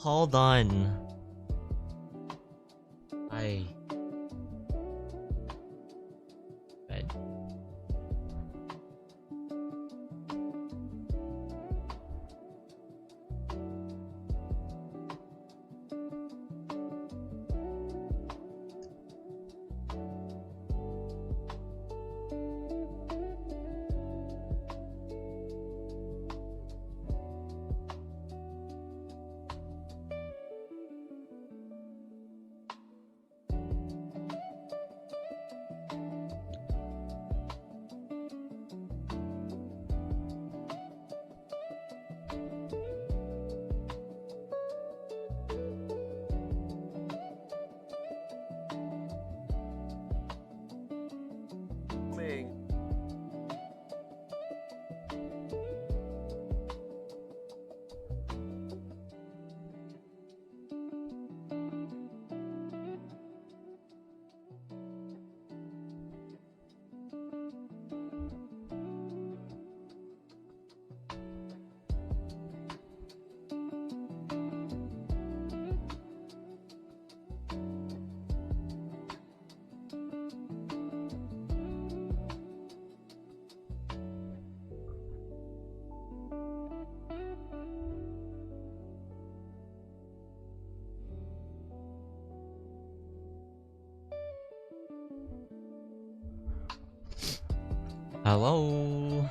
Hold on. I bed. Hello.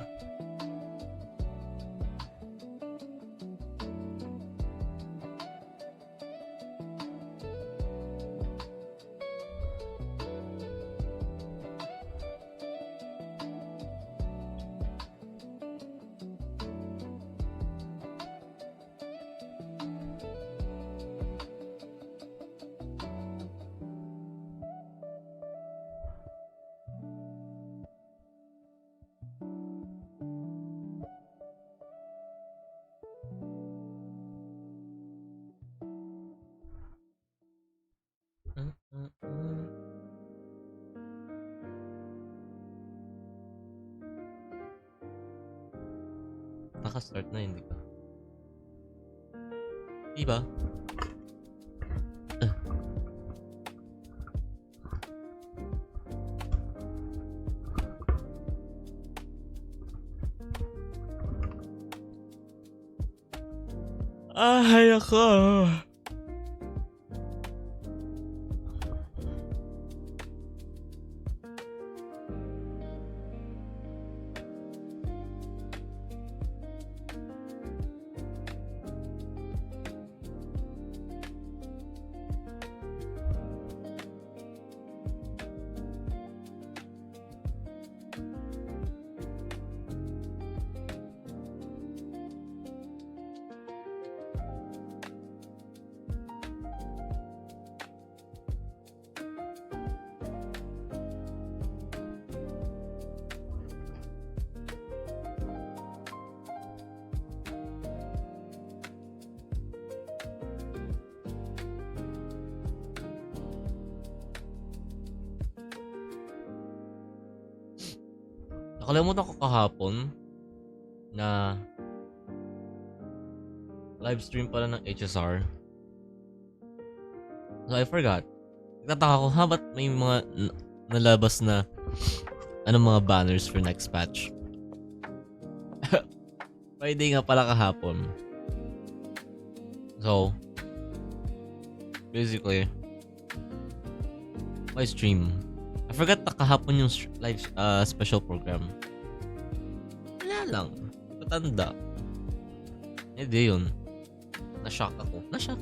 Naka-start na, hindi ba? Di ba? Ay, ako. Nakalimutan ko kahapon na live stream pala ng HSR. So I forgot. Nagtataka ko, ba't may mga nalabas na mga banners for next patch? Friday nga pala kahapon. So, basically, my stream. I forgot na kahapon yung live special program. Wala lang. Patanda. Hindi yun. Na-shock ako. Na-shock.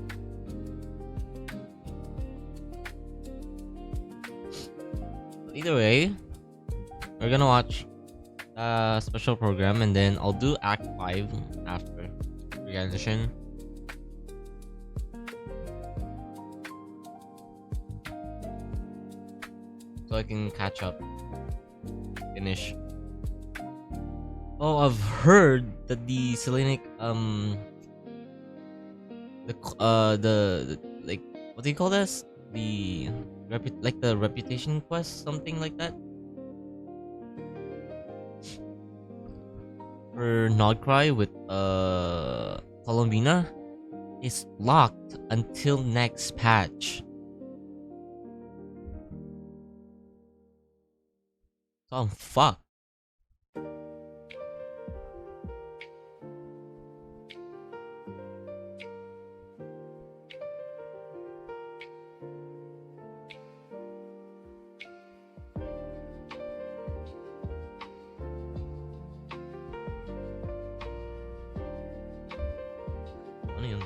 But either way, we're gonna watch special program and then I'll do Act 5 after organization. So I can catch up. Finish. Oh, I've heard that the Selenic the like, what do you call this? the like the reputation quest, something like that. For Nodcry with Columbina is locked until next patch. So I'm fucked. Ano yun?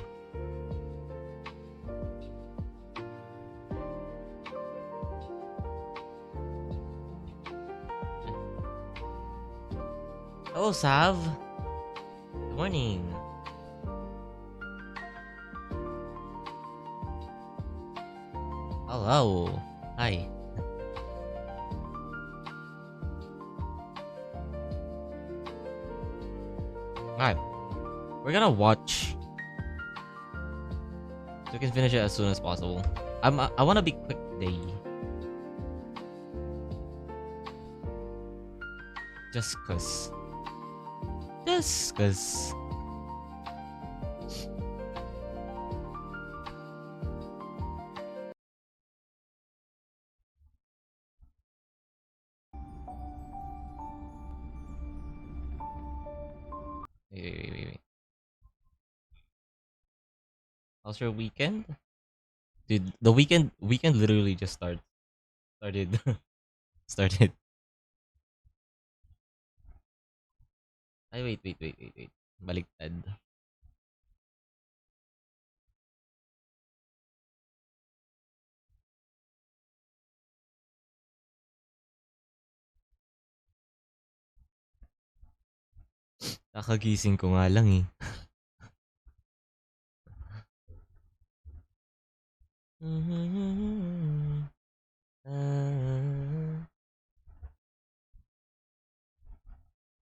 Hello, Sav. Good morning. Hello. Hi. Alright. We're gonna watch. So we can finish it as soon as possible. I wanna be quick today. Just cause. Just cause. Wait. How's your weekend? Dude, the weekend literally just started. Started. Ay, wait. Baliktad. Kakagising ko nga lang eh.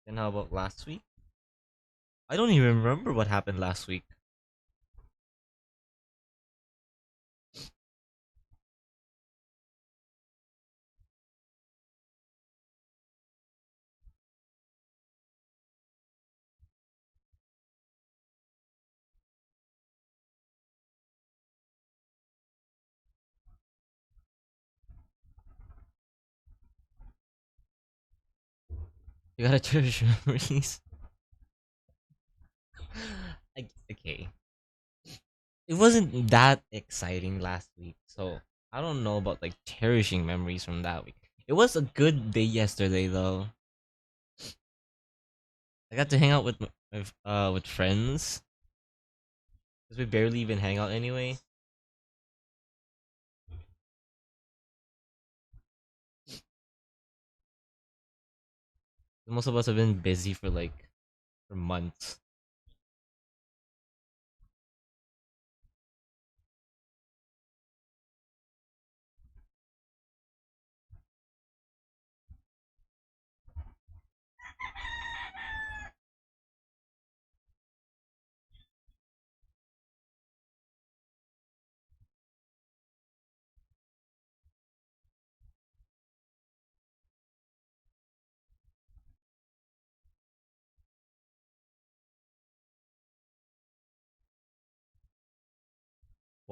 And how about last week? I don't even remember what happened last week. You gotta cherish memories. Okay. It wasn't that exciting last week, so I don't know about like cherishing memories from that week. It was a good day yesterday though. I got to hang out with friends because we barely even hang out anyway. Most of us have been busy for months.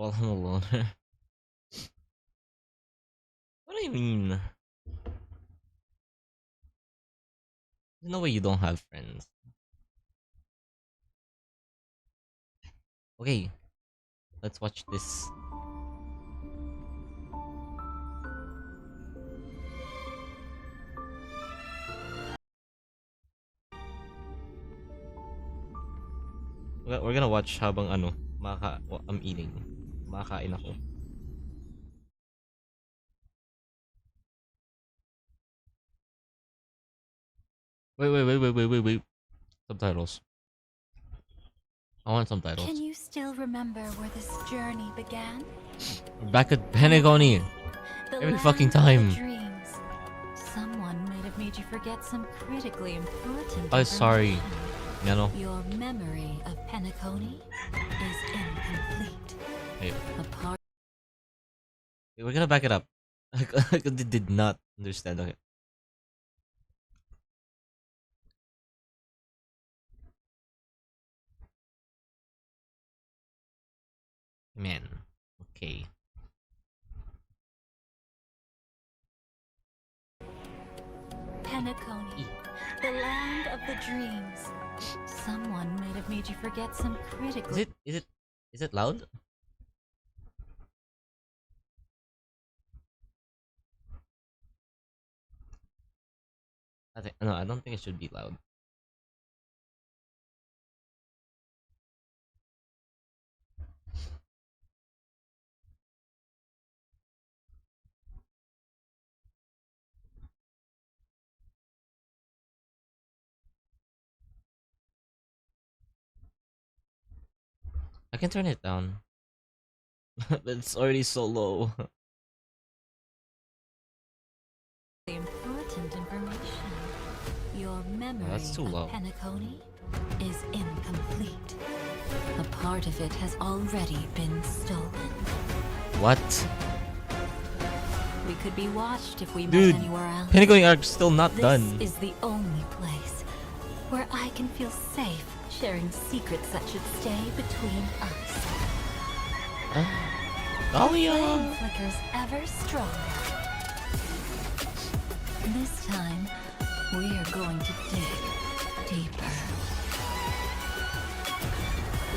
While I'm alone. What do you mean? There's no way you don't have friends. Okay, let's watch this. We're gonna watch habang I'm eating. Makakain ako. Wait. Subtitles. I want subtitles. Can you still remember where this journey began? We're back at Penigoni. Every fucking time. Dreams. Someone might have made you forget some critically important Oh, sorry. information. You know. Your memory of Penacony is incomplete. Hey. A part Okay, we're gonna back it up. I did not understand. Okay. Man. Okay. Penacony, the land of the dreams. Someone might have made you forget some Is critically. it loud? No, I don't think it should be loud. I can turn it down. But it's already so low. Important information. Your memory that's too low. of Penacony is incomplete. A part of it has already been stolen. What? We could be watched if we Dude, met anywhere else. Penny arc's still not This done. is the only place where I can feel safe sharing secrets that should stay between us. Dahlia! Flame flickers ever stronger. This time, we are going to dig deeper.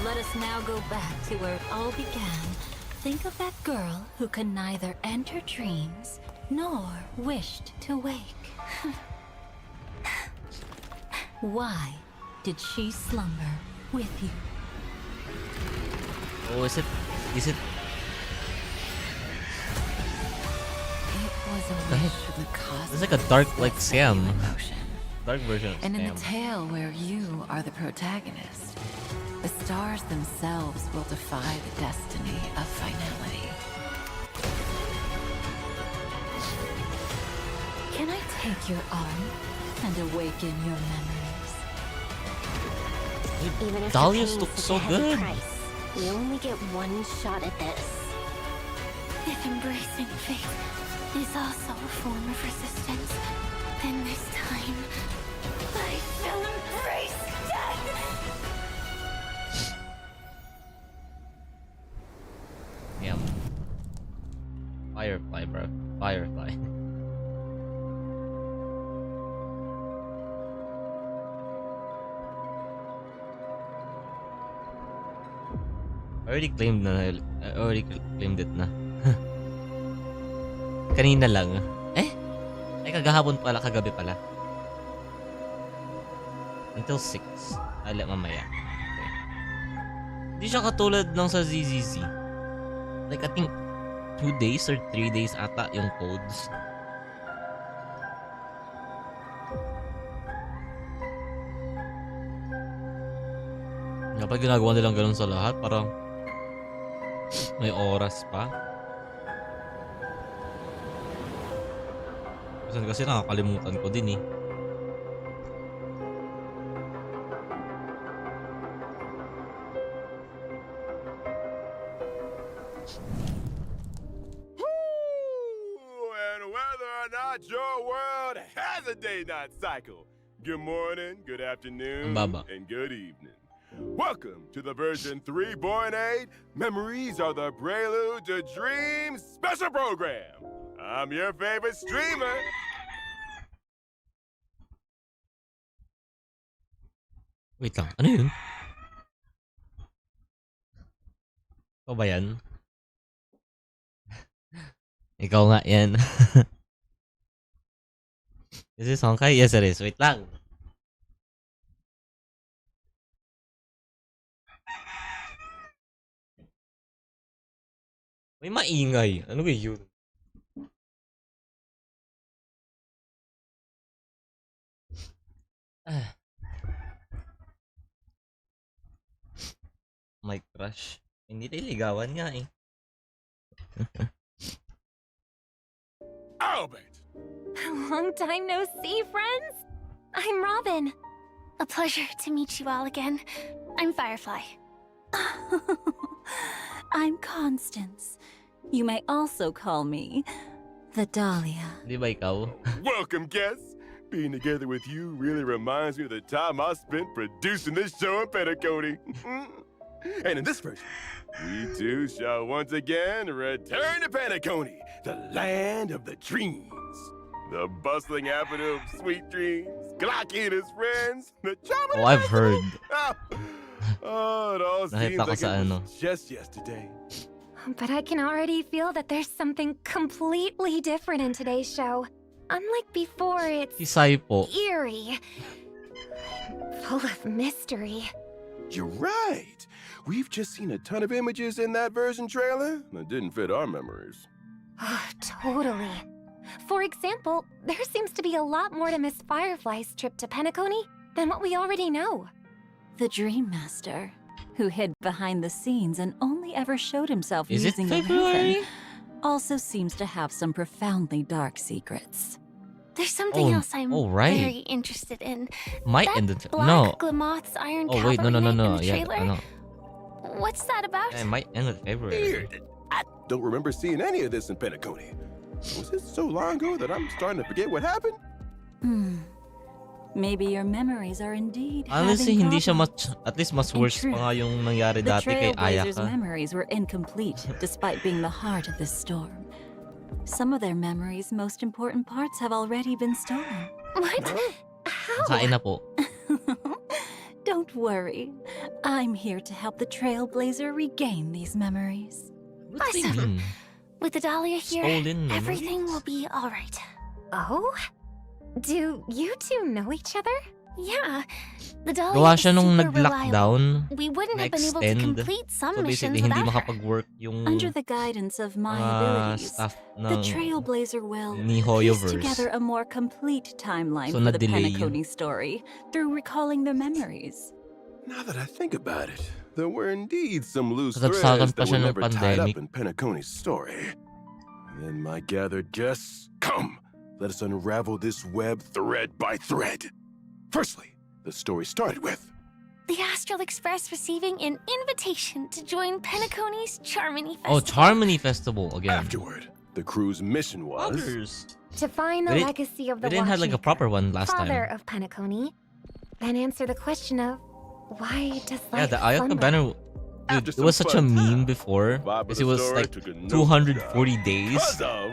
Let us now go back to where it all began. Think of that girl who could neither enter dreams nor wished to wake. Why did she slumber with you? Oh, is it? It was a The heck? wish of the cosmos. It's like a dark, like that set you Sam. in motion. Dark version of And in Sam. the tale where you are the protagonist, the stars themselves will defy the destiny of finality. Can I take your arm and awaken your memories? Even if Dahlia's you're paying look such so a heavy good. price, we only get one shot at this. If embracing fate is also a form of resistance, then this time I shall embrace death! Damn. Firefly, bro. Firefly. I already claimed it na. Kanina lang. Eh? Ay, kagahapon pala, kagabi pala. Until 6. Ala, mamaya. Okay. Hindi siya katulad ng sa ZZZ. Like, I think 2 days or 3 days ata yung codes. Dapat ginagawa nilang ganun sa lahat, parang may oras pa. Kasi nakakalimutan ko din eh. And whether or not your world has a day-night cycle, good morning, good afternoon, Baba. and good evening. Welcome to the version 3.8 Memories Are the Prelude to Dreams special program. I'm your favorite streamer. Wait lang, ano yun? Ikaw ba yan? Ikaw nga yan. Is this Honkai? Yes, it is. Wait lang. May maingay. Ano ba yun? Ah. My crush. Hindi niligawan nga eh. Albert. Long time no see, friends! I'm Robin. A pleasure to meet you all again. I'm Firefly. I'm Constance. You may also call me the Dahlia. Di ba ikaw? Welcome, guests. Being together with you really reminds me of the time I spent producing this show in Penacony. And in this version, we two shall once again return to Penacony, the land of the dreams. The bustling avenue of sweet dreams, Glocky and his friends, the charming. Oh, I've heard. Oh, it all Nakita seems ko like sa it ano. was just yesterday. But I can already feel that there's something completely different in today's show. Unlike before, it's Si Sai po. eerie, full of mystery. You're right. We've just seen a ton of images in that version trailer that didn't fit our memories. Totally. For example, there seems to be a lot more to Miss Firefly's trip to Penacony than what we already know. The Dream Master, who hid behind the scenes and only ever showed himself Is it using a February? raven, also seems to have some profoundly dark secrets. There's something Oh, else I'm oh, right. very interested in. Might That end the Black no. Glamoth's Iron Oh wait, no, Cavalry no, no, Knight in no. the Yeah, trailer? ano. What's that about? Yeah, it might end in February. Weird. I don't remember seeing any of this in Penacony. Was it so long ago that I'm starting to forget what happened? Maybe your memories are indeed Honestly, having hindi siya problems. much, at least mas In worse truth, pa nga yung nangyari The dati kay Trailblazers' Ayaka. memories were incomplete, despite being the heart of this storm. Some of their memories' most important parts have already been stolen. What? How? Kain na po. Don't worry. I'm here to help the Trailblazer regain these memories. What do you Awesome. mean? With the Dahlia here, Stolen memories? everything will be all right. Oh? Do you two know each other? Yeah. The Dahlia Gawa is siya nung super nag-lockdown. reliable. We wouldn't have been able to na-extend. complete some So missions basically, hindi without her. makapag-work yung Under the guidance of my abilities, staff the ng Trailblazer will ni piece Hoyoverse. together a more complete timeline So, for the na-delay Penacony story through recalling their memories. Now that I think about it, there were indeed some loose Kasagsagan threads pa that siya were ng never tied up pandemic. in Penacony's story. Then my gathered guests, come, let us unravel this web thread by thread. Firstly, the story started with The Astral Express receiving an invitation to join Penacony's Charmony Oh, Festival. Charmony Festival again. afterward. The crew's mission was Others. To find the They didn't- legacy of the They didn't have like a Watchmaker, proper one last father time. of Penacony, then answer the question of why does Yeah, life the Ayaka slumber? banner. After Dude, it was some such a fun meme time, before. vibe of Because the it was story like took a nosedive 240 days. because of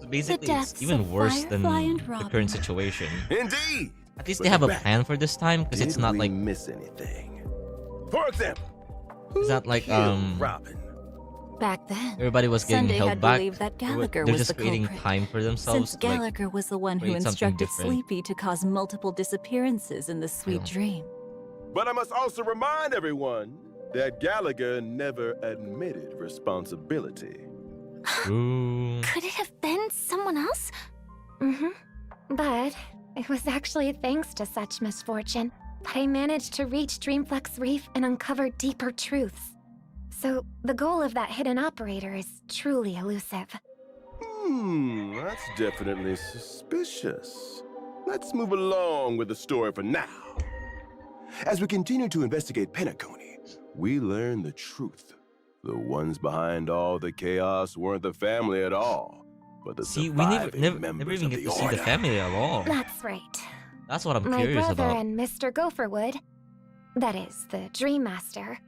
So basically, deaths it's even of worse than Firefly and the Robin. current situation. indeed. At least But they have a we're back. plan for this time because it's Did not we like miss anything? For example, it's not like killed Robin. Back then, everybody was getting Sunday held had back. believed that They were- Gallagher They're was just the creating culprit. time for themselves. Since to, like, Gallagher was the one who create something instructed different. Sleepy to cause multiple disappearances in the sweet Yeah. dream. But I must also remind everyone that Gallagher never admitted responsibility. Ooh. Could it have been someone else? Mm-hmm. But it was actually thanks to such misfortune that I managed to reach Dreamflex Reef and uncover deeper truths. So the goal of that hidden operator is truly elusive. That's definitely suspicious. Let's move along with the story for now. As we continue to investigate Penacony, we learn the truth. The ones behind all the chaos weren't the family at all, but the See, we never, surviving never members even of get the to see order. the family at all. That's right. That's what I'm My curious brother about. and Mr. Gopherwood, that is, the Dream Master,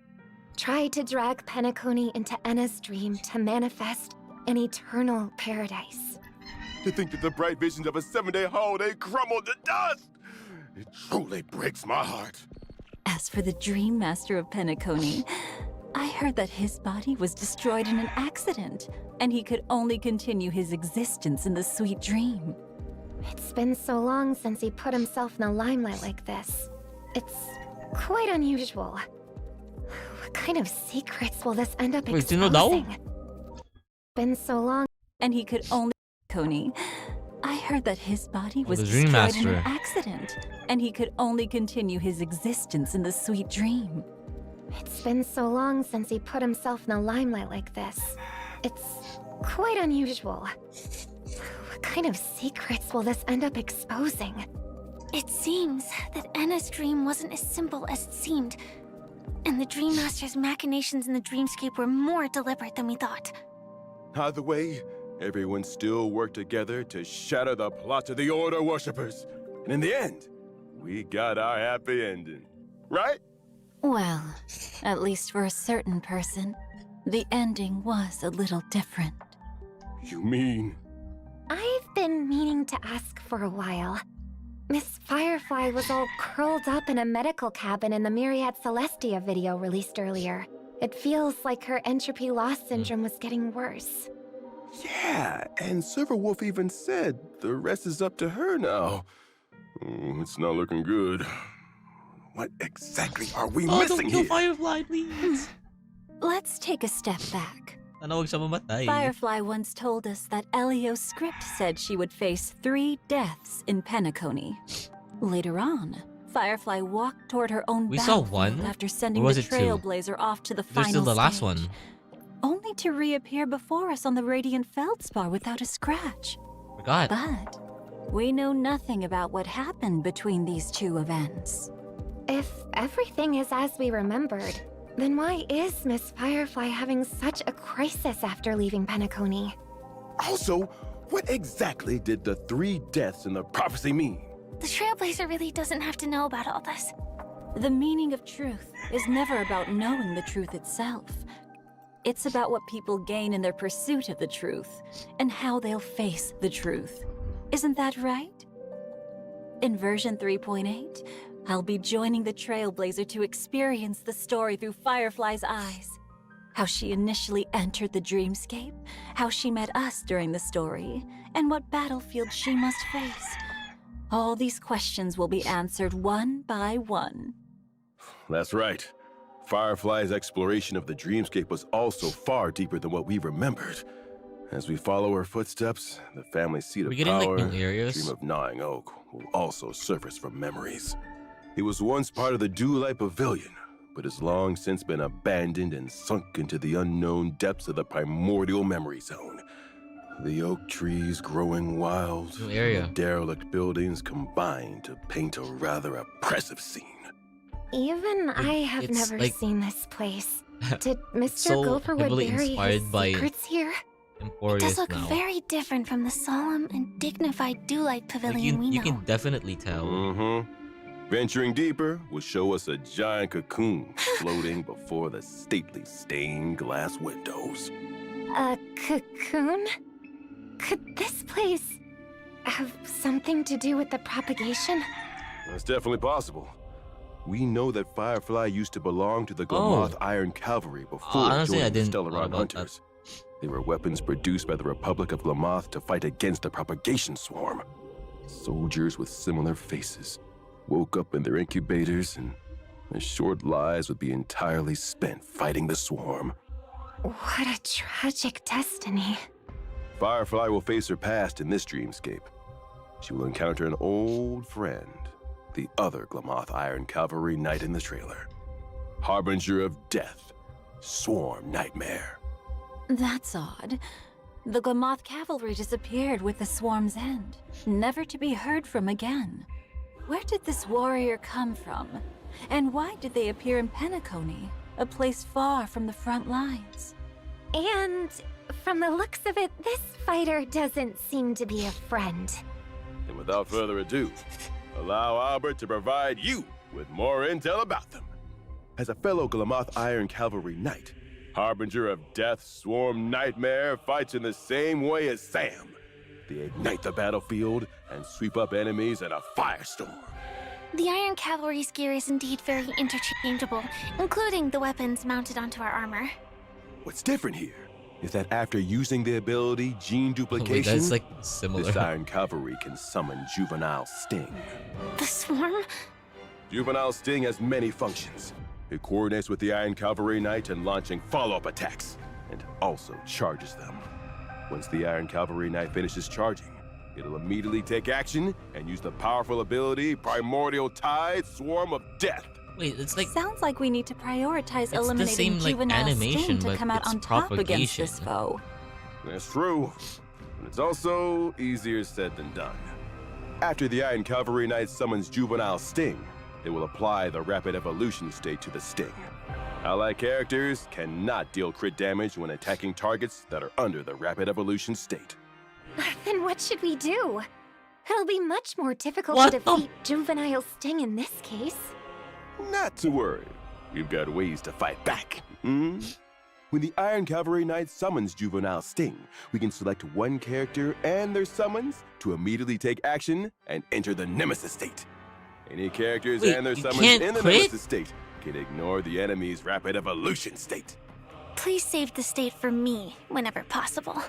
tried to drag Penacony into Enna's dream to manifest an eternal paradise. To think that the bright visions of a 7-day holiday crumbled to dust! It truly breaks my heart. As for the Dream Master of Penacony, I heard that his body was destroyed in an accident, and he could only continue his existence in the sweet dream. It's been so long since he put himself in the limelight like this. It's quite unusual. What kind of secrets will this end up Wait, do you know that one? exposing? Been so long. And he could only Penacony. I heard that his body was the Dream destroyed in an Master. accident, and he could only continue his existence in the sweet dream. It's been so long since he put himself in the limelight like this. It's quite unusual. What kind of secrets will this end up exposing? It seems that Enna's dream wasn't as simple as it seemed, and the Dream Master's machinations in the dreamscape were more deliberate than we thought. Either way, everyone still worked together to shatter the plots of the Order worshippers. And in the end, we got our happy ending. Right? Well, at least for a certain person, the ending was a little different. You mean? I've been meaning to ask for a while. Miss Firefly was all curled up in a medical cabin in the Myriad Celestia video released earlier. It feels like her entropy loss syndrome was getting worse. Yeah, and Silverwolf even said the rest is up to her now. It's not looking good. What exactly are we Oh, missing don't kill here? Firefly, please. Let's take a step back. Sana huwag siya mamatay. Firefly once told us that Elio's script said she would face 3 deaths in Penacony. Later on, Firefly walked toward her own We saw battlefield one? after sending Or was the it 2? Trailblazer off to the There's final still the last stage, one. only to reappear before us on the Radiant Feldspar without a scratch. Forgot. But we know nothing about what happened between these 2 events. If everything is as we remembered, then why is Miss Firefly having such a crisis after leaving Penacony? Also, what exactly did the 3 deaths in the prophecy mean? The Trailblazer really doesn't have to know about all this. The meaning of truth is never about knowing the truth itself. It's about what people gain in their pursuit of the truth, and how they'll face the truth. Isn't that right? In version 3.8, I'll be joining the Trailblazer to experience the story through Firefly's eyes. How she initially entered the dreamscape, how she met us during the story, and what battlefield she must face. All these questions will be answered one by one. That's right. Firefly's exploration of the dreamscape was also far deeper than what we remembered. As we follow her footsteps, the family's seat of We getting, like, power, new areas? Dream of Gnawing Oak, will also surface from memories. It was once part of the Dewlight Pavilion, but has long since been abandoned and sunk into the unknown depths of the primordial memory zone. The oak trees growing wild, New area. and the derelict buildings combine to paint a rather oppressive scene. Even I have it's never like- seen this place. Did Mr. so Gopherwood heavily bury his inspired by secrets here? It Emporius does look now. very different from the solemn and dignified Dewlight Like, Pavilion we you know. can definitely tell. Mm-hmm. Venturing deeper will show us a giant cocoon floating before the stately stained glass windows. A cocoon? Could this place have something to do with the propagation? That's definitely possible. We know that Firefly used to belong to the Glamoth Iron Cavalry before honestly, I joining the didn't know Stellaron about Hunters. They were weapons produced by the Republic of Glamoth to fight against the propagation swarm. Soldiers with similar faces woke up in their incubators, and their short lives would be entirely spent fighting the swarm. What a tragic destiny. Firefly will face her past in this dreamscape. She will encounter an old friend, the other Glamoth Iron Cavalry Knight in the trailer. Harbinger of Death, Swarm Nightmare. That's odd. The Glamoth cavalry disappeared with the swarm's end, never to be heard from again. Where did this warrior come from? And why did they appear in Penacony, a place far from the front lines? And from the looks of it, this fighter doesn't seem to be a friend. And without further ado, allow Albert to provide you with more intel about them. As a fellow Glamoth Iron Cavalry Knight, Harbinger of Death Swarm Nightmare fights in the same way as Sam. They ignite the battlefield and sweep up enemies in a firestorm. The Iron Cavalry's gear is indeed very interchangeable, including the weapons mounted onto our armor. What's different here is that after using the ability Gene Wait, Duplication, that's like similar. this Iron Cavalry can summon Juvenile Sting. The swarm? Juvenile Sting has many functions. It coordinates with the Iron Cavalry Knight in launching follow-up attacks, and also charges them. Once the Iron Cavalry Knight finishes charging, it'll immediately take action and use the powerful ability Primordial Tide Swarm of Death. Wait, it's like Sounds like we need to prioritize the eliminating same, like, juvenile animation, Sting to but come out it's on top against propagation. this foe. That's true, but it's also easier said than done. After the Iron Cavalry Knight summons Juvenile Sting, it will apply the Rapid Evolution state to the Sting. Allied characters cannot deal crit damage when attacking targets that are under the rapid evolution state. Then what should we do? It'll be much more difficult What to the- defeat Juvenile Sting in this case. Not to worry. We've got ways to fight back. When the Iron Cavalry Knight summons Juvenile Sting, we can select one character and their summons to immediately take action and enter the Nemesis state. Any characters Wait, and their you summons can't in the crit? Nemesis state can ignore the enemy's rapid evolution state. Please save the state for me whenever possible.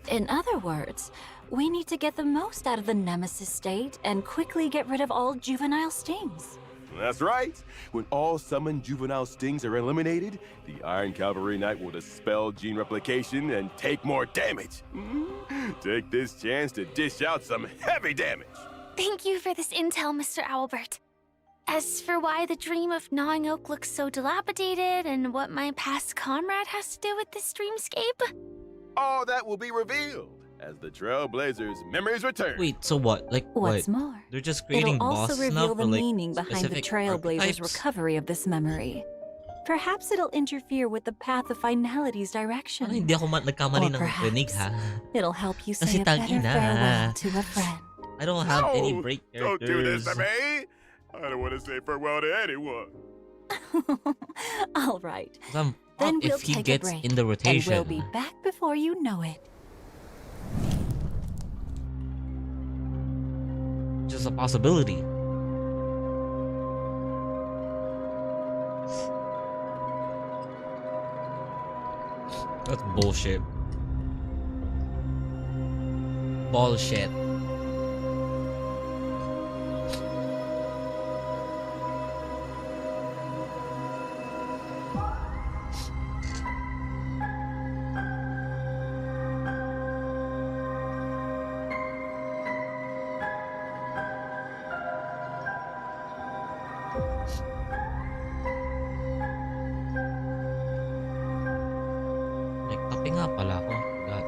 In other words, we need to get the most out of the Nemesis state and quickly get rid of all juvenile stings. That's right. When all summoned juvenile stings are eliminated, the Iron Cavalry Knight will dispel gene replication and take more damage. Take this chance to dish out some heavy damage. Thank you for this intel, Mr. Owlbert. As for why the dream of Gnawing Oak looks so dilapidated and what my past comrade has to do with this dreamscape, All that will be revealed as the Trailblazers' memories return. Wait, so what? Like, What's what? more, They're just creating it'll also bosses now reveal for the like meaning behind the specific Trailblazers' archetypes? recovery of this memory. Perhaps it'll interfere with the path of Finality's Ano, direction. hindi ako nagkamali Or ng perhaps rinig, ha? It'll help you Kasi say a better tangina. farewell to a friend. I don't have any No, break Don't do this characters. to me. I don't want to say farewell to anyone. All right, 'Cause I'm then fucked we'll if he take gets a break, in the and rotation. we'll be back before you know it. Just a possibility. That's bullshit. Bullshit. Nagkape nga pala ako. God.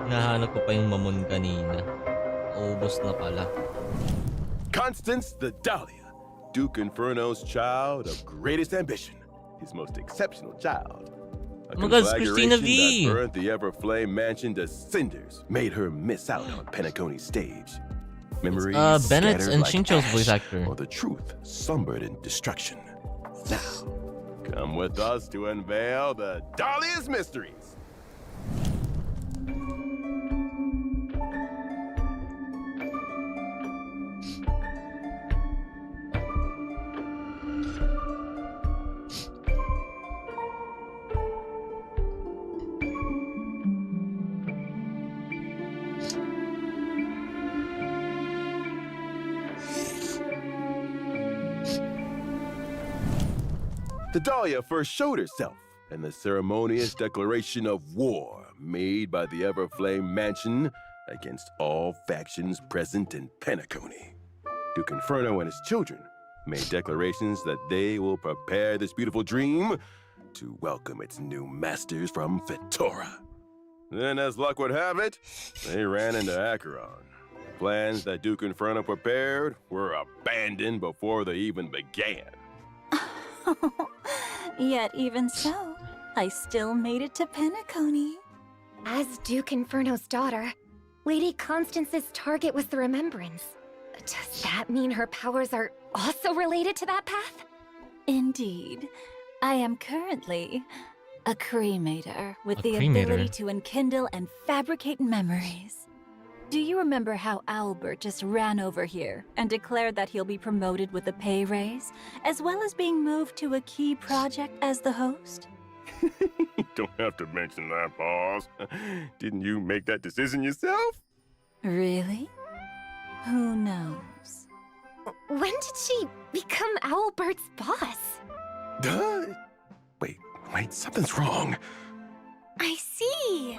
Nahanap ko pa yung mamon kanina. Naubos na pala. Constance the Dahlia, Duke Inferno's child of greatest ambition, his most exceptional child. A Oh my God, it's Christina conflagration V. that burnt the Everflame mansion to cinders made her miss out on Penacony's stage. Memories Bennett's scattered and like Shincho's ash, voice actor. or the truth slumbered in destruction. Now, come with us to unveil the Dahlia's mysteries. The Dahlia first showed herself in the ceremonious declaration of war made by the Everflame Mansion against all factions present in Penacony. Duke Inferno and his children made declarations that they will prepare this beautiful dream to welcome its new masters from Fetora. Then, as luck would have it, they ran into Acheron. Plans that Duke Inferno prepared were abandoned before they even began. Yet even so, I still made it to Penacony. As Duke Inferno's daughter, Lady Constance's target was the Remembrance. Does that mean her powers are also related to that path? Indeed. I am currently a cremator with A the cremator? ability to enkindle and fabricate memories. Do you remember how Albert just ran over here and declared that he'll be promoted with a pay raise, as well as being moved to a key project as the host? Don't have to mention that, boss. Didn't you make that decision yourself? Really? Who knows? When did she become Owlbert's boss? Duh. Wait, something's wrong. I see.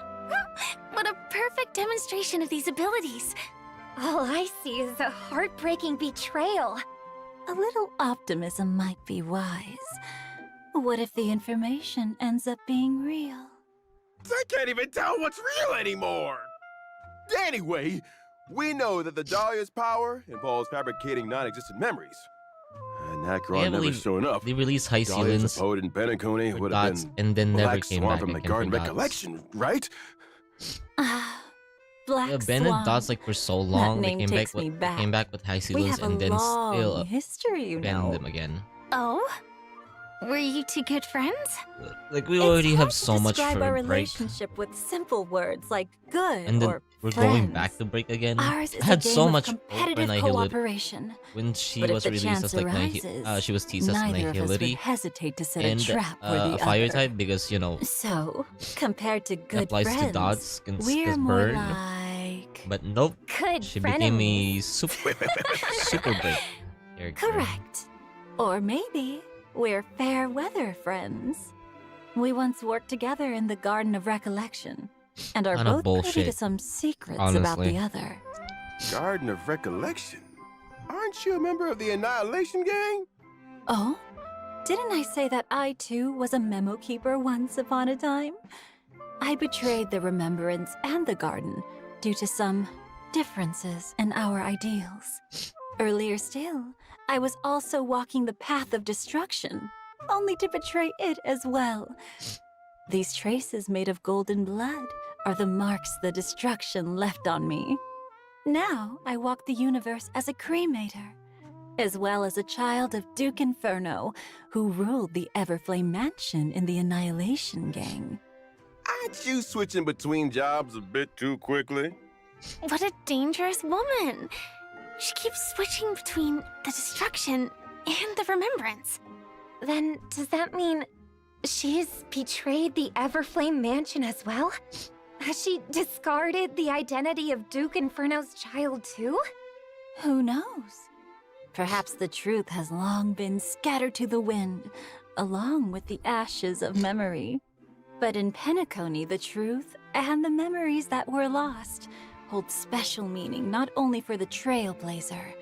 What a perfect demonstration of these abilities. All I see is a heartbreaking betrayal. A little optimism might be wise. What if the information ends up being real? I can't even tell what's real anymore. Anyway, we know that the Dahlia's power involves fabricating non-existent memories. And that girl Yeah, never believe- showing up. They released High Dahlia's Ceilings a poet in Penacony for would have Dots been and then never Black came Swan back from the again Garden for Dots. Recollection, right? Black Yeah, Ben and Swan. Dots like for so long. They name came back takes with me back. came back with High We Ceilings have a and then long still history, you banned know. them again. Oh? Were you two good friends? Like we It's already hard have to so much describe for our a break, relationship with simple words like good and then or we're friends. going back to break again. Ours is I had a game so of much hope for competitive Nihility cooperation. when she But if was the released chance as like arises, she was teased as neither of us would Nihility hesitate to set and a trap for a the fire other. type because you know So, compared to it good applies friends, to Dots can we're just more burn. like But nope, Good she became frenemies. a super break character. correct. Or maybe we're fair weather friends. We once worked together in the Garden of Recollection, and are Kinda both privy to bullshit, some secrets about honestly. the other. Garden of Recollection? Aren't you a member of the Annihilation Gang? Oh? Didn't I say that I too was a memo keeper once upon a time? I betrayed the Remembrance and the Garden due to some differences in our ideals. Earlier still, I was also walking the path of destruction, only to betray it as well. These traces made of golden blood are the marks the destruction left on me. Now I walk the universe as a cremator, as well as a child of Duke Inferno, who ruled the Everflame Mansion in the Annihilation Gang. Aren't you switching between jobs a bit too quickly? What a dangerous woman. She keeps switching between the destruction and the remembrance. Then does that mean she's betrayed the Everflame Mansion as well? Has she discarded the identity of Duke Inferno's child too? Who knows? Perhaps the truth has long been scattered to the wind, along with the ashes of memory. But in Penacony, the truth and the memories that were lost hold special meaning not only for the Trailblazer,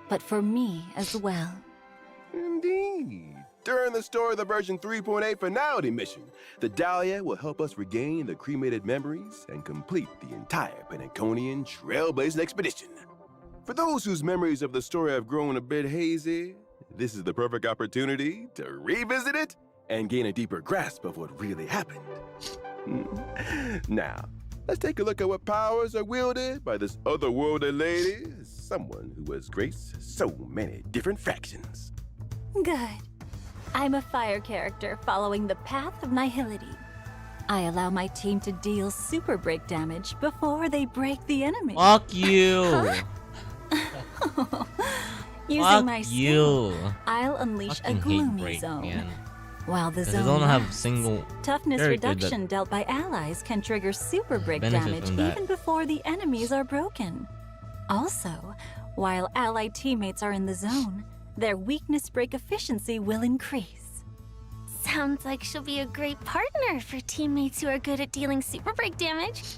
but for me as well. Indeed. During the story of the version 3.8 finality mission, the Dahlia will help us regain the cremated memories and complete the entire Penaconian trailblazing expedition. For those whose memories of the story have grown a bit hazy, this is the perfect opportunity to revisit it and gain a deeper grasp of what really happened. Now, let's take a look at what powers are wielded by this otherworldly lady, someone who has graced so many different factions. Good. I'm a fire character following the path of nihility. I allow my team to deal super break damage before they break the enemy. Fuck you! Using Fuck my skill, you! I'll unleash Fucking a hate gloomy break, zone. man. While the 'Cause zone they don't have lasts, single toughness character that reduction dealt by allies can trigger super break benefit damage from that. even before the enemies are broken. Also, while allied teammates are in the zone, their weakness break efficiency will increase. Sounds like she'll be a great partner for teammates who are good at dealing super break damage.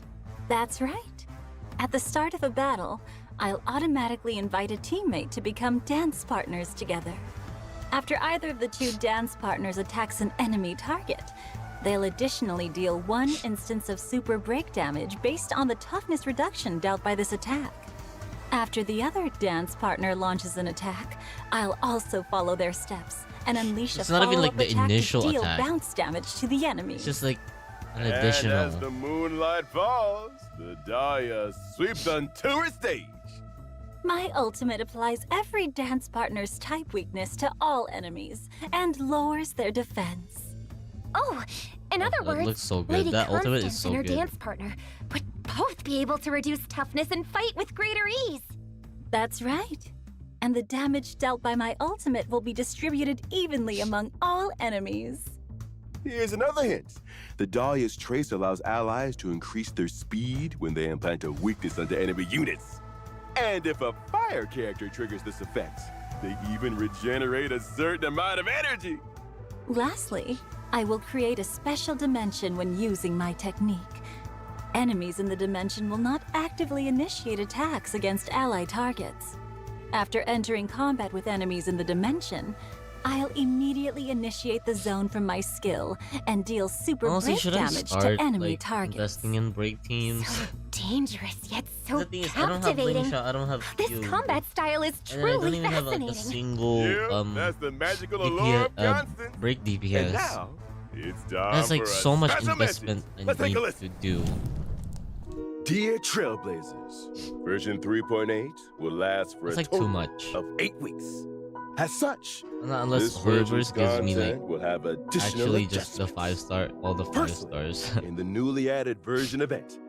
That's right. At the start of a battle, I'll automatically invite a teammate to become dance partners together. After either of the two dance partners attacks an enemy target, they'll additionally deal one instance of super break damage based on the toughness reduction dealt by this attack. After the other dance partner launches an attack, I'll also follow their steps and unleash It's a not even like follow-up the attack initial to deal attack. bounce damage to the enemy. It's just like an And additional. as the moonlight falls, the Dahlia sweeps onto her stage. My ultimate applies every dance partner's type weakness to all enemies and lowers their defense. Oh, in other That words, looks so good. Lady That ultimate is Constance so and her good. dance partner would both be able to reduce toughness and fight with greater ease. That's right. And the damage dealt by my ultimate will be distributed evenly among all enemies. Here's another hint. The Dahlia's trace allows allies to increase their speed when they implant a weakness onto enemy units. And if a fire character triggers this effect, they even regenerate a certain amount of energy. Lastly, I will create a special dimension when using my technique. Enemies in the dimension will not actively initiate attacks against ally targets. After entering combat with enemies in the dimension, I'll immediately initiate the zone from my skill and deal super Honestly, break should I damage start to enemy like targets. investing in break teams? So dangerous yet so The thing is, I don't have captivating. Wing Shot, I don't have This Q, combat style is and then I don't truly even have like a fascinating. single Yeah, that's the magical allure DPS, of Constance. break And DPS. now, it's time That's for like a so much special investment message. I Let's take need a to listen. do. Dear Trailblazers, version 3.8 will last for It's a like total too much. of 8 weeks. As such, Not unless this version's Hoyoverse gives me like content will have additional actually just the adjustments. 5-star, all the 5 Personally, stars. In the newly added version event,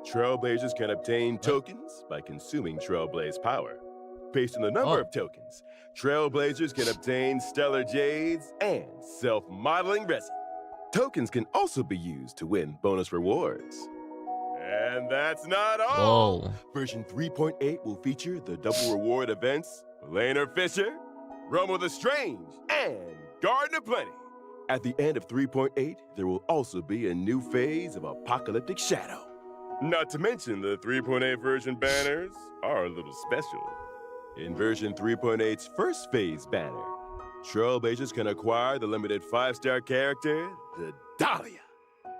Trailblazers can obtain tokens by consuming Trailblaze power. Based on the number Oh. of tokens, Trailblazers can obtain stellar jades and self-modeling resin. Tokens can also be used to win bonus rewards. And that's not all. Whoa. Version 3.8 will feature the double reward events Laner Fisher, Romo the Strange, and Garden of Plenty. At the end of 3.8, there will also be a new phase of Apocalyptic Shadow. Not to mention the 3.8 version banners are a little special. In version 3.8's first phase banner, Trailblazers can acquire the limited 5-star character, the Dahlia.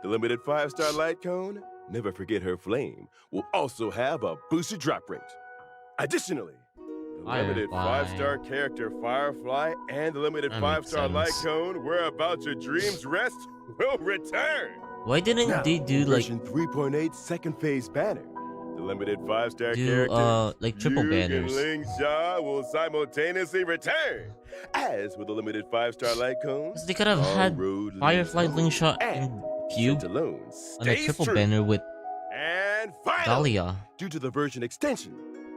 The limited 5-star light cone, Never Forget Her Flame, will also have a boosted drop rate. Additionally, the limited Firefly. 5-star character Firefly and the limited That makes 5-star light sense. cone Where About Your Dreams Rest will return. Why didn't Now, they do like version 3.8 second phase banner? The limited 5-star do character like triple Yuge banners? and Ling Xia will simultaneously return. As with the limited 5-star light cones, 'Cause they could have Long had Road leads Firefly, home, Lingshot, and and Cube Alone on a triple banner with And finally, Dahlia. due to the version extension,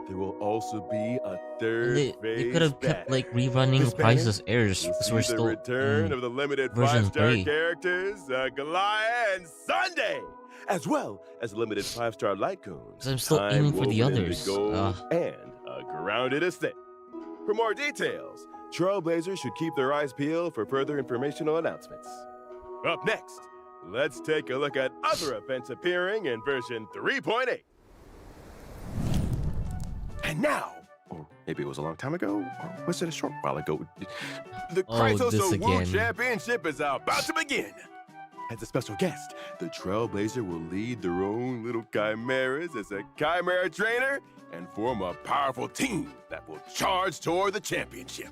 there will also be a third They phase could have kept banner. like rerunning This banner Crisis Airs We'll because see we're the still return in of the limited version 5-star 3. characters, Goliath and Sunday, as well as limited 5-star light cones. 'Cause I'm still aiming for the time-woven into others. gold, Ugh. and a grounded aesthetic. For more details, Trailblazers should keep their eyes peeled for further informational announcements. Up next, let's take a look at other events appearing in version 3.8. And now, or maybe it was a long time ago, or was it a short while ago? The Oh, Chrysos this Wu again. Championship is about to begin. As a special guest, the Trailblazer will lead their own little chimeras as a chimera trainer and form a powerful team that will charge toward the championship.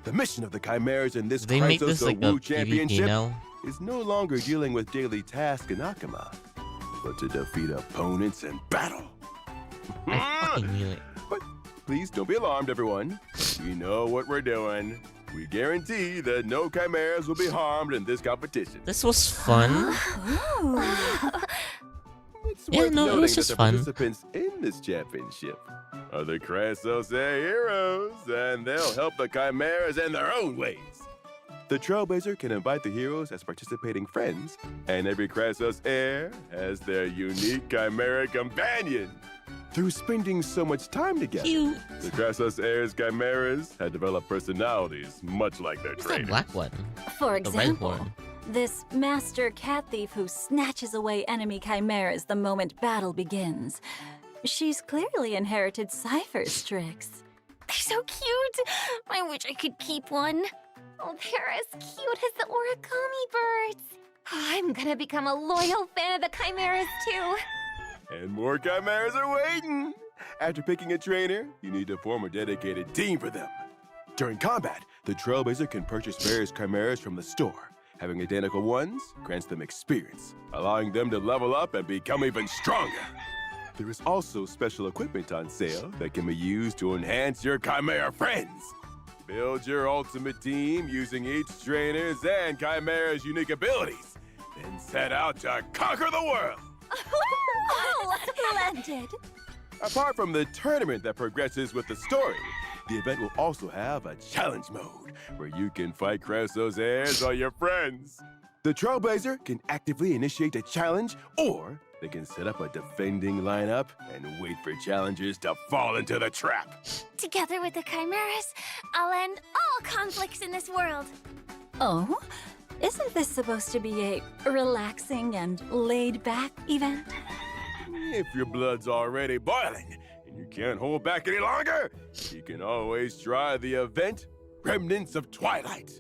The mission of the chimeras in this They make Chrysos this like Wu a PvP Championship now. is no longer dealing with daily tasks in Akama, but to defeat opponents in battle. I fucking knew it. But please don't be alarmed, everyone. We know what we're doing. We guarantee that no chimeras will be harmed in this competition. This was fun. It's Yeah, worth no, it noting was that just the fun. participants in this championship are the Chrysos Air heroes, and they'll help the chimeras in their own ways. The Trailblazer can invite the heroes as participating friends, and every Chrysos Air has their unique chimera companion. Through spending so much time together, Cute. the Chrysos Air's chimeras have developed personalities much like their What's that trainers. black one? For The red example, one. this master cat thief who snatches away enemy chimeras the moment battle begins. She's clearly inherited Cypher's tricks. They're so cute. I wish I could keep one. Oh, they're as cute as the origami birds. I'm gonna become a loyal fan of the chimeras too. And more chimeras are waiting. After picking a trainer, you need to form a dedicated team for them. During combat, the Trailblazer can purchase various chimeras from the store. Having identical ones grants them experience, allowing them to level up and become even stronger. There is also special equipment on sale that can be used to enhance your chimera friends. Build your ultimate team using each trainer's and chimera's unique abilities. Then set out to conquer the world. Oh, splendid! Apart from the tournament that progresses with the story, the event will also have a challenge mode where you can fight Chrysos Airs or your friends. The Trailblazer can actively initiate a challenge, or they can set up a defending lineup and wait for challengers to fall into the trap. Together with the chimeras, I'll end all conflicts in this world. Oh? Isn't this supposed to be a relaxing and laid-back event? If your blood's already boiling and you can't hold back any longer, you can always try the event remnants of twilight.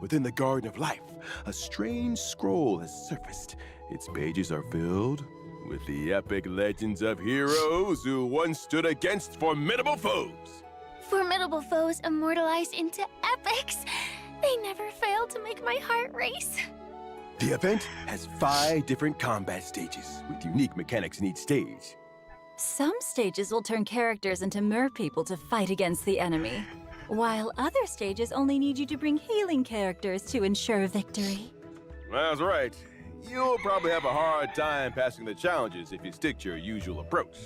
Within the Garden of Life, a strange scroll has surfaced. Its pages are filled with the epic legends of heroes who once stood against formidable foes. Formidable foes immortalized into epics. They never fail to make my heart race. The event has 5 different combat stages with unique mechanics in each stage. Some stages will turn characters into merpeople to fight against the enemy, while other stages only need you to bring healing characters to ensure victory. That's right. You'll probably have a hard time passing the challenges if you stick to your usual approach.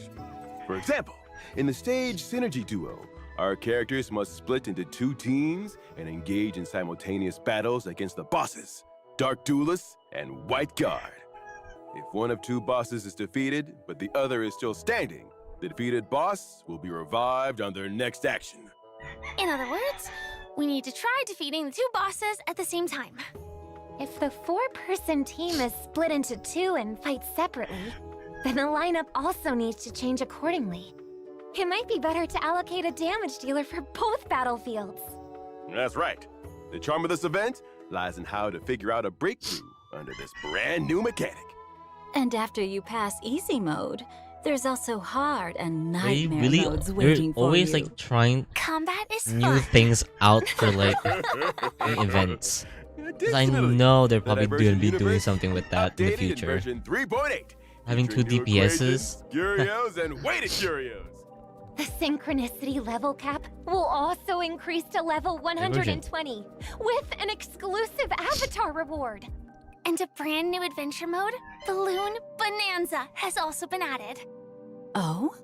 For example, in the stage Synergy Duo, our characters must split into 2 teams and engage in simultaneous battles against the bosses, Dark Duelist and White Guard. If one of 2 bosses is defeated, but the other is still standing, the defeated boss will be revived on their next action. In other words, we need to try defeating the 2 bosses at the same time. If the 4-person team is split into 2 and fights separately, then the lineup also needs to change accordingly. It might be better to allocate a damage dealer for both battlefields. That's right. The charm of this event lies in how to figure out a breakthrough under this brand new mechanic. And after you pass easy mode, there's also hard and They nightmare really, modes they're waiting for always you. like trying Combat is new fun. things out for like events. 'Cause I Additionally, know they're the probably Diversion gonna be doing Universe something with that in the updated future. version 3.8, Having 2 featuring new DPSs. equations, curios, and weighted curios. The synchronicity level cap will also increase to level 120 with an exclusive avatar reward. And a brand new adventure mode, Balloon Bonanza, has also been added. Oh?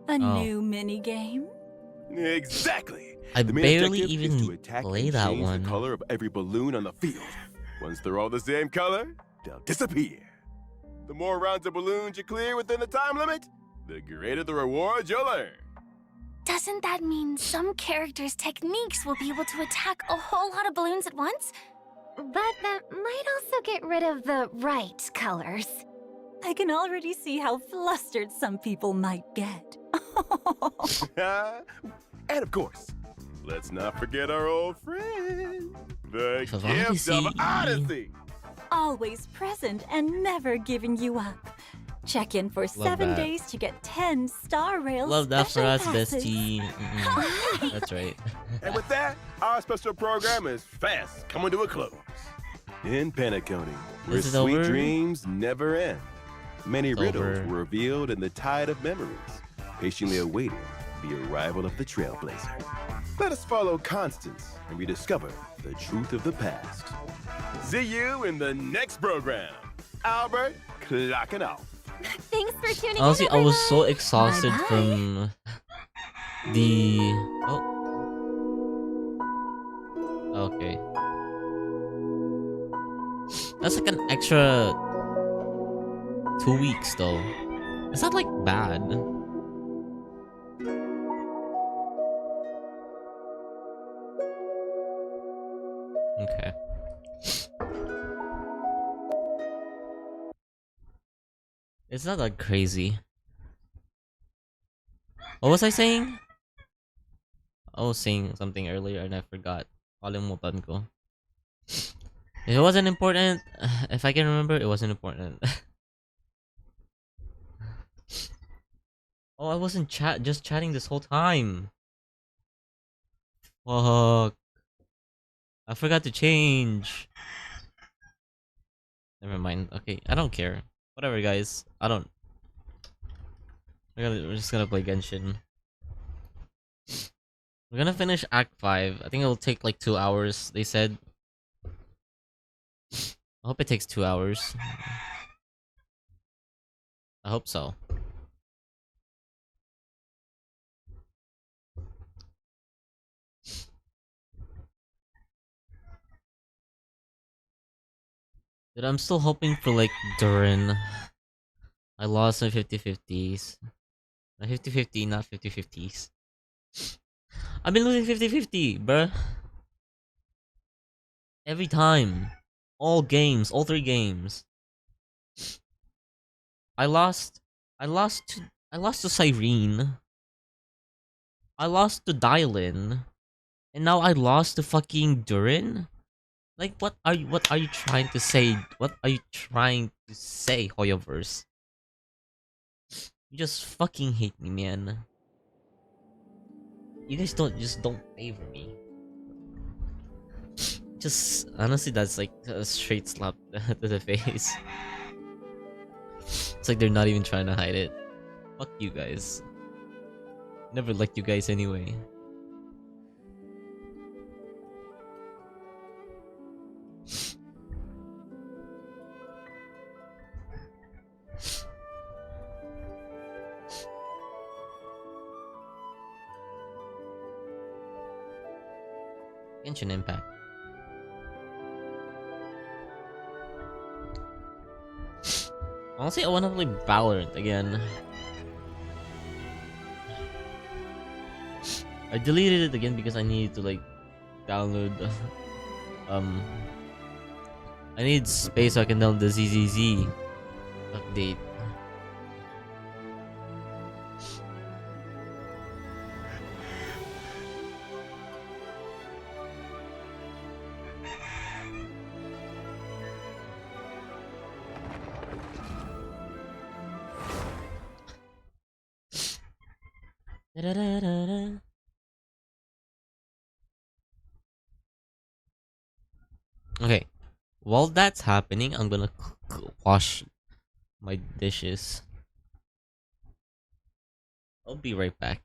A Oh. new mini-game? Exactly. I The main barely objective is even to attack play and that change one. the color of every balloon on the field. Once they're all the same color, they'll disappear. The more rounds of balloons you clear within the time limit, the greater the rewards you'll earn. Doesn't that mean some characters' techniques will be able to attack a whole lot of balloons at once? But that might also get rid of the right colors. I can already see how flustered some people might get. And of course, let's not forget our old friend, the Of gift of Odyssey. Odyssey. Always present and never giving you up. Check in for 7 that. days to get 10 Star Rail Love that for special us, passes. bestie. Mm-mm. That's right. And with that, our special program is fast coming to a close. In Penacony, where Is it sweet over? dreams never end, many It's riddles over. were revealed in the tide of memories, patiently awaiting the arrival of the Trailblazer. Let us follow Constance and rediscover the truth of the past. See you in the next program. Albert, clocking off. Thanks for tuning Honestly, in, I was so everyone. exhausted Bye-bye. from the. Oh. Okay. That's like an extra 2 weeks though. It's not like bad. Okay. It's not that crazy. What was I saying? I was saying something earlier and I forgot. Kalimutan ko. If it wasn't important, if I can remember, it wasn't important. Oh, I wasn't just chatting this whole time. Fuck. I forgot to change. Never mind. Okay, I don't care. Whatever, guys. I don't. We're just gonna play Genshin. We're gonna finish Act 5. I think it'll take like 2 hours, they said. I hope it takes 2 hours. I hope so. Dude, I'm still hoping for like Durin. I lost my 50-50s. 50-50, not 50-50s. I've been losing 50-50, bruh. Every time. All games, all 3 games. I lost to Cyrene. I lost to Dylan. And now I lost to fucking Durin? Like, what are you trying to say? What are you trying to say, Hoyoverse? You just fucking hate me, man. You guys don't favor me. Just honestly, that's like a straight slap to the face. It's like they're not even trying to hide it. Fuck you guys. Never liked you guys anyway. Genshin Impact. Honestly, I wanna play Valorant again. I deleted it again because I needed to like download um I need space so I can download the ZZZ update. Da-da-da-da-da. Okay, while that's happening, I'm gonna wash my dishes. I'll be right back.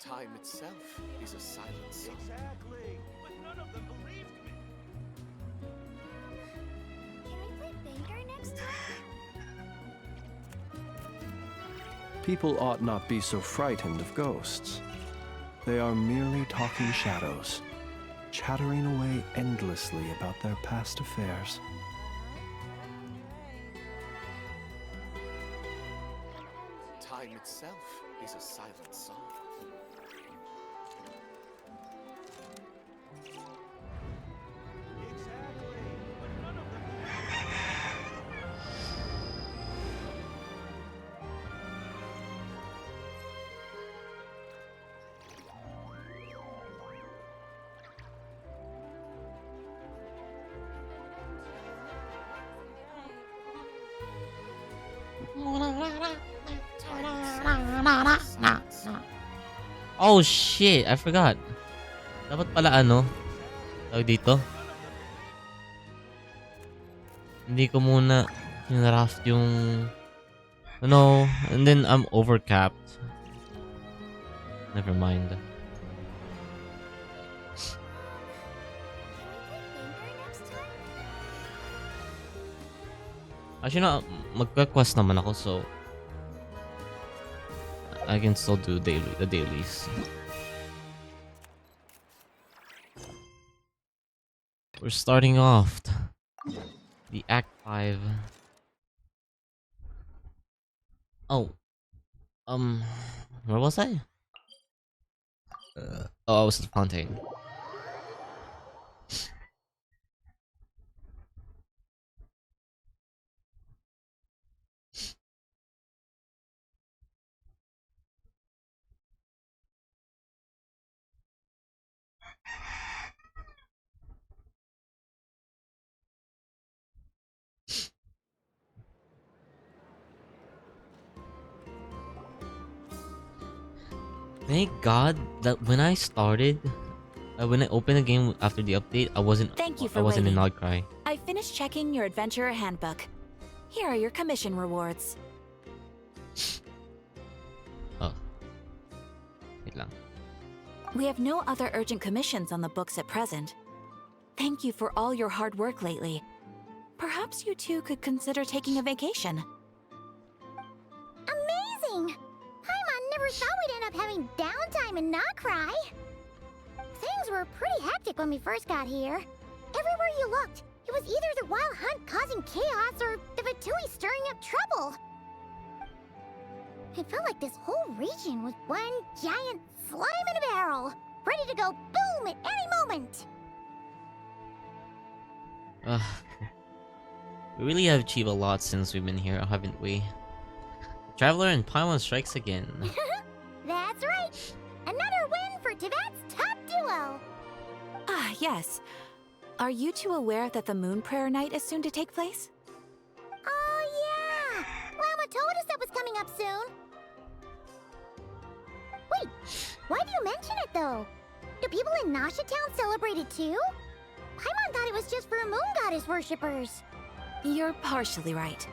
Time itself is a silent song. Exactly. But none of them believed me. Can we play Banker next time? People ought not be so frightened of ghosts. They are merely talking shadows, chattering away endlessly about their past affairs. Time itself is a silent song. Exactly. But none of them Oh shit, I forgot. Dapat pala ano, tawag dito. Hindi ko muna sinraft yung no, and then I'm overcapped. Never mind. Can we play Banker next time? Actually, no, magka-quest naman ako, so I can still do the dailies. We're starting off the Act 5. Oh, where was I? Oh, I was at Fontaine. Thank God that when I started, when I opened the game after the update, I wasn't. Thank you for I wasn't in waiting. Nogcry. I finished checking your adventurer handbook. Here are your commission rewards. Oh. Wait lang. We have no other urgent commissions on the books at present. Thank you for all your hard work lately. Perhaps you two could consider taking a vacation. Amazing! Paimon never thought we'd end up having downtime in Nocry. Things were pretty hectic when we first got here. Everywhere you looked, it was either the Wild Hunt causing chaos or the Fatui stirring up trouble. It felt like this whole region was one giant slime in a barrel, ready to go boom at any moment. We really have achieved a lot since we've been here, haven't we? Traveler and Paimon strikes again. That's right. Another win for Tibet's top duo. Ah, yes. Are you two aware that the Moon Prayer Night is soon to take place? Oh yeah! Llama told us that was coming up soon. Wait, why do you mention it though? Do people in Nasha Town celebrate it too? Paimon thought it was just for Moon Goddess worshippers. You're partially right.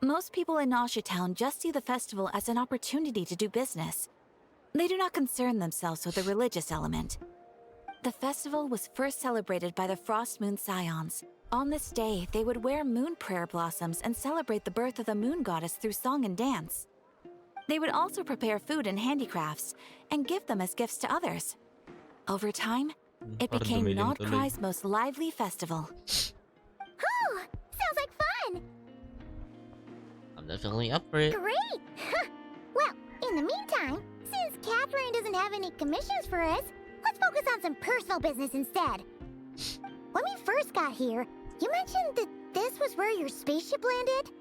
Most people in Nasha Town just see the festival as an opportunity to do business. They do not concern themselves with the religious element. The festival was first celebrated by the Frost Moon Scions. On this day, they would wear moon prayer blossoms and celebrate the birth of the moon goddess through song and dance. They would also prepare food and handicrafts and give them as gifts to others. Over time, it Parang became dumilim tuloy. Nodcry's most lively festival. Oh, sounds like fun! I'm definitely up for it. Great! Well, in the meantime, since Catherine doesn't have any commissions for us, let's focus on some personal business instead. When we first got here, you mentioned that this was where your spaceship landed?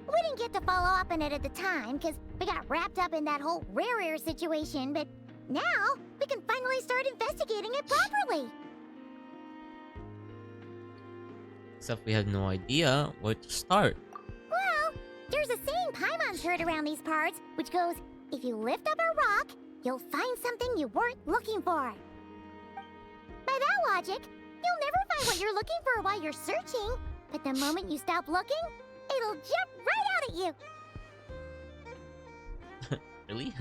We didn't get to follow up on it at the time, because we got wrapped up in that whole rare air situation, but now we can finally start investigating it properly. Except we have no idea where to start. Well, there's a saying Paimon's heard around these parts, which goes, if you lift up a rock, you'll find something you weren't looking for. By that logic, you'll never find what you're looking for while you're searching, but the moment you stop looking, it'll jump right out at you. Really?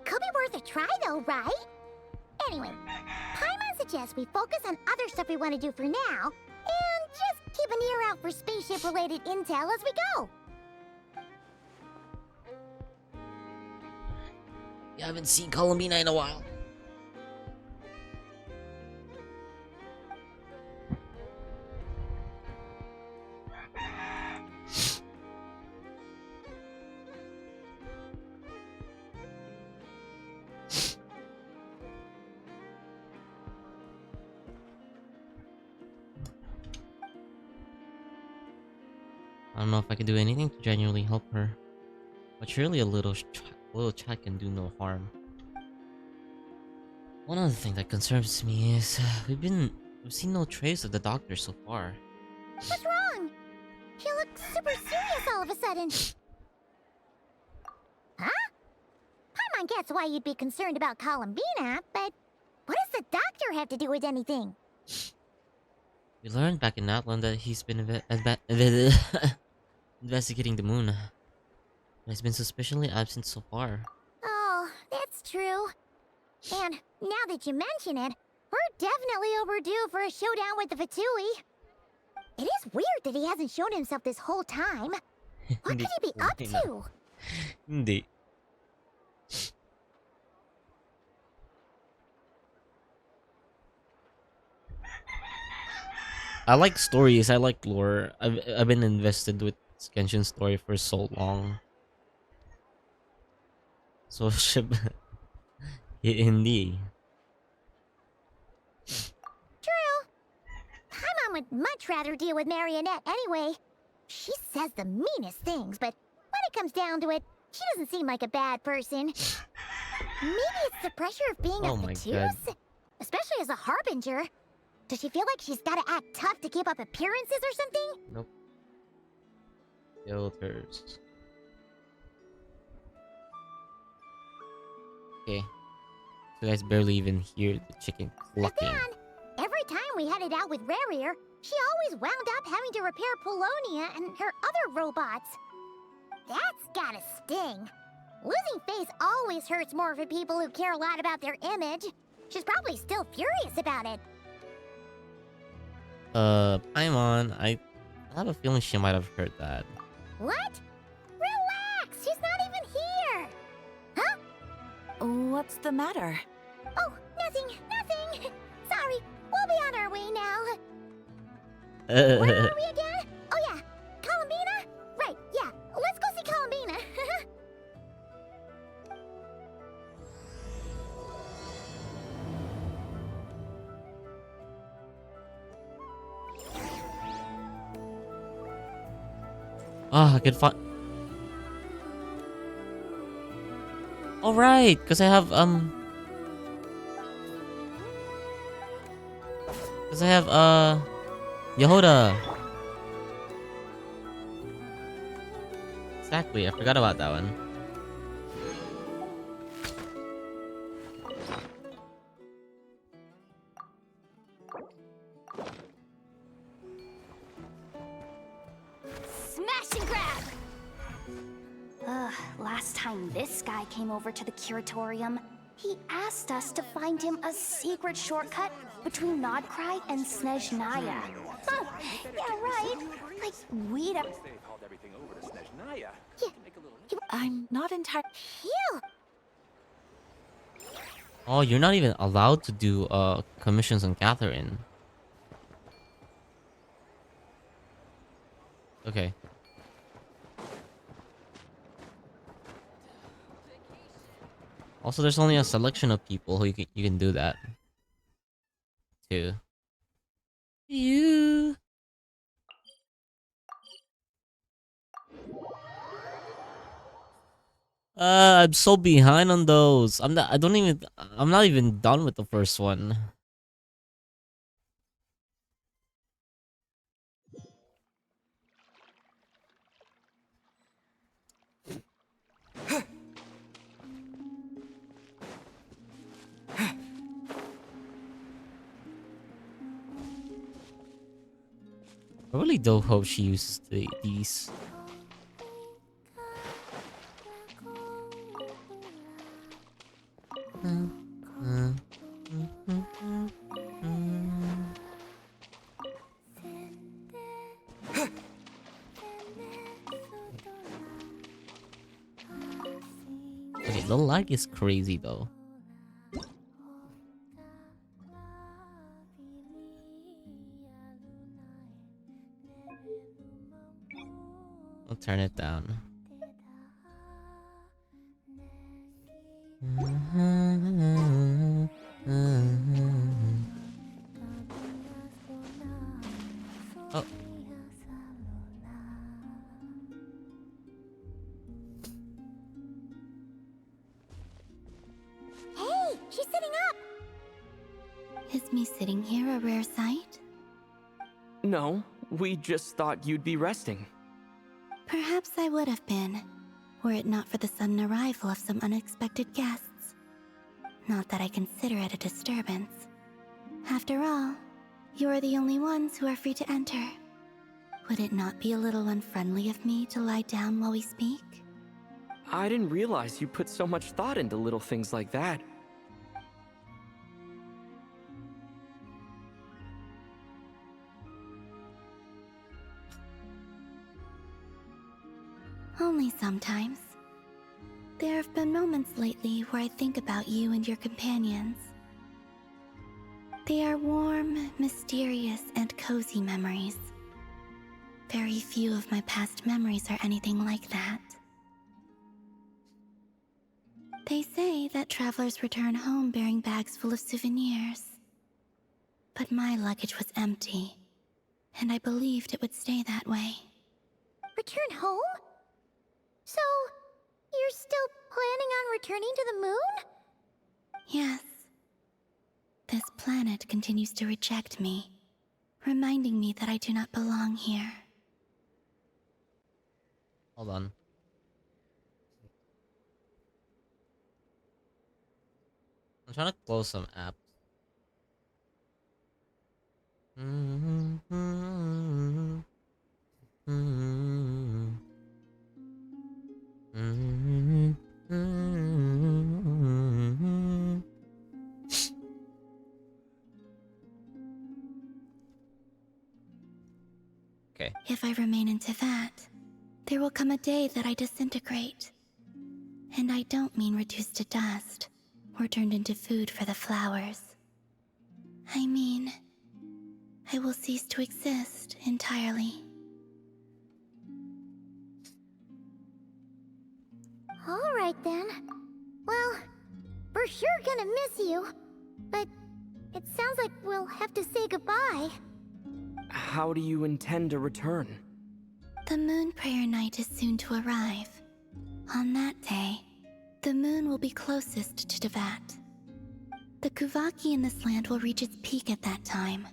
Could be worth a try though, right? Anyway, Paimon suggests we focus on other stuff we want to do for now, and just keep an ear out for spaceship-related intel as we go. You haven't seen Columbina in a while. I don't know if I can do anything to genuinely help her, but surely a little chat can do no harm. One other thing that concerns me is we've seen no trace of the doctor so far. What's wrong? He looks super serious all of a sudden. Huh? Paimon gets why you'd be concerned about Columbina, but what does the doctor have to do with anything? We learned back in Atlan that he's been investigating the moon. He's been suspiciously absent so far. Oh, that's true. And now that you mention it, we're definitely overdue for a showdown with the Fatui. It is weird that he hasn't shown himself this whole time. What could he be up to? Hindi. I like stories, I like lore. I've been invested with Genshin story for so long. So hindi. True. Paimon would much rather deal with Marionette anyway. She says the meanest things, but when it comes down to it, she doesn't seem like a bad person. Maybe it's the pressure of being Oh a my Fatus? Especially as a Harbinger. Does she feel like she's gotta act tough to keep up appearances or something? Nope. Filters. Okay. So you guys barely even hear the chicken clucking. Every time we headed out with Rarier, she always wound up having to repair Polonia and her other robots. That's gotta sting. Losing face always hurts more for people who care a lot about their image. She's probably still furious about it. Paimon, I have a feeling she might have heard that. What? Relax! She's not even here! Huh? What's the matter? Oh, nothing. Sorry, we'll be on our way now. Where are we again? Oh yeah, Columbina? Right, yeah, let's go see Columbina. Ah, I could find. All right, because I have Yehoda. Exactly, I forgot about that one. Smash and grab! Ugh, last time this guy came over to the Curatorium, he asked us to find him a secret shortcut between Nodcry and Snezhnaya. Huh, yeah, right. Like, we'd have... I'm not entirely. Phew! Oh, you're not even allowed to do commissions on Catherine. Okay. Also, there's only a selection of people who you can do that to. You. I'm so behind on those. I'm not even done with the first one. I really do hope she uses these. Okay, the lag is crazy though. I'll turn it down. Oh. Hey, she's sitting up! Is me sitting here a rare sight? No, we just thought you'd be resting. Perhaps I would have been, were it not for the sudden arrival of some unexpected guests. Not that I consider it a disturbance. After all, you are the only ones who are free to enter. Would it not be a little unfriendly of me to lie down while we speak? I didn't realize you put so much thought into little things like that. Only sometimes. There have been moments lately where I think about you and your companions. They are warm, mysterious, and cozy memories. Very few of my past memories are anything like that. They say that travelers return home bearing bags full of souvenirs. But my luggage was empty, and I believed it would stay that way. Return home? So, you're still planning on returning to the moon? Yes. This planet continues to reject me, reminding me that I do not belong here. Hold on. I'm trying to close some apps. Okay. If I remain into that, there will come a day that I disintegrate. And I don't mean reduced to dust or turned into food for the flowers. I mean, I will cease to exist entirely. All right then. Well, we're sure gonna miss you. But it sounds like we'll have to say goodbye. How do you intend to return? The Moon Prayer Night is soon to arrive. On that day, the moon will be closest to Teyvat. The Kuvaki in this land will reach its peak at that time.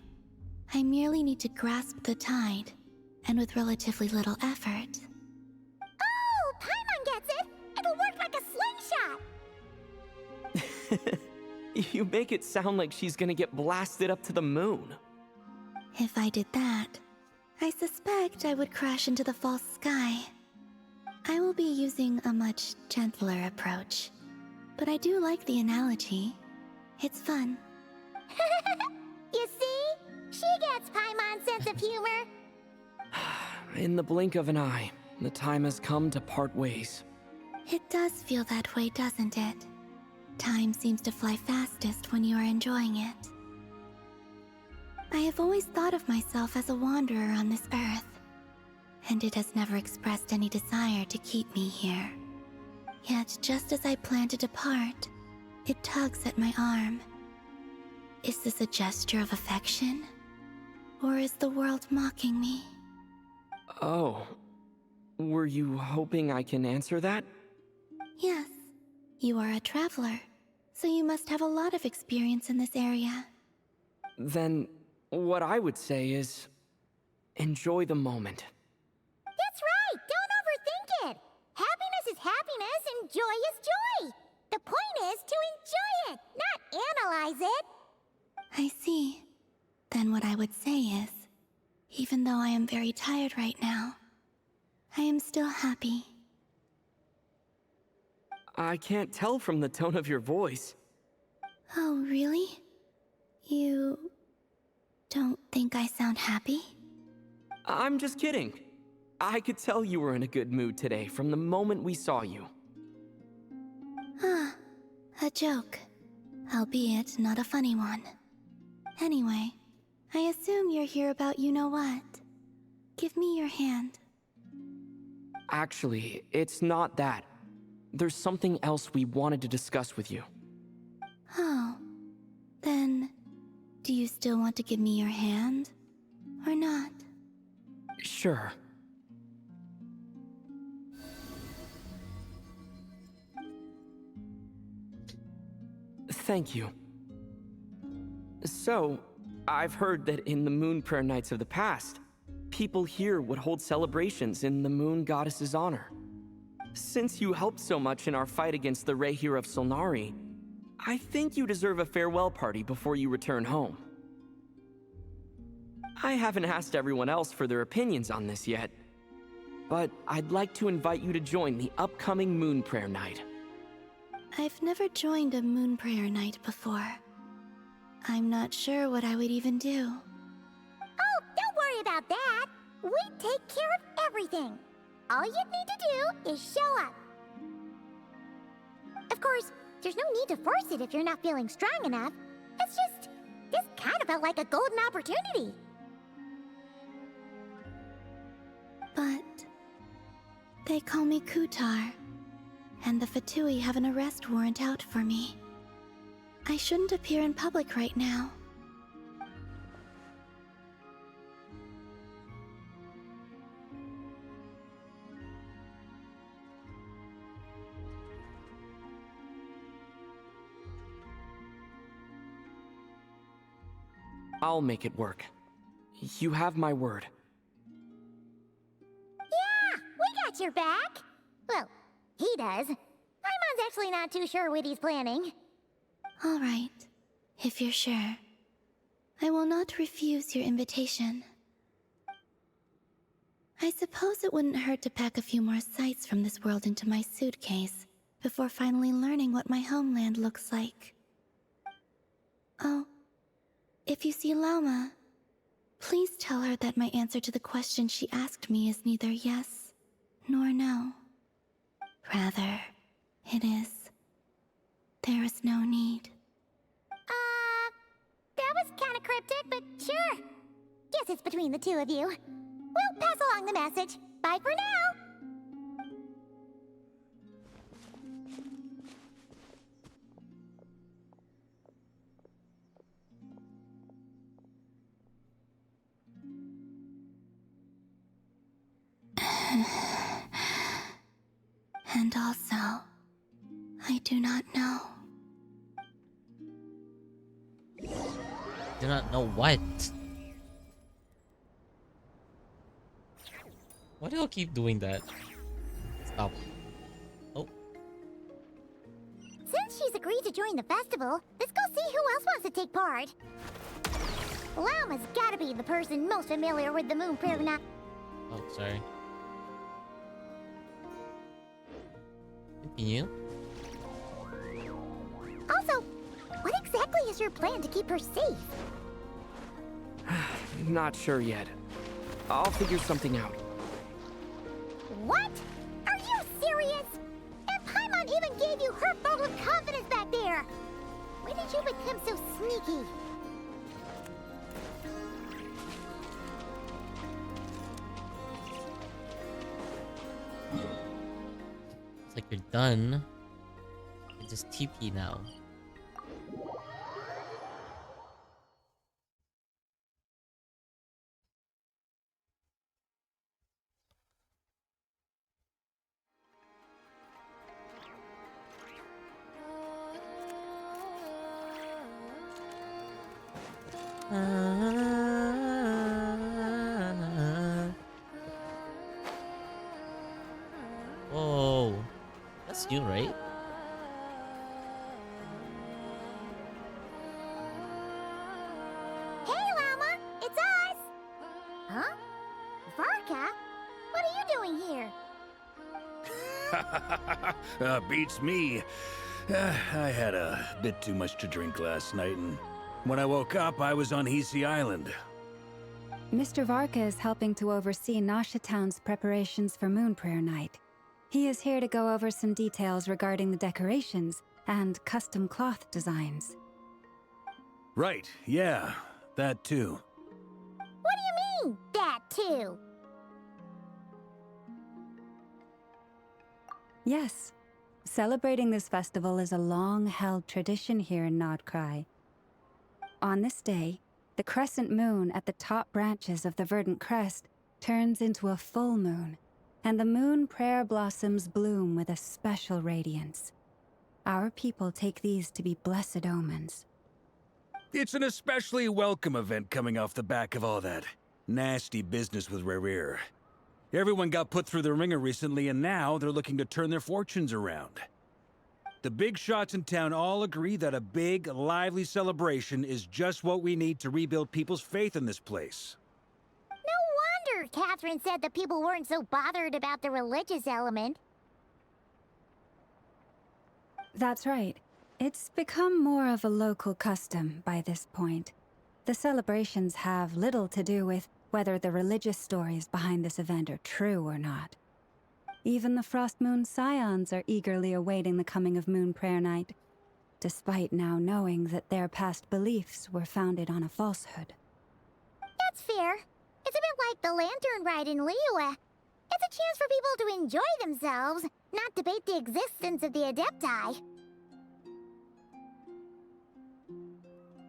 I merely need to grasp the tide, and with relatively little effort. Oh, Paimon gets it! It'll work like a slingshot! You make it sound like she's gonna get blasted up to the moon. If I did that, I suspect I would crash into the false sky. I will be using a much gentler approach, but I do like the analogy. It's fun. You see? She gets Paimon's sense of humor. In the blink of an eye, the time has come to part ways. It does feel that way, doesn't it? Time seems to fly fastest when you are enjoying it. I have always thought of myself as a wanderer on this earth, and it has never expressed any desire to keep me here. Yet, just as I plan to depart, it tugs at my arm. Is this a gesture of affection? Or is the world mocking me? Oh. Were you hoping I can answer that? Yes. You are a traveler, so you must have a lot of experience in this area. Then, what I would say is, enjoy the moment. That's right! Don't overthink it! Happiness is happiness and joy is joy! The point is to enjoy it, not analyze it! I see. Then what I would say is, even though I am very tired right now, I am still happy. I can't tell from the tone of your voice. Oh, really? You don't think I sound happy? I'm just kidding. I could tell you were in a good mood today from the moment we saw you. Ah, a joke. Albeit not a funny one. Anyway, I assume you're here about you-know-what. Give me your hand. Actually, it's not that. There's something else we wanted to discuss with you. Oh, then, do you still want to give me your hand? Or not? Sure. Thank you. So, I've heard that in the Moon Prayer Nights of the past, people here would hold celebrations in the Moon Goddess's honor. Since you helped so much in our fight against the Rehir of Solnari, I think you deserve a farewell party before you return home. I haven't asked everyone else for their opinions on this yet, but I'd like to invite you to join the upcoming Moon Prayer Night. I've never joined a Moon Prayer Night before. I'm not sure what I would even do. Oh, don't worry about that! We take care of everything! All you need to do is show up. Of course, there's no need to force it if you're not feeling strong enough. It's just, this kind of felt like a golden opportunity. But they call me Kutar, and the Fatui have an arrest warrant out for me. I shouldn't appear in public right now. I'll make it work. You have my word. Yeah, we got your back. Well, he does. Paimon's actually not too sure what he's planning. All right, if you're sure. I will not refuse your invitation. I suppose it wouldn't hurt to pack a few more sights from this world into my suitcase before finally learning what my homeland looks like. Oh, if you see Lauma, please tell her that my answer to the question she asked me is neither yes nor no. Rather, it is. There is no need. That was kinda cryptic, but sure. Guess it's between the two of you. We'll pass along the message. Bye for now! And also, I do not know. Do not know what. Why do I keep doing that? Stop. Oh, Since she's agreed to join the festival, let's go see who else wants to take part. Lauma's gotta be the person most familiar with the Moon Prairie Night. oh, sorry. Continue. Also, what exactly is your plan to keep her safe? Not sure yet. I'll figure something out. What? Are you serious? And Paimon even gave you her vote of confidence back there! When did you become so sneaky? It's like you're done. You just TP now. Whoa, that's new, right? Hey, Llama! It's us! Huh? Varka? What are you doing here? Beats me. I had a bit too much to drink last night, and when I woke up, I was on Hisi Island. Mr. Varka is helping to oversee Nasha Town's preparations for Moon Prayer Night. He is here to go over some details regarding the decorations and custom cloth designs. Right, yeah, that too. What do you mean, that too? Yes, celebrating this festival is a long-held tradition here in Nodcry. On this day, the crescent moon at the top branches of the verdant crest turns into a full moon, and the moon prayer blossoms bloom with a special radiance. Our people take these to be blessed omens. It's an especially welcome event coming off the back of all that nasty business with Rerir. Everyone got put through the ringer recently, and now they're looking to turn their fortunes around. The big shots in town all agree that a big, lively celebration is just what we need to rebuild people's faith in this place. No wonder Catherine said the people weren't so bothered about the religious element. That's right. It's become more of a local custom by this point. The celebrations have little to do with whether the religious stories behind this event are true or not. Even the Frost Moon Scions are eagerly awaiting the coming of Moon Prayer Night, despite now knowing that their past beliefs were founded on a falsehood. That's fair. It's a bit like the lantern ride in Liyue. It's a chance for people to enjoy themselves, not debate the existence of the Adepti.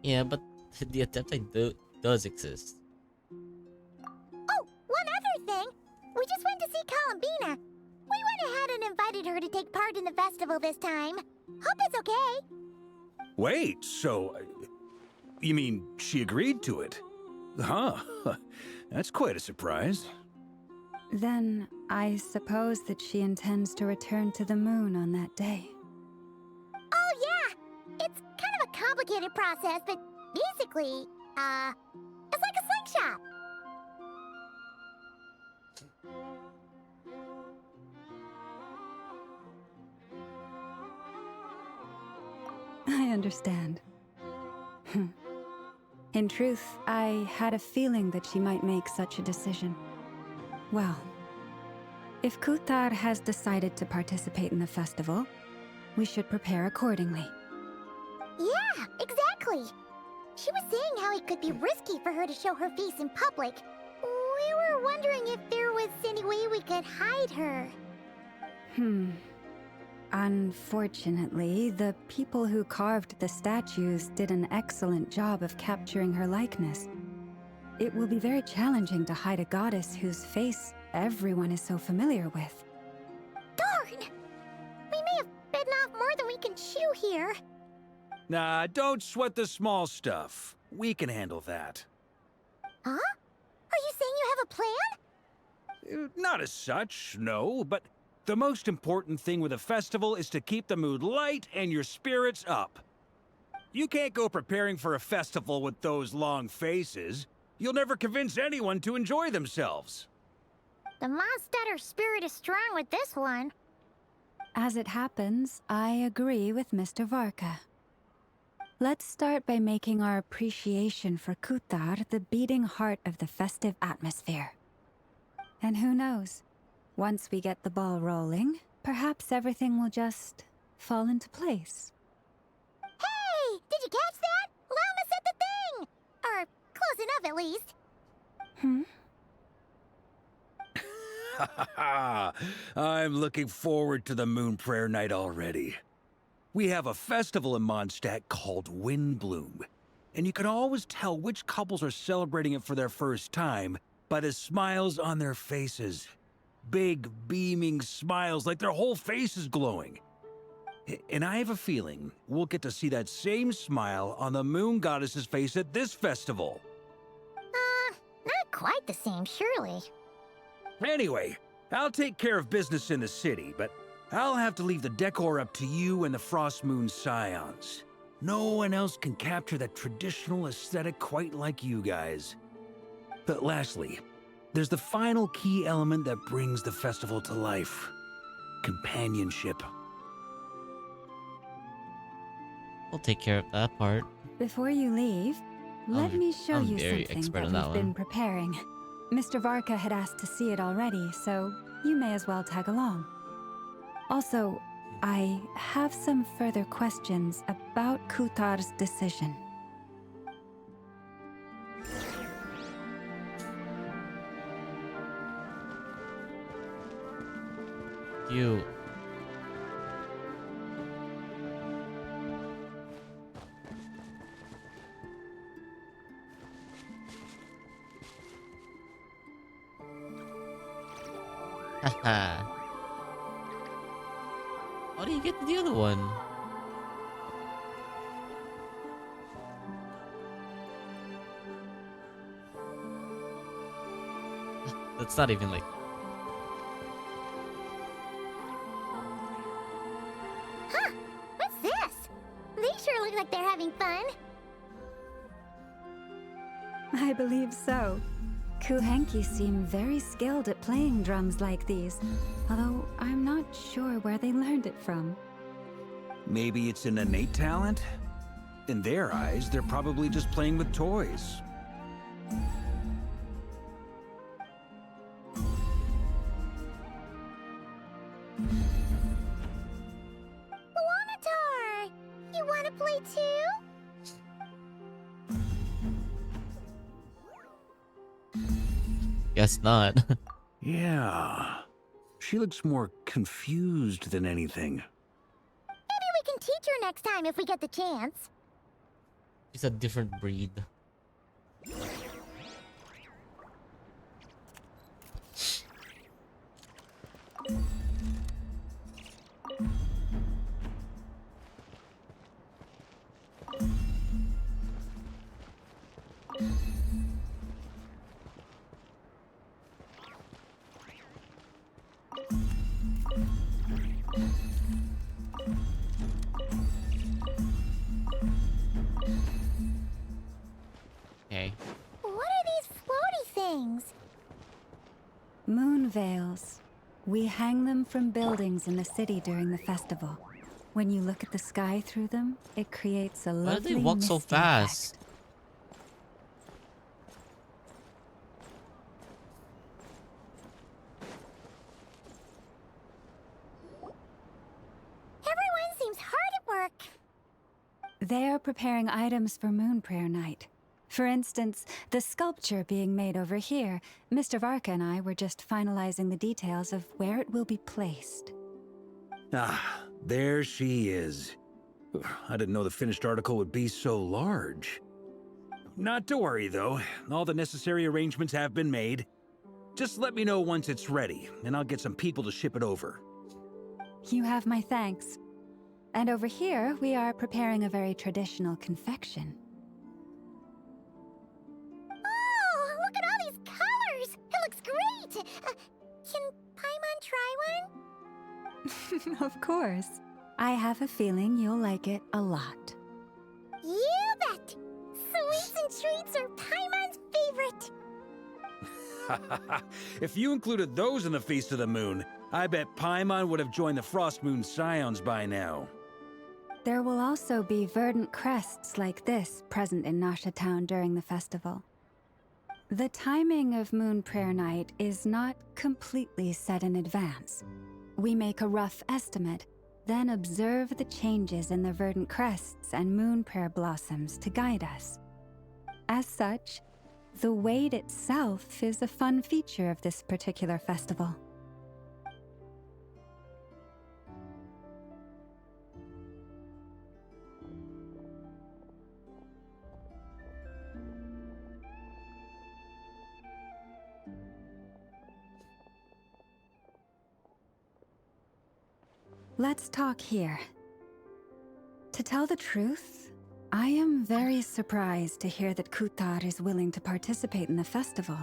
Yeah, but the Adepti does exist. Oh, one other thing! We just went to see Columbina. We went ahead and invited her to take part in the festival this time. Hope it's okay. Wait, so... you mean she agreed to it? Huh. That's quite a surprise. Then, I suppose that she intends to return to the moon on that day. Oh yeah! It's kind of a complicated process, but basically, it's like a slingshot. I understand. In truth, I had a feeling that she might make such a decision. Well, if Kuthar has decided to participate in the festival, we should prepare accordingly. Yeah, exactly. She was saying how it could be risky for her to show her face in public. We were wondering if there was any way we could hide her. Unfortunately, the people who carved the statues did an excellent job of capturing her likeness. It will be very challenging to hide a goddess whose face everyone is so familiar with. Darn! We may have bitten off more than we can chew here. Nah, don't sweat the small stuff. We can handle that. Huh? Are you saying you have a plan? Not as such, no, but the most important thing with a festival is to keep the mood light and your spirits up. You can't go preparing for a festival with those long faces. You'll never convince anyone to enjoy themselves. The Mondstatter spirit is strong with this one. As it happens, I agree with Mr. Varka. Let's start by making our appreciation for Kuthar the beating heart of the festive atmosphere. And who knows? Once we get the ball rolling, perhaps everything will just fall into place. Hey! Did you catch that? Llama said the thing! Or close enough, at least. I'm looking forward to the Moon Prayer Night already. We have a festival in Mondstadt called Windbloom, and you can always tell which couples are celebrating it for their first time by the smiles on their faces. Big, beaming smiles like their whole face is glowing. And I have a feeling we'll get to see that same smile on the Moon Goddess's face at this festival. Not quite the same, surely. Anyway, I'll take care of business in the city, but I'll have to leave the decor up to you and the Frost Moon Scions. No one else can capture that traditional aesthetic quite like you guys. But lastly, there's the final key element that brings the festival to life. Companionship. I'll take care of that part. Before you leave, let me show I'm you very something expert that on that we've been one. preparing. Mr. Varka had asked to see it already, so you may as well tag along. Also, I have some further questions about Kuthar's decision. You. Haha. How do you get to the other one? That's not even like. Huh? What's this? They sure look like they're having fun. I believe so. Kuhenki seem very skilled at playing drums like these, although I'm not sure where they learned it from. Maybe it's an innate talent? In their eyes, they're probably just playing with toys. Wanatar! You wanna play too? Guess not. Yeah. She looks more confused than anything. Maybe we can teach her next time if we get the chance. She's a different breed. veils. We hang them from buildings in the city during the festival. When you look at the sky through them, it creates a Why do lovely they walk so misty fast? effect. Everyone seems hard at work. They are preparing items for Moon Prayer Night. For instance, the sculpture being made over here, Mr. Varka and I were just finalizing the details of where it will be placed. Ah, there she is. I didn't know the finished article would be so large. Not to worry, though. All the necessary arrangements have been made. Just let me know once it's ready, and I'll get some people to ship it over. You have my thanks. And over here, we are preparing a very traditional confection. Oh, look at all these colors! It looks great! Can Paimon try one? Of course. I have a feeling you'll like it a lot. You bet! Sweets and treats are Paimon's favorite. If you included those in the Feast of the Moon, I bet Paimon would have joined the Frost Moon Scions by now. There will also be verdant crests like this present in Nasha Town during the festival. The timing of Moon Prayer Night is not completely set in advance. We make a rough estimate, then observe the changes in the verdant crests and moon prayer blossoms to guide us. As such, the Wade itself is a fun feature of this particular festival. Let's talk here. To tell the truth, I am very surprised to hear that Kutar is willing to participate in the festival.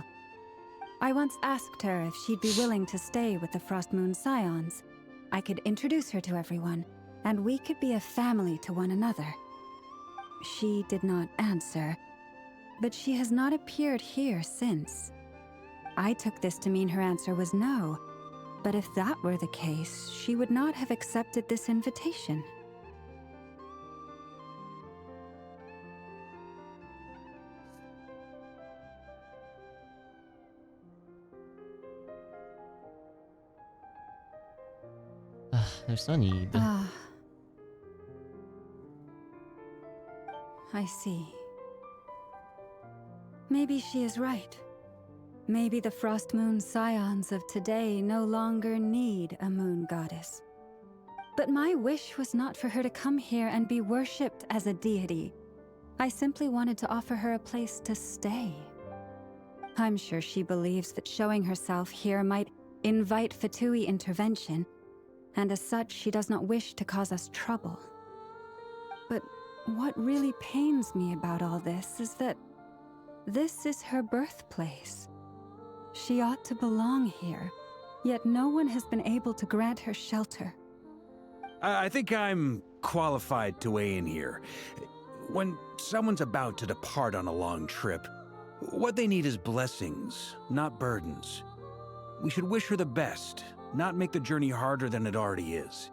I once asked her if she'd be willing to stay with the Frost Moon Scions. I could introduce her to everyone, and we could be a family to one another. She did not answer, but she has not appeared here since. I took this to mean her answer was no. But if that were the case, she would not have accepted this invitation. There's no need. Ah. I see. Maybe she is right. Maybe the Frost Moon Scions of today no longer need a moon goddess. But my wish was not for her to come here and be worshipped as a deity. I simply wanted to offer her a place to stay. I'm sure she believes that showing herself here might invite Fatui intervention, and as such she does not wish to cause us trouble. But what really pains me about all this is that this is her birthplace. She ought to belong here, yet no one has been able to grant her shelter. I think I'm qualified to weigh in here. When someone's about to depart on a long trip, what they need is blessings, not burdens. We should wish her the best, not make the journey harder than it already is.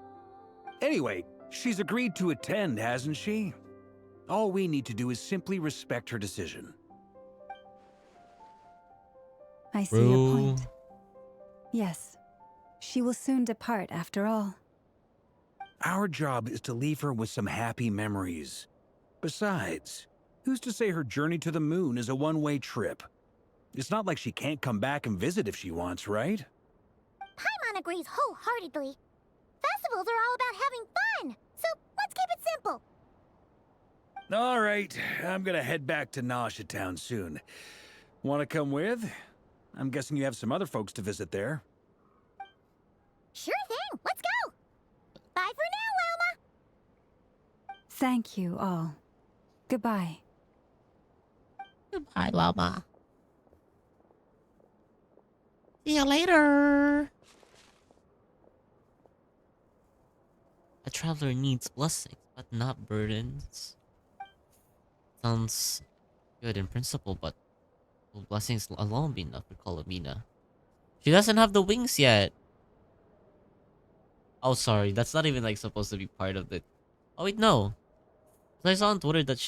Anyway, she's agreed to attend, hasn't she? All we need to do is simply respect her decision. I see your point. Yes, she will soon depart after all. Our job is to leave her with some happy memories. Besides, who's to say her journey to the moon is a one-way trip? It's not like she can't come back and visit if she wants, right? Paimon agrees wholeheartedly. Festivals are all about having fun, so let's keep it simple. All right, I'm gonna head back to Nasha Town soon. Want to come with? I'm guessing you have some other folks to visit there. Sure thing, let's go! Bye for now, Wilma! Thank you all. Goodbye. Goodbye, Llama. See you later. A traveler needs blessings, but not burdens. Sounds good in principle, but will blessings alone be enough for Colomina? She doesn't have the wings yet. Oh, sorry. That's not even like supposed to be part of it. Oh wait, no. I saw on Twitter that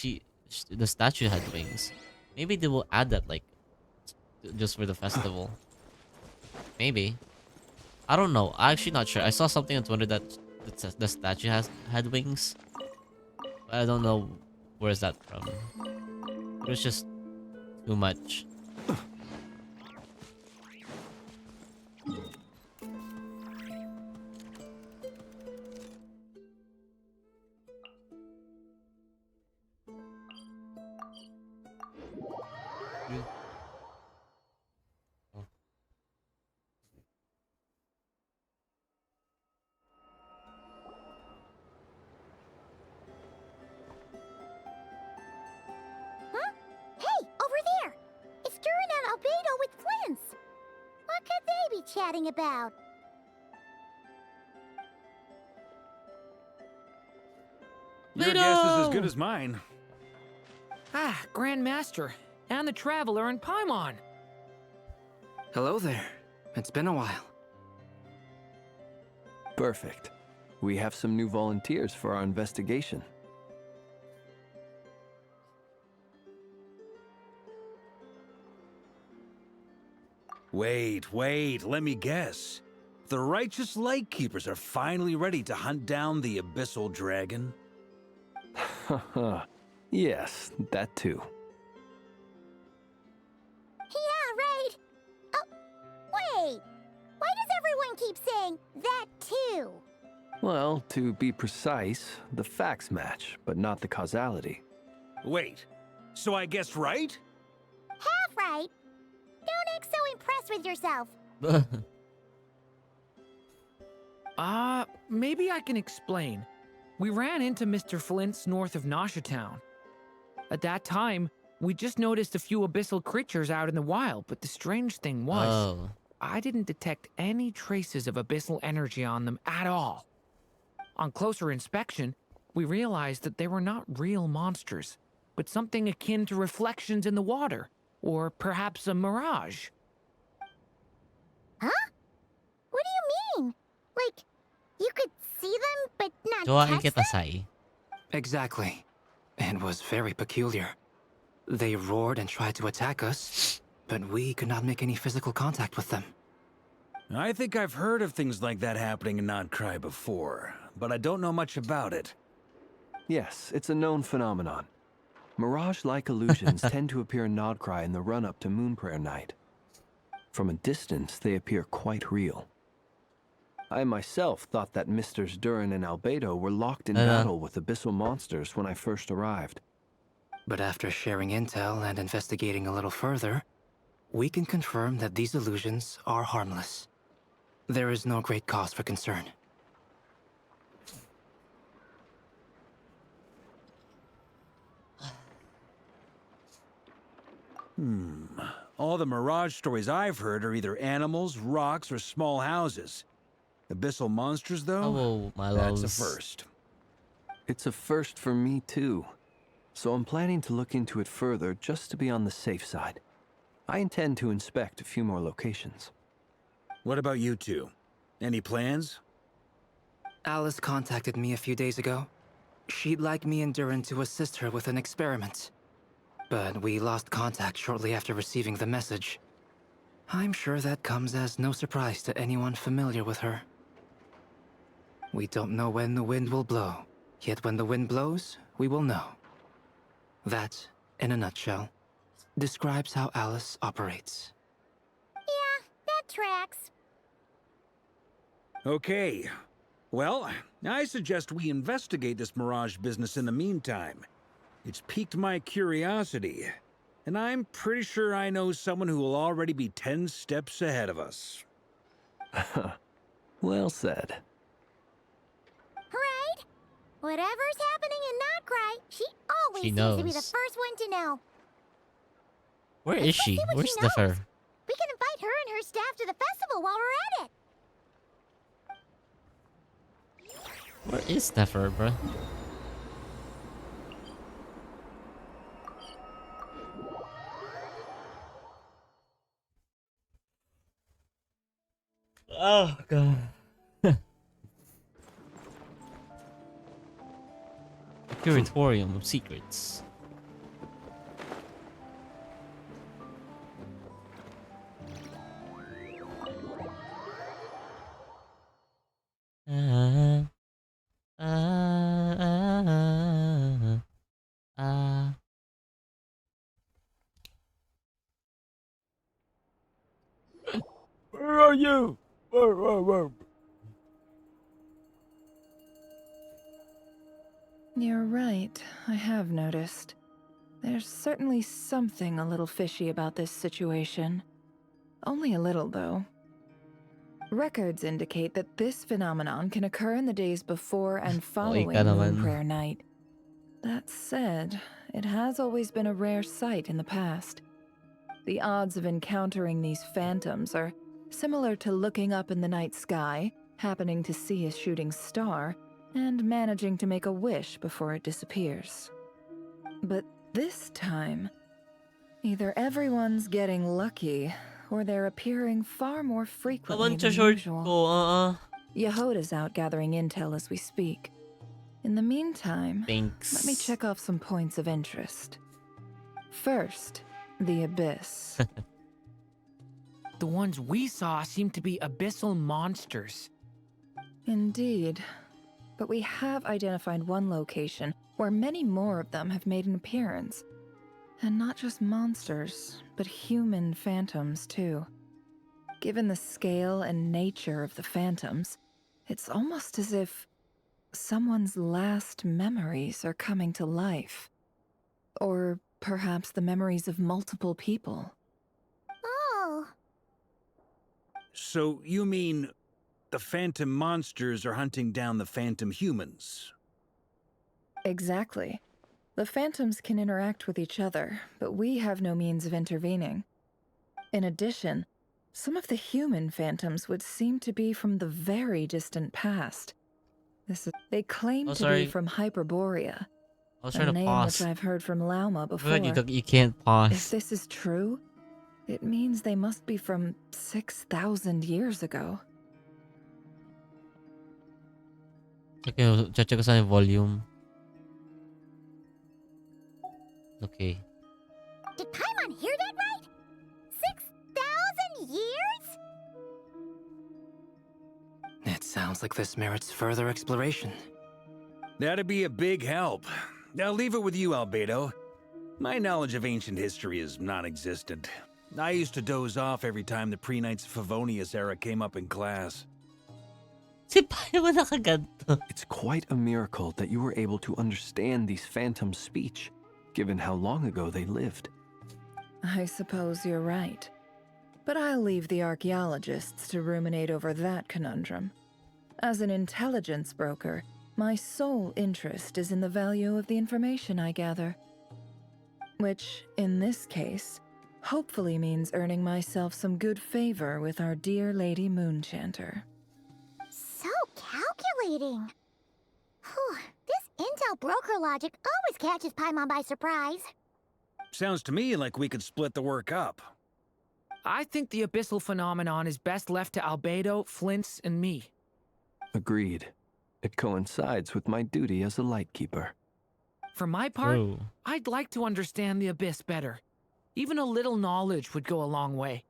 the statue had wings. Maybe they will add that like just for the festival. Maybe. I don't know. I'm actually not sure. I saw something on Twitter that the statue had wings. But I don't know where's that from. It was just too much. Huh? Hey, over there! It's Durin and Albedo with Flints! What could they be chatting about? Your guess is as good as mine. Ah, Grand Master, and the Traveler in Paimon. Hello there. It's been a while. Perfect. We have some new volunteers for our investigation. Wait, let me guess. The righteous Lightkeepers are finally ready to hunt down the Abyssal Dragon? Yes, that too. Yeah, right! Oh, wait! Why does everyone keep saying that too? Well, to be precise, the facts match, but not the causality. Wait, so I guessed right? Half right! Don't act so impressed with yourself. Maybe I can explain. We ran into Mr. Flint's north of Nasha Town. At that time, we just noticed a few abyssal creatures out in the wild, but the strange thing was, I didn't detect any traces of abyssal energy on them at all. On closer inspection, we realized that they were not real monsters, but something akin to reflections in the water, or perhaps a mirage. Huh? What do you mean? Like, you could see them, but not Jowain touch kita, them? Sai. Exactly. It was very peculiar. They roared and tried to attack us, but we could not make any physical contact with them. I think I've heard of things like that happening in Nodcry before, but I don't know much about it. Yes, it's a known phenomenon. Mirage-like illusions tend to appear in Nodcry in the run-up to Moonprayer Night. From a distance, they appear quite real. I myself thought that Misters Durin and Albedo were locked in battle with abyssal monsters when I first arrived. But after sharing intel and investigating a little further, we can confirm that these illusions are harmless. There is no great cause for concern. All the Mirage stories I've heard are either animals, rocks, or small houses. Abyssal monsters, though? Oh, my That's a loves. first. It's a first for me, too. So I'm planning to look into it further just to be on the safe side. I intend to inspect a few more locations. What about you two? Any plans? Alice contacted me a few days ago. She'd like me and Durin to assist her with an experiment. But we lost contact shortly after receiving the message. I'm sure that comes as no surprise to anyone familiar with her. We don't know when the wind will blow, yet when the wind blows, we will know. That, in a nutshell, describes how Alice operates. Yeah, that tracks. Okay. Well, I suggest we investigate this Mirage business in the meantime. It's piqued my curiosity, and I'm pretty sure I know someone who will already be 10 steps ahead of us. Well said. Right? Whatever's happening in Nodcry, she always She seems to be the knows. first one to know. Where is she? see what Where's she knows. Sniffer? We can invite her and her staff to the festival while we're at it. Where is Sniffer, bruh? Oh god. Curatorium of Secrets. Uh, uh, uh, uh. Where are you? Whoa. You're right, I have noticed. There's certainly something a little fishy about this situation. Only a little, though. Records indicate that this phenomenon can occur in the days before and following Moon Prayer Night. That said, it has always been a rare sight in the past. The odds of encountering these phantoms are similar to looking up in the night sky, happening to see a shooting star, and managing to make a wish before it disappears. But this time, either everyone's getting lucky, or they're appearing far more frequently than usual. Yehoda's out gathering intel as we speak. In the meantime, let me check off some points of interest. First, the Abyss. The ones we saw seem to be abyssal monsters. Indeed. But we have identified one location where many more of them have made an appearance. And not just monsters, but human phantoms too. Given the scale and nature of the phantoms, it's almost as if someone's last memories are coming to life. Or perhaps the memories of multiple people. Oh. So you mean the phantom monsters are hunting down the phantom humans? Exactly. The phantoms can interact with each other, but we have no means of intervening. In addition, some of the human phantoms would seem to be from the very distant past. They claim to be from Hyperborea, a name which I've heard from Lauma before. You can't pause. If this is true, it means they must be from 6,000 years ago. Okay, check ko sa volume. Okay. Did Paimon hear that right? 6,000 years? It sounds like this merits further exploration. That'd be a big help. I'll leave it with you, Albedo. My knowledge of ancient history is non-existent. I used to doze off every time the pre-Knights of Favonius era came up in class. It's quite a miracle that you were able to understand these phantoms' speech, given how long ago they lived. I suppose you're right. But I'll leave the archaeologists to ruminate over that conundrum. As an intelligence broker, my sole interest is in the value of the information I gather. Which, in this case, hopefully means earning myself some good favor with our dear Lady Moonchanter. So calculating. Whew, this intel broker logic always catches Paimon by surprise. Sounds to me like we could split the work up. I think the abyssal phenomenon is best left to Albedo, Flints, and me. Agreed. It coincides with my duty as a lightkeeper. For my part, I'd like to understand the Abyss better. Even a little knowledge would go a long way.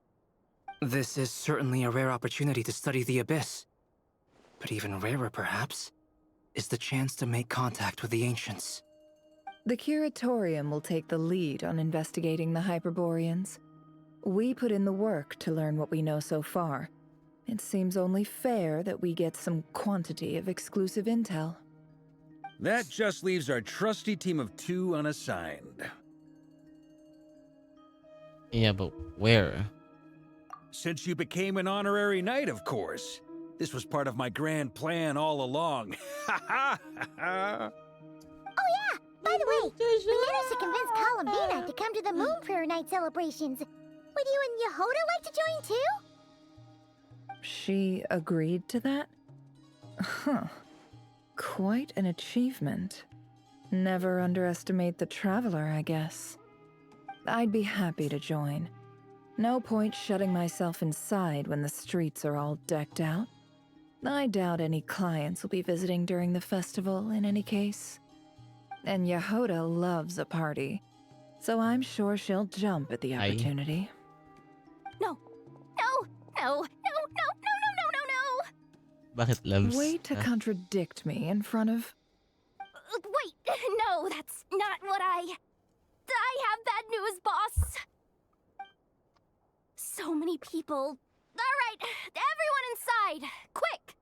This is certainly a rare opportunity to study the Abyss. But even rarer, perhaps, is the chance to make contact with the Ancients. The Curatorium will take the lead on investigating the Hyperboreans. We put in the work to learn what we know so far. It seems only fair that we get some quantity of exclusive intel. That just leaves our trusty team of 2 unassigned. Yeah, but where? Since you became an honorary knight, of course. This was part of my grand plan all along. Ha ha ha! Oh yeah! By the way, we managed to convince Columbina to come to the Moon Prayer Night celebrations. Would you and Yehoda like to join too? She agreed to that? Huh. Quite an achievement. Never underestimate the traveler, I guess. I'd be happy to join. No point shutting myself inside when the streets are all decked out. I doubt any clients will be visiting during the festival in any case. And Yehoda loves a party, so I'm sure she'll jump at the opportunity. No. No. No. No. No. No. No. No. No. No. Bakit loves? Way to contradict me in front of... Wait. No, that's not what I have bad news, boss. So many people. All right, everyone inside, quick.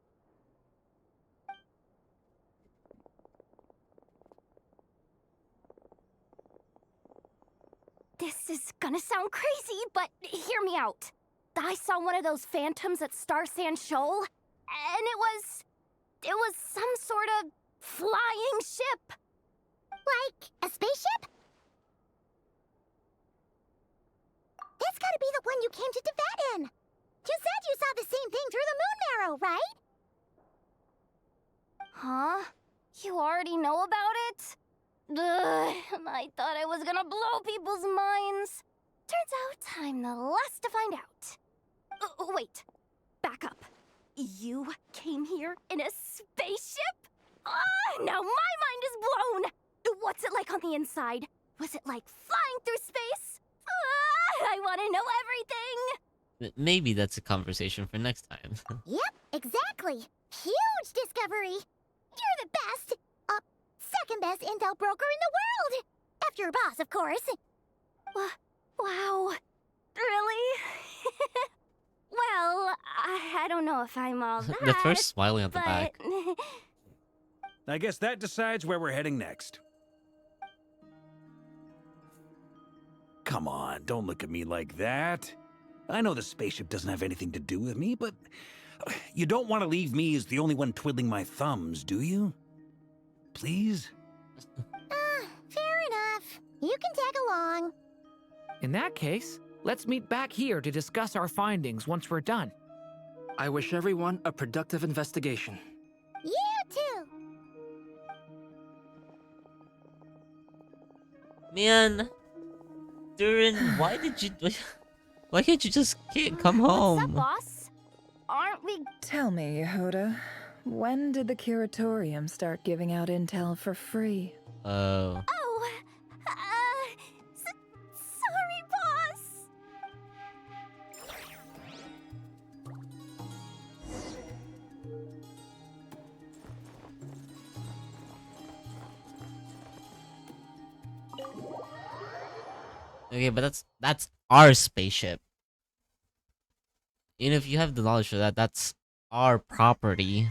This is gonna sound crazy, but hear me out. I saw one of those phantoms at Star Sand Shoal, and it was some sort of flying ship. Like a spaceship? That's gotta be the one you came to Tibet in. You said you saw the same thing through the moon marrow, right? Huh? You already know about it? Ugh, I thought I was gonna blow people's minds. Turns out I'm the last to find out. Wait, back up. You came here in a spaceship? Now my mind is blown! What's it like on the inside? Was it like flying through space? I want to know everything! Maybe that's a conversation for next time. Yep, exactly. Huge discovery. You're the best. Second best intel broker in the world. After your boss, of course. Wow. Really? Well, I don't know if I'm all that. The first smiling at the back. I guess that decides where we're heading next. Come on, don't look at me like that. I know the spaceship doesn't have anything to do with me, but you don't want to leave me as the only one twiddling my thumbs, do you? Please? Fair enough. You can tag along. In that case, let's meet back here to discuss our findings once we're done. I wish everyone a productive investigation. You too. Man, Durin, why can't you just come home? What's up, boss? Aren't we... Tell me, Yehoda, when did the Curatorium start giving out intel for free? Oh. Oh, sorry, boss. Okay, but that's our spaceship. Even if you have the knowledge for that, that's our property.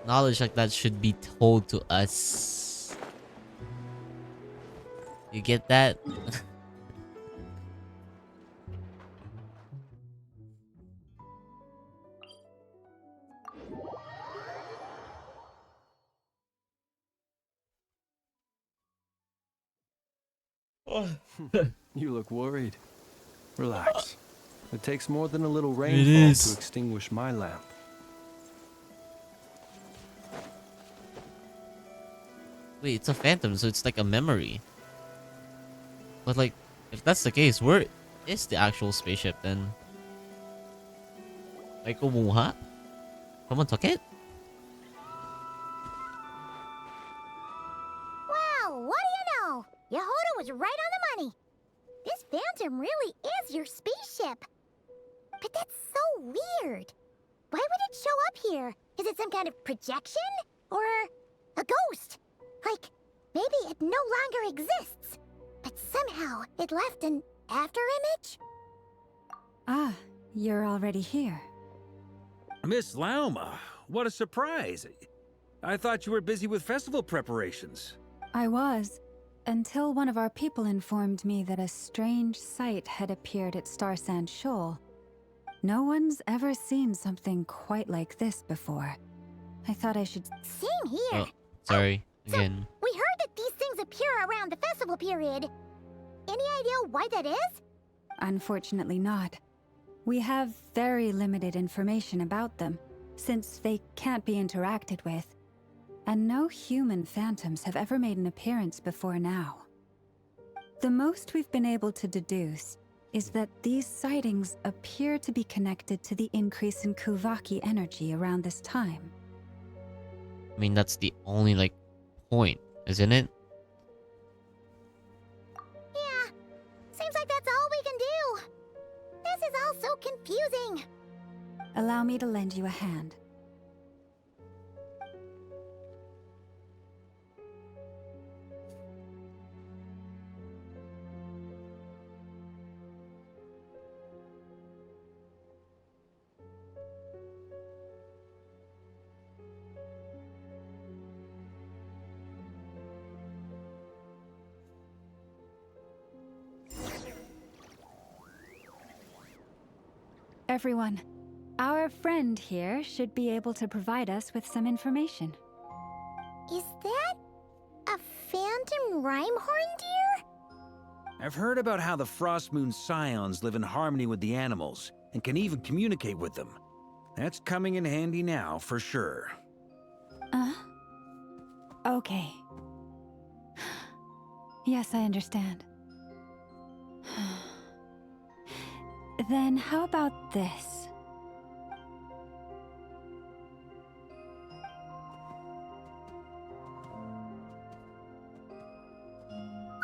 Knowledge like that should be told to us. You get that? You look worried. Relax. It takes more than a little rainfall to extinguish my lamp. Wait, it's a phantom, so it's like a memory. But like, if that's the case, where is the actual spaceship then? Like kumuha? Someone took it? Well, what do you know? Yehoda was right on the money. This phantom really is your spaceship. But that's so weird. Why would it show up here? Is it some kind of projection? Or a ghost? Like, maybe it no longer exists, but somehow it left an afterimage? Ah, you're already here. Miss Lauma, what a surprise. I thought you were busy with festival preparations. I was, until one of our people informed me that a strange sight had appeared at Star Sand Shoal. No one's ever seen something quite like this before. I thought I should... Same here. Oh, sorry. Again. So, we heard that these things appear around the festival period. Any idea why that is? Unfortunately not. We have very limited information about them, since they can't be interacted with. and no human phantoms have ever made an appearance before now. The most we've been able to deduce is that these sightings appear to be connected to the increase in Kuvaki energy around this time. I mean, that's the only, like, point, isn't it? Yeah, seems like that's all we can do. This is all so confusing. Allow me to lend you a hand. Everyone, our friend here should be able to provide us with some information. Is that a phantom Rhymehorn deer? I've heard about how the Frostmoon Scions live in harmony with the animals and can even communicate with them. That's coming in handy now, for sure. Okay. Yes, I understand. Then how about this?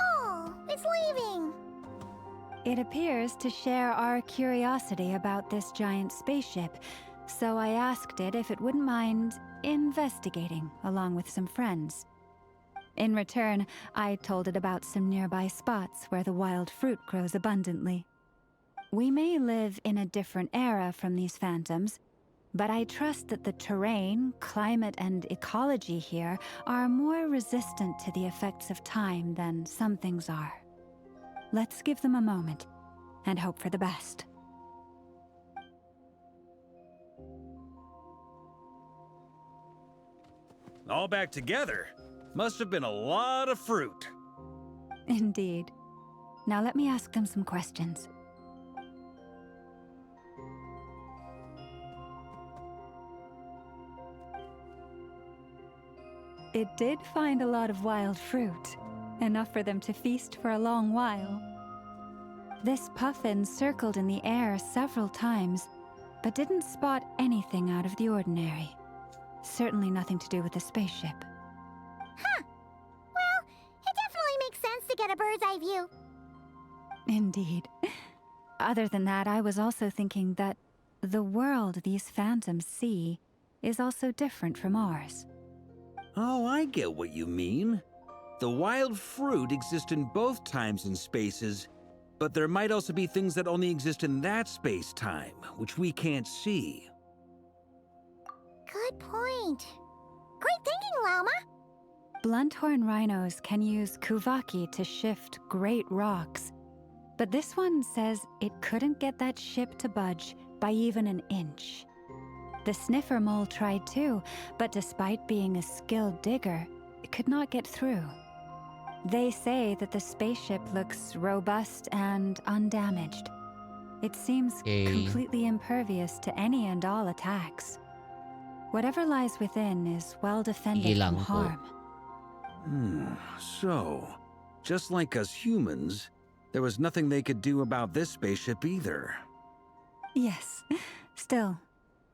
Oh, it's leaving. It appears to share our curiosity about this giant spaceship, so I asked it if it wouldn't mind investigating along with some friends. In return, I told it about some nearby spots where the wild fruit grows abundantly. We may live in a different era from these phantoms, but I trust that the terrain, climate, and ecology here are more resistant to the effects of time than some things are. Let's give them a moment and hope for the best. All back together? Must have been a lot of fruit. Indeed. Now let me ask them some questions. It did find a lot of wild fruit, enough for them to feast for a long while. This puffin circled in the air several times, but didn't spot anything out of the ordinary. Certainly nothing to do with the spaceship. Huh. Well, it definitely makes sense to get a bird's eye view. Indeed. Other than that, I was also thinking that the world these phantoms see is also different from ours. Oh, I get what you mean. The wild fruit exist in both times and spaces, but there might also be things that only exist in that space-time, which we can't see. Good point. Great thinking, Llama. Blunthorn rhinos can use Kuvaki to shift great rocks, but this one says it couldn't get that ship to budge by even an inch. The sniffer mole tried too, but despite being a skilled digger, it could not get through. They say that the spaceship looks robust and undamaged. It seems completely impervious to any and all attacks. Whatever lies within is well defended from harm. So, just like us humans, there was nothing they could do about this spaceship either. Yes, still,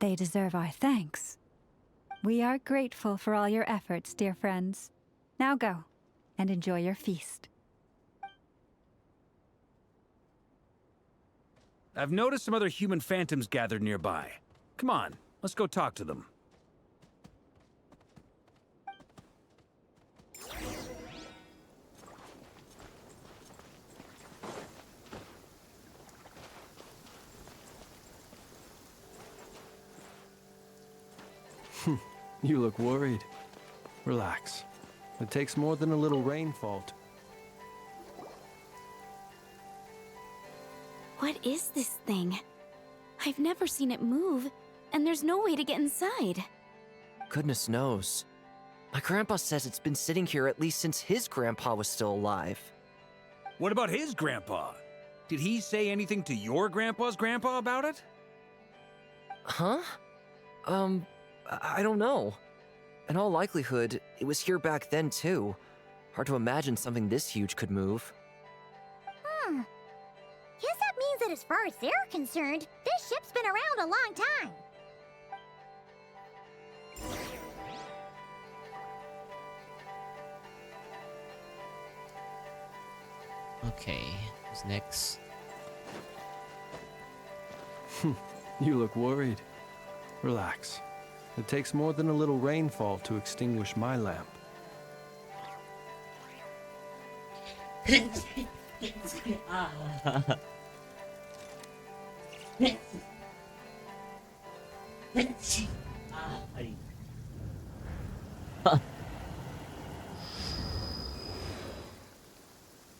they deserve our thanks. We are grateful for all your efforts, dear friends. Now go, and enjoy your feast. I've noticed some other human phantoms gathered nearby. Come on, let's go talk to them. You look worried. Relax. It takes more than a little rainfall. What is this thing? I've never seen it move, and there's no way to get inside. Goodness knows. My grandpa says it's been sitting here at least since his grandpa was still alive. What about his grandpa? Did he say anything to your grandpa's grandpa about it? Huh? I don't know. In all likelihood, it was here back then too. Hard to imagine something this huge could move. Guess that means that as far as they're concerned, this ship's been around a long time. Okay, who's next? You look worried. Relax. It takes more than a little rainfall to extinguish my lamp.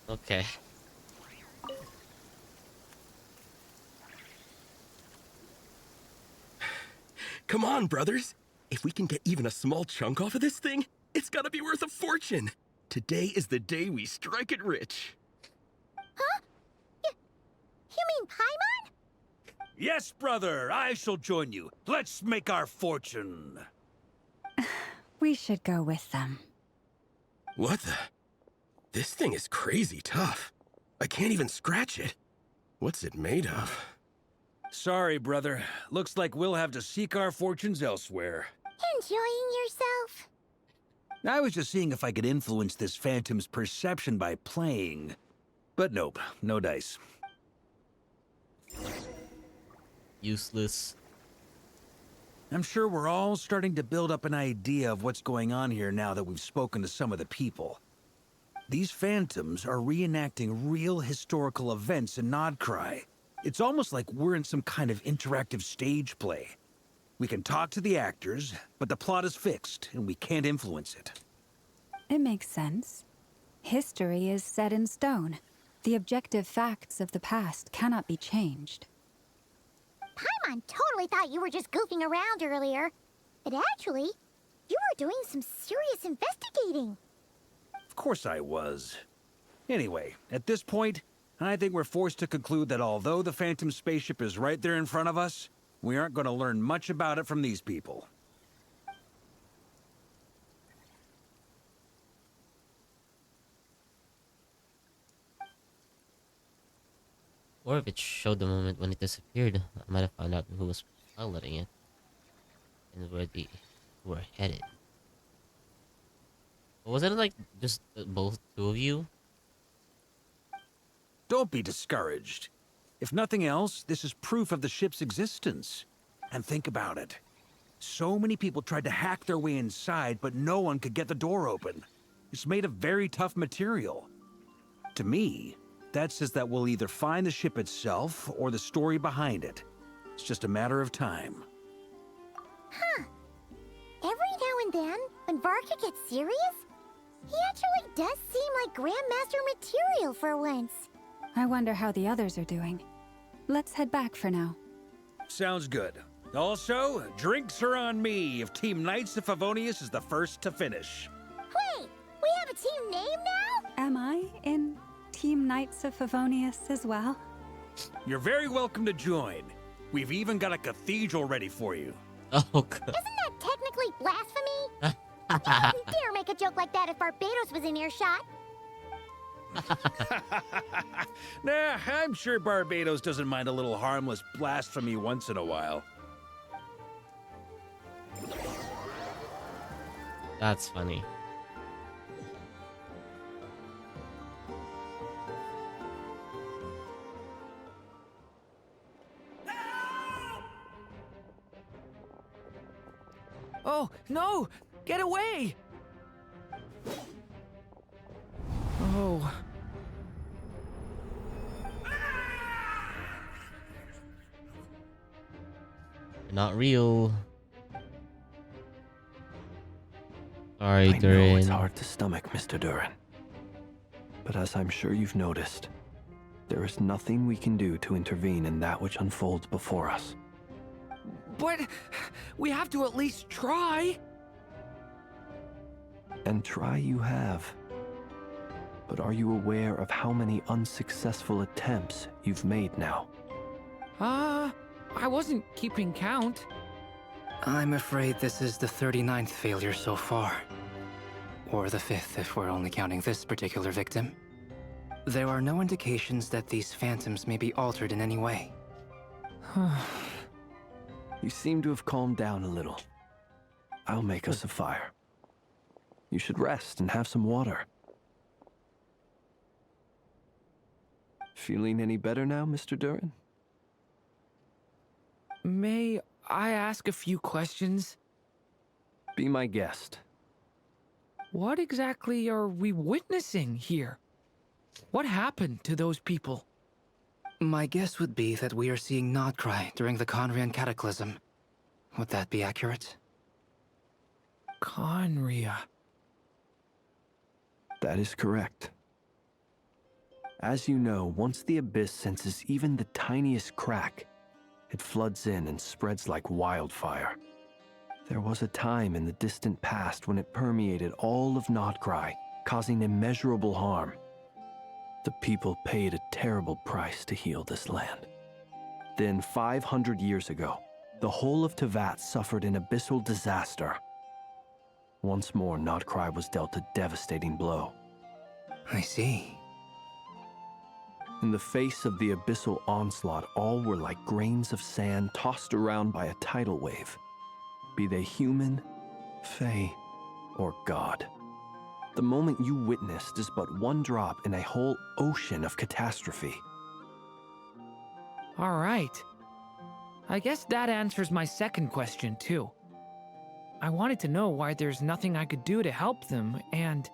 Okay. Come on, brothers. If we can get even a small chunk off of this thing, it's gotta be worth a fortune. Today is the day we strike it rich. Huh? You mean Paimon? Yes, brother, I shall join you. Let's make our fortune. We should go with them. What the? This thing is crazy tough. I can't even scratch it. What's it made of? Sorry, brother. Looks like we'll have to seek our fortunes elsewhere. Enjoying yourself? I was just seeing if I could influence this phantom's perception by playing. But nope, no dice. Useless. I'm sure we're all starting to build up an idea of what's going on here now that we've spoken to some of the people. These phantoms are reenacting real historical events in Nodcry. It's almost like we're in some kind of interactive stage play. We can talk to the actors, but the plot is fixed, and we can't influence it. It makes sense. History is set in stone. The objective facts of the past cannot be changed. Paimon totally thought you were just goofing around earlier. But actually, you were doing some serious investigating. Of course I was. Anyway, at this point, I think we're forced to conclude that although the Phantom spaceship is right there in front of us, we aren't going to learn much about it from these people. Or if it showed the moment when it disappeared, I might have found out who was piloting it and where they were headed. But was it like just both two of you? Don't be discouraged. If nothing else, this is proof of the ship's existence. And think about it. So many people tried to hack their way inside, but no one could get the door open. It's made of very tough material. To me, that says that we'll either find the ship itself or the story behind it. It's just a matter of time. Huh. Every now and then, when Varka gets serious, he actually does seem like Grandmaster material for once. I wonder how the others are doing. Let's head back for now. Sounds good. Also, drinks are on me if Team Knights of Favonius is the first to finish. Wait, we have a team name now? Am I in Team Knights of Favonius as well? You're very welcome to join. We've even got a cathedral ready for you. Oh, God. Isn't that technically blasphemy? You wouldn't dare make a joke like that if Barbados was in earshot. Nah, I'm sure Barbados doesn't mind a little harmless blasphemy once in a while. That's funny. Oh, no! Get away! Oh. Not real. Sorry, I know Durin. it's hard to stomach, Mr. Durin. But as I'm sure you've noticed, there is nothing we can do to intervene in that which unfolds before us. But we have to at least try. And try you have. But are you aware of how many unsuccessful attempts you've made now? I wasn't keeping count. I'm afraid this is the 39th failure so far. Or the 5th if we're only counting this particular victim. There are no indications that these phantoms may be altered in any way. You seem to have calmed down a little. I'll make us a fire. You should rest and have some water. Feeling any better now, Mr. Durin? May I ask a few questions? Be my guest. What exactly are we witnessing here? What happened to those people? My guess would be that we are seeing Nodcry during the Conrian Cataclysm. Would that be accurate? Conria. That is correct. As you know, once the Abyss senses even the tiniest crack, it floods in and spreads like wildfire. There was a time in the distant past when it permeated all of Nodcry, causing immeasurable harm. The people paid a terrible price to heal this land. Then, 500 years ago, the whole of Teyvat suffered an abyssal disaster. Once more, Nodcry was dealt a devastating blow. I see. In the face of the abyssal onslaught, all were like grains of sand tossed around by a tidal wave. Be they human, fae, or god. The moment you witnessed is but one drop in a whole ocean of catastrophe. All right. I guess that answers my second question, too. I wanted to know why there's nothing I could do to help them, and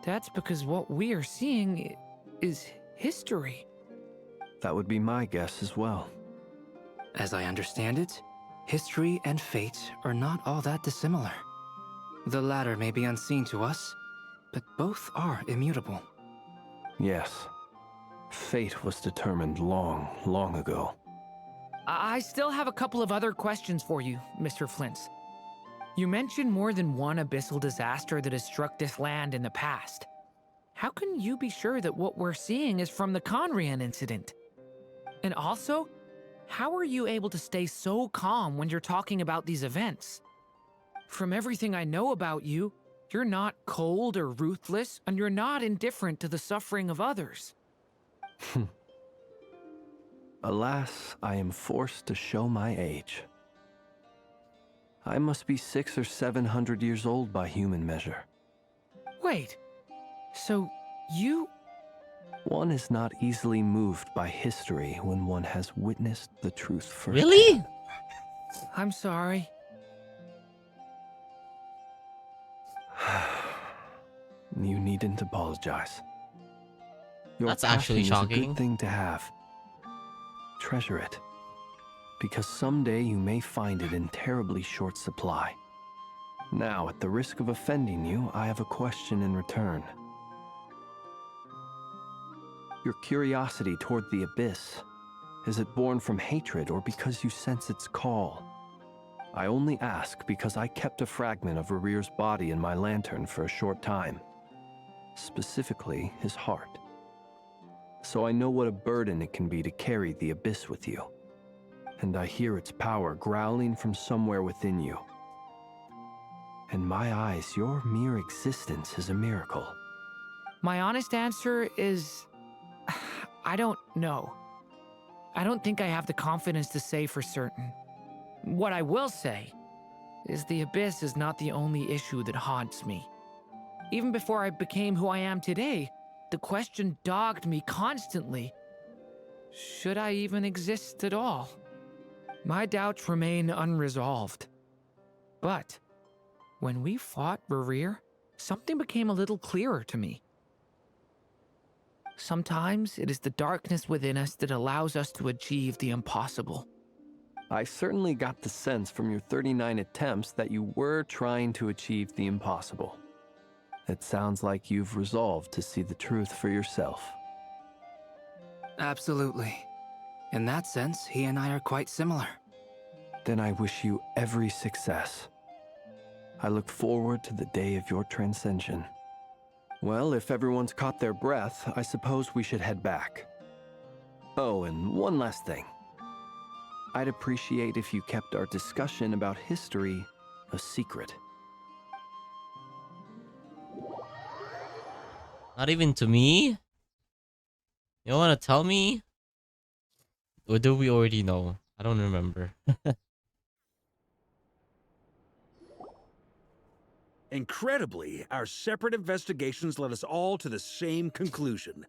that's because what we are seeing is history. That would be my guess as well. As I understand it, history and fate are not all that dissimilar. The latter may be unseen to us, but both are immutable. Yes. Fate was determined long, long ago. I still have a couple of other questions for you, Mr. Flint's. You mentioned more than one abyssal disaster that has struck this land in the past. How can you be sure that what we're seeing is from the Conrian incident? And also, how are you able to stay so calm when you're talking about these events? From everything I know about you, you're not cold or ruthless, and you're not indifferent to the suffering of others. Alas, I am forced to show my age. I must be 600 or 700 years old by human measure. Wait, so you... One is not easily moved by history when one has witnessed the truth first. Really? I'm sorry. You needn't apologize. Your That's actually passion is a shocking. good thing to have. Treasure it, because someday you may find it in terribly short supply. Now, at the risk of offending you, I have a question in return. Your curiosity toward the Abyss, is it born from hatred or because you sense its call? I only ask because I kept a fragment of Rerir's body in my lantern for a short time. Specifically, his heart. So I know what a burden it can be to carry the Abyss with you. And I hear its power growling from somewhere within you. In my eyes, your mere existence is a miracle. My honest answer is... I don't know. I don't think I have the confidence to say for certain. What I will say is the Abyss is not the only issue that haunts me. Even before I became who I am today, the question dogged me constantly. Should I even exist at all? My doubts remain unresolved. But when we fought Rerir, something became a little clearer to me. Sometimes it is the darkness within us that allows us to achieve the impossible. I certainly got the sense from your 39 attempts that you were trying to achieve the impossible. It sounds like you've resolved to see the truth for yourself. Absolutely. In that sense, he and I are quite similar. Then I wish you every success. I look forward to the day of your transcension. Well, if everyone's caught their breath, I suppose we should head back. Oh, and one last thing. I'd appreciate if you kept our discussion about history a secret. Not even to me? You don't want to tell me? Or do we already know? I don't remember. Incredibly, our separate investigations led us all to the same conclusion.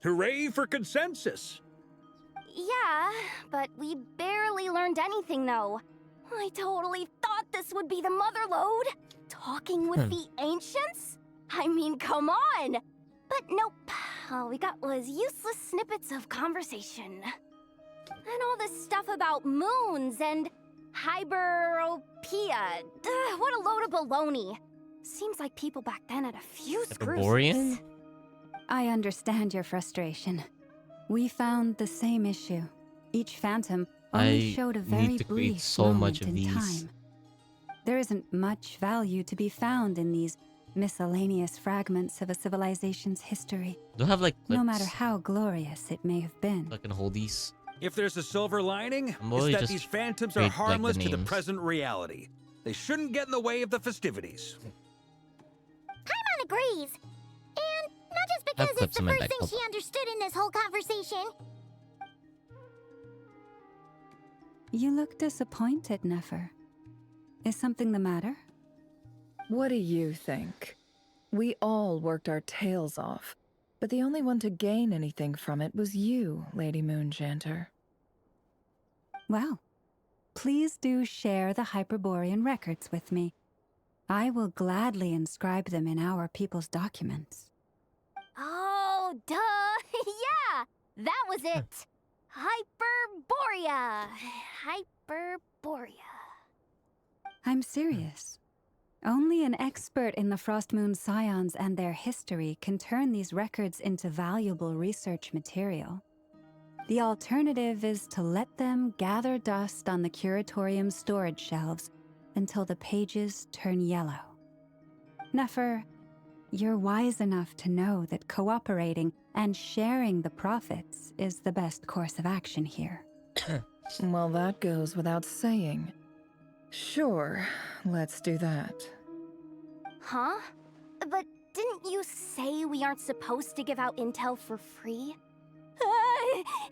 Hooray for consensus! Yeah, but we barely learned anything though. I totally thought this would be the mother lode. Talking with the ancients? I mean, come on! But nope, all we got was useless snippets of conversation. And all this stuff about moons and hyperopia. What a load of baloney. Seems like people back then had a few screws. Hyperborean? I understand your frustration. We found the same issue. Each phantom only I showed a need very to create brief so moment much of in these. time. There isn't much value to be found in these miscellaneous fragments of a civilization's history. Do I have like No clips? matter how glorious it may have been. I can hold these. If there's a silver lining, I'm it's only that just these phantoms read, are like, the harmless to the names. present reality. They shouldn't get in the way of the festivities. Paimon agrees. And not just I have because it's clips the in my first back thing pocket. she understood in this whole conversation. You look disappointed, Nefer. Is something the matter? What do you think? We all worked our tails off, but the only one to gain anything from it was you, Lady Moonjanter. Well, please do share the Hyperborean records with me. I will gladly inscribe them in our people's documents. Oh, duh! Yeah! That was it! Hyperborea! Hyperborea. I'm serious. Only an expert in the Frostmoon Scions and their history can turn these records into valuable research material. The alternative is to let them gather dust on the Curatorium's storage shelves until the pages turn yellow. Nefer, you're wise enough to know that cooperating and sharing the profits is the best course of action here. Well, that goes without saying. Sure, let's do that. Huh? But didn't you say we aren't supposed to give out intel for free?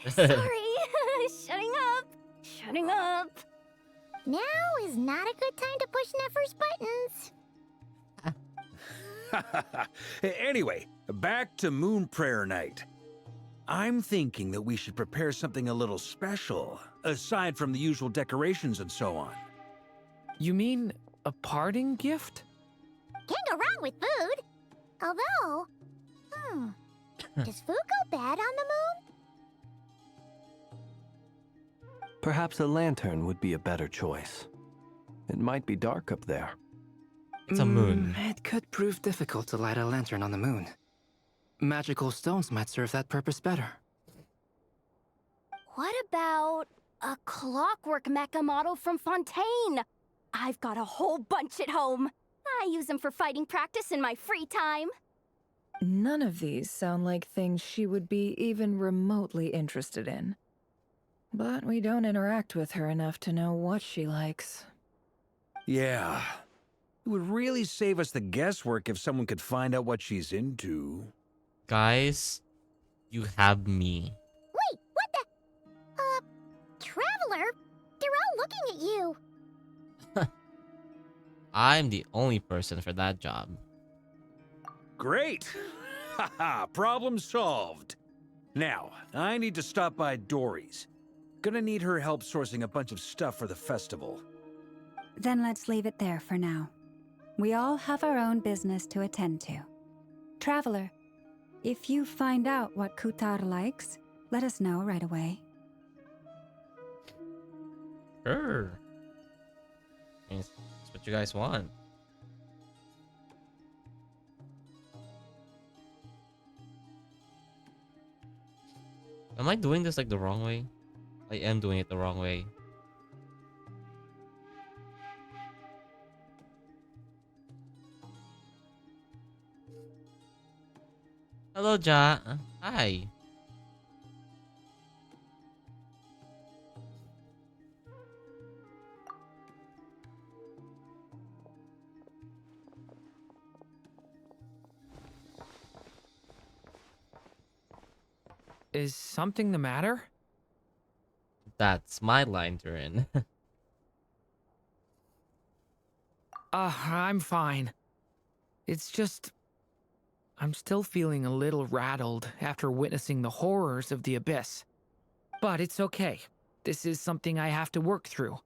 Sorry! Shutting up! Shutting up! Now is not a good time to push Nefer's buttons. Anyway, back to Moon Prayer Night. I'm thinking that we should prepare something a little special, aside from the usual decorations and so on. You mean a parting gift? Can't go wrong with food. Although, does food go bad on the moon? Perhaps a lantern would be a better choice. It might be dark up there. It's a moon. It could prove difficult to light a lantern on the moon. Magical stones might serve that purpose better. What about a clockwork mecha model from Fontaine? I've got a whole bunch at home. I use them for fighting practice in my free time. None of these sound like things she would be even remotely interested in. But we don't interact with her enough to know what she likes. Yeah. It would really save us the guesswork if someone could find out what she's into. Guys, you have me. Wait, what the? Traveler? They're all looking at you. I'm the only person for that job. Great! Haha, problem solved. Now, I need to stop by Dory's. Gonna need her help sourcing a bunch of stuff for the festival. Then let's leave it there for now. We all have our own business to attend to. Traveler, if you find out what Kutar likes, let us know right away. Sure. It's what you guys want. Am I doing this like the wrong way? I am doing it the wrong way. Hello, Ja. Hi. Is something the matter? That's my line, Durin. I'm fine. It's just... I'm still feeling a little rattled after witnessing the horrors of the Abyss. But it's okay. This is something I have to work through.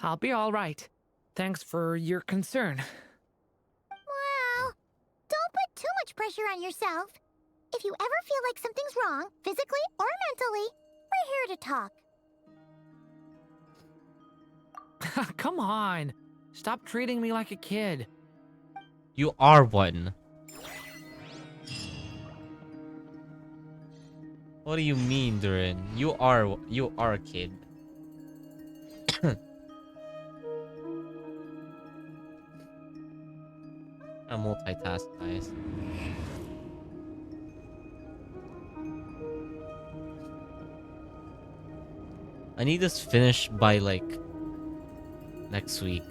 I'll be alright. Thanks for your concern. Well, don't put too much pressure on yourself. If you ever feel like something's wrong, physically or mentally, we're here to talk. Come on. Stop treating me like a kid. You are one. What do you mean, Durin? You are a kid. I multitask, guys. I need this finished by like next week.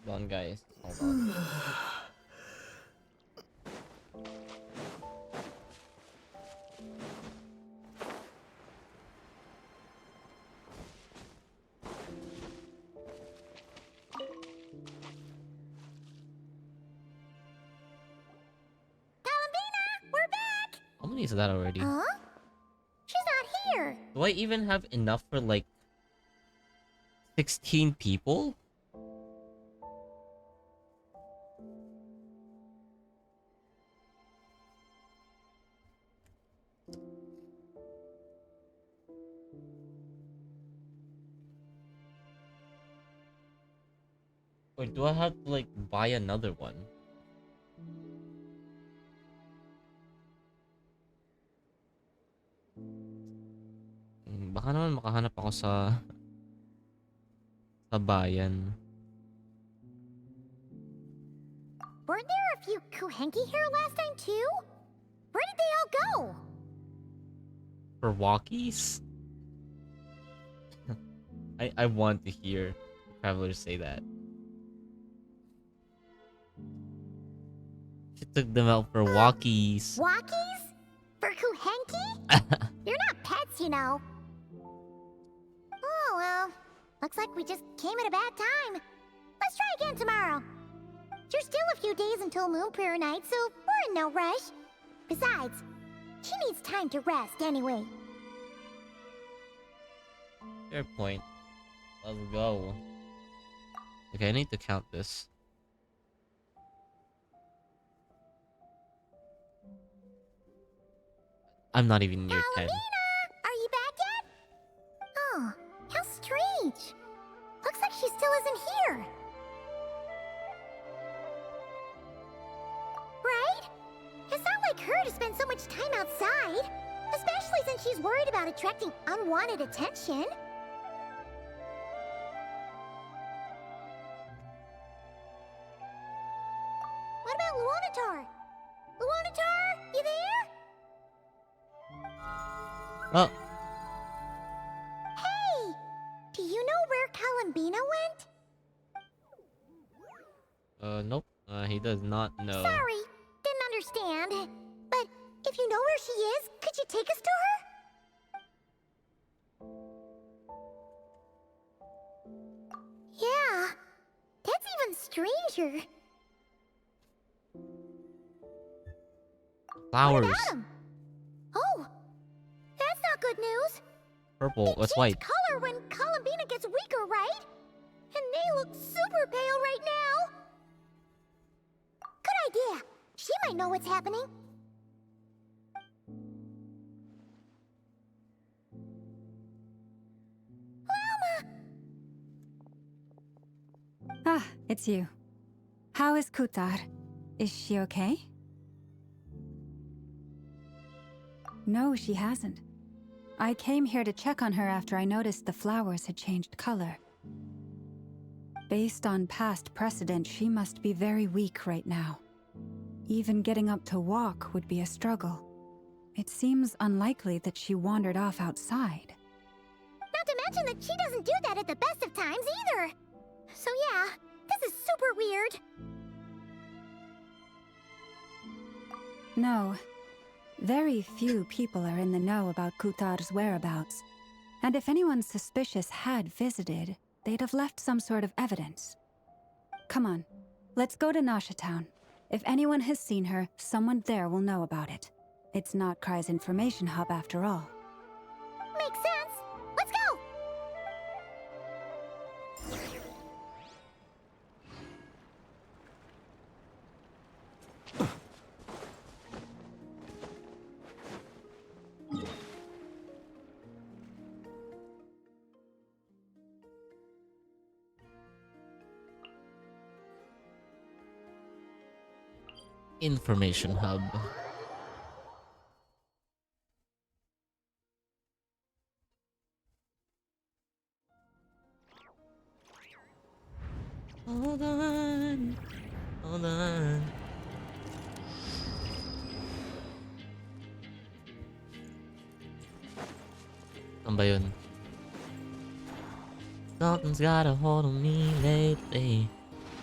Hold on, guys. Hold on. We're back! How many is that already? Huh? She's not here. Do I even have enough for like 16 people? Or do I have to like buy another one? Baka naman makahanap ako sa bayan. Weren't there a few Kuhenki here last time too? Where did they all go? For walkies? I want to hear travelers say that. She took them out for walkies. Walkies? For Kuhenki? You're not pets, you know. Oh, well. Looks like we just came at a bad time. Let's try again tomorrow. There's still a few days until Moon Prayer Night, so we're in no rush. Besides, she needs time to rest anyway. Fair point. Let's go. Okay, I need to count this. I'm not even near 10. Are you back yet? Oh, how strange. Looks like she still isn't here. Right? It's not like her to spend so much time outside. Especially since she's worried about attracting unwanted attention. What about Luanatar? Luanatar, you there? Oh, Hey! Do you know where Kalambina went? nope. He does not know. Sorry, didn't understand. But if you know where she is, could you take us to her? Yeah, that's even stranger. Flowers. What about 'em? Oh, that's not good news. Purple. What's Change white? color when Kalambina gets weaker, right? And they look super pale right now. Good idea. She might know what's happening. Ah, it's you. How is Kutar? Is she okay? No, she hasn't. I came here to check on her after I noticed the flowers had changed color. Based on past precedent, she must be very weak right now. Even getting up to walk would be a struggle. It seems unlikely that she wandered off outside. Not to mention that she doesn't do that at the best of times either. So yeah, this is super weird. No. Very few people are in the know about Kutar's whereabouts. And if anyone suspicious had visited, they'd have left some sort of evidence. Come on, let's go to Nasha Town. If anyone has seen her, someone there will know about it. It's Notcry's information hub after all. Makes sense. Let's go! Information hub. Hold on. Hold on. Saan ba yun? Something's got a hold on me lately.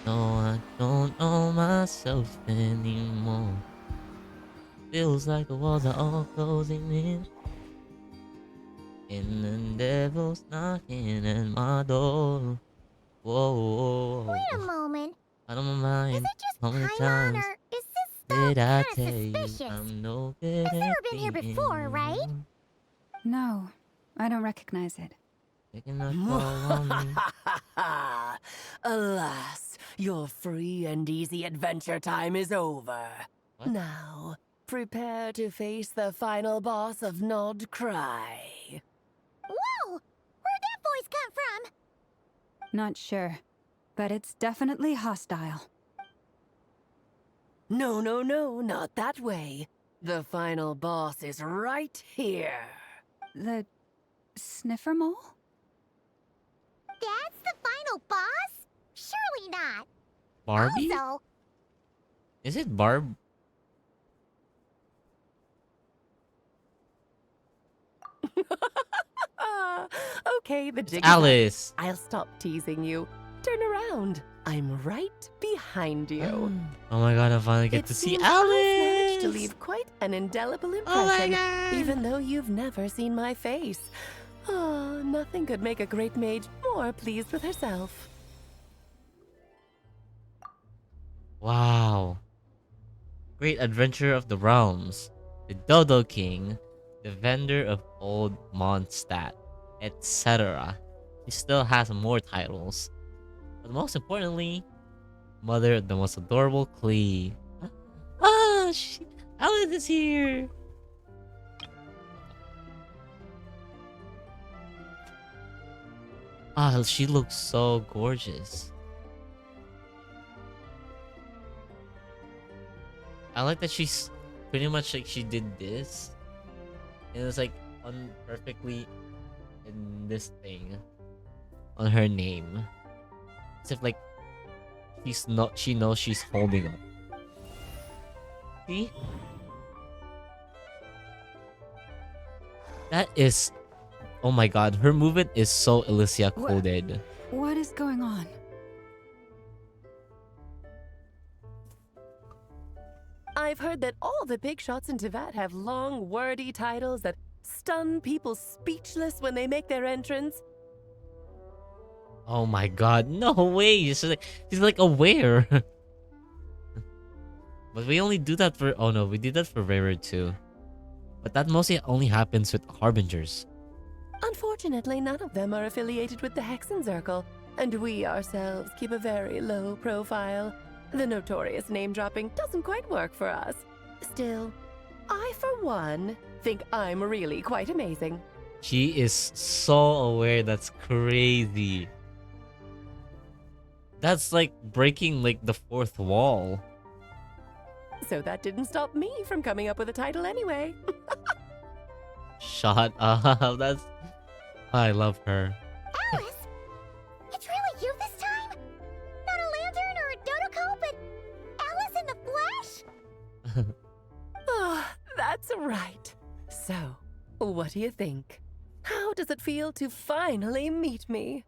No, I don't know myself anymore. Feels like the walls are all closing in. And the devil's knocking at my door. Whoa. Wait a moment. I don't mind. Is it just how many Paimon, times or is this stuff did I kinda tell you suspicious? I'm no good He's at never been here before, right? No, I don't recognize it. Taking a toll on me. Alas, your free and easy adventure time is over. Now, prepare to face the final boss of Nodcry. Whoa! Where'd that voice come from? Not sure, but it's definitely hostile. No, no, no, not that way. The final boss is right here. The sniffer mole? That's the final boss? Surely not. Barbie? Also, Is it Barb? Okay, the jig is Alice. up. I'll stop teasing you. Turn around. I'm right behind you. Oh my god, I finally get It to see seems I've managed to Alice! leave quite an indelible Oh my impression, God. even though you've never seen my face. Oh, nothing could make a great mage more pleased with herself. Wow. Great adventure of the realms. The Dodo King. The vendor of old Mondstadt. Etc. He still has more titles. But most importantly, mother of the most adorable Klee. Ah, Alice is here! Ah, she looks so gorgeous. I like that she's pretty much like she did this. And it was like on perfectly in this thing on her name. As if like she knows she's holding up. See? That is, oh my god, her movement is so Elysia coded. What is going on? I've heard that all the big shots in Teyvat have long, wordy titles that stun people speechless when they make their entrance. Oh my god, no way! She's like aware. But we only do that for, oh no, we did that for Rarer too. But that mostly only happens with Harbingers. Unfortunately, none of them are affiliated with the Hexenzirkel, and we ourselves keep a very low profile. The notorious name-dropping doesn't quite work for us. Still, I, for one, think I'm really quite amazing. She is so aware, that's crazy. That's like breaking like the fourth wall. So that didn't stop me from coming up with a title anyway. Shut up. That's. I love her. Alice? It's really you this time? Not a lantern or a Dodoko, but Alice in the flesh? Ah, that's right. So, what do you think? How does it feel to finally meet me?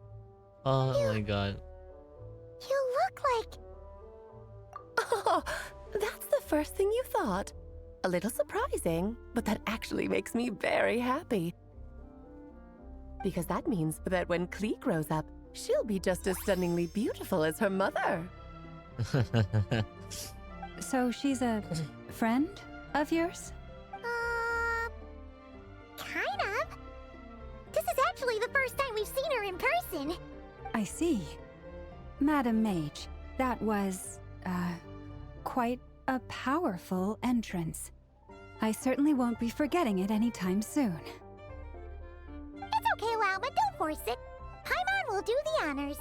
Oh my god. You look like... Oh, that's the first thing you thought. A little surprising, but that actually makes me very happy. Because that means that when Klee grows up, she'll be just as stunningly beautiful as her mother. So she's a friend of yours? Kind of. This is actually the first time we've seen her in person. I see. Madam Mage, that was, quite a powerful entrance. I certainly won't be forgetting it anytime soon. It's okay, Lauma, don't force it. Paimon will do the honors.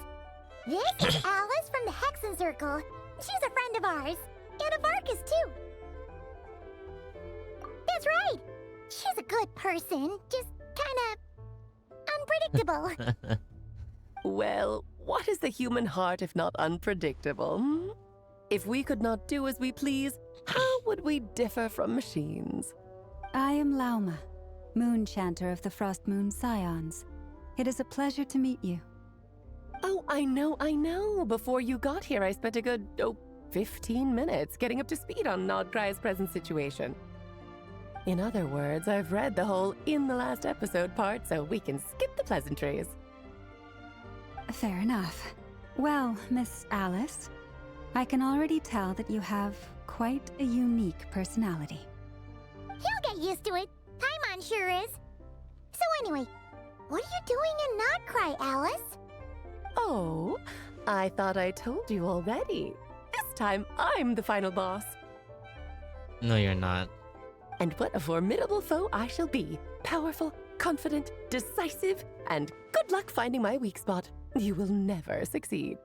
This is Alice from the Hexen Circle. She's a friend of ours. And of Arcus, too. That's right. She's a good person, just kinda unpredictable. Well, what is the human heart if not unpredictable? Hmm? If we could not do as we please, how would we differ from machines? I am Lauma, Moon Chanter of the Frost Moon Scions. It is a pleasure to meet you. Oh, I know. Before you got here, I spent a good, 15 minutes getting up to speed on Nodcry's present situation. In other words, I've read the whole in the last episode part, so we can skip the pleasantries. Fair enough. Well, Miss Alice, I can already tell that you have quite a unique personality. He'll get used to it. Paimon sure is. So anyway, what are you doing in Nodcry, Alice? Oh, I thought I told you already. This time, I'm the final boss. No, you're not. And what a formidable foe I shall be. Powerful, confident, decisive, and good luck finding my weak spot. You will never succeed.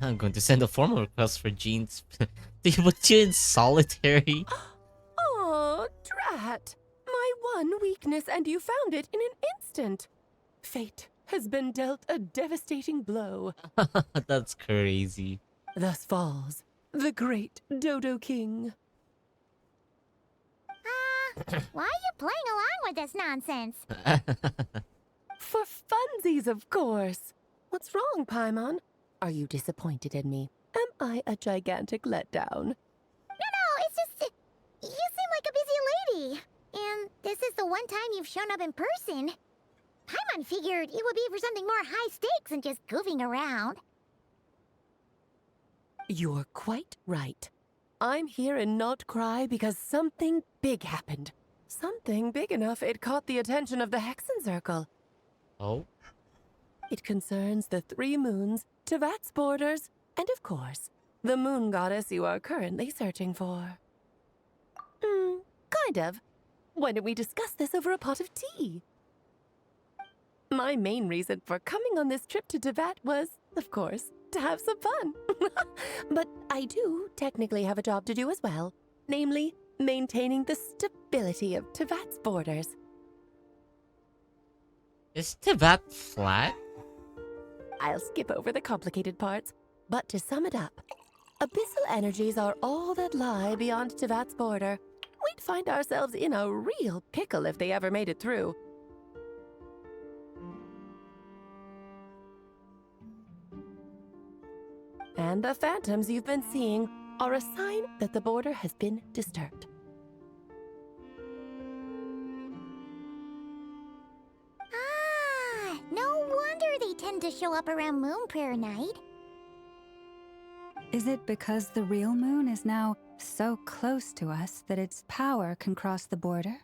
I'm going to send a formal request for Jean's. Do you put you in solitary? Oh, drat. My one weakness, and you found it in an instant. Fate has been dealt a devastating blow. That's crazy. Thus falls the great Dodo King. Why are you playing along with this nonsense? For funsies, of course. What's wrong, Paimon? Are you disappointed in me? Am I a gigantic letdown? No, it's just... You seem like a busy lady. And this is the one time you've shown up in person. Paimon figured it would be for something more high stakes than just goofing around. You're quite right. I'm here in Nodcry because something big happened. Something big enough it caught the attention of the Hexen Circle. Oh? It concerns the 3 moons, Tevat's borders, and of course, the moon goddess you are currently searching for. Kind of. Why don't we discuss this over a pot of tea? My main reason for coming on this trip to Tevat was, of course, to have some fun. But I do technically have a job to do as well, namely, maintaining the stability of Tevat's borders. Is Tevat flat? I'll skip over the complicated parts, but to sum it up, abyssal energies are all that lie beyond Tevat's border. We'd find ourselves in a real pickle if they ever made it through. And the phantoms you've been seeing are a sign that the border has been disturbed. No wonder they tend to show up around Moon Prayer Night. Is it because the real moon is now so close to us that its power can cross the border?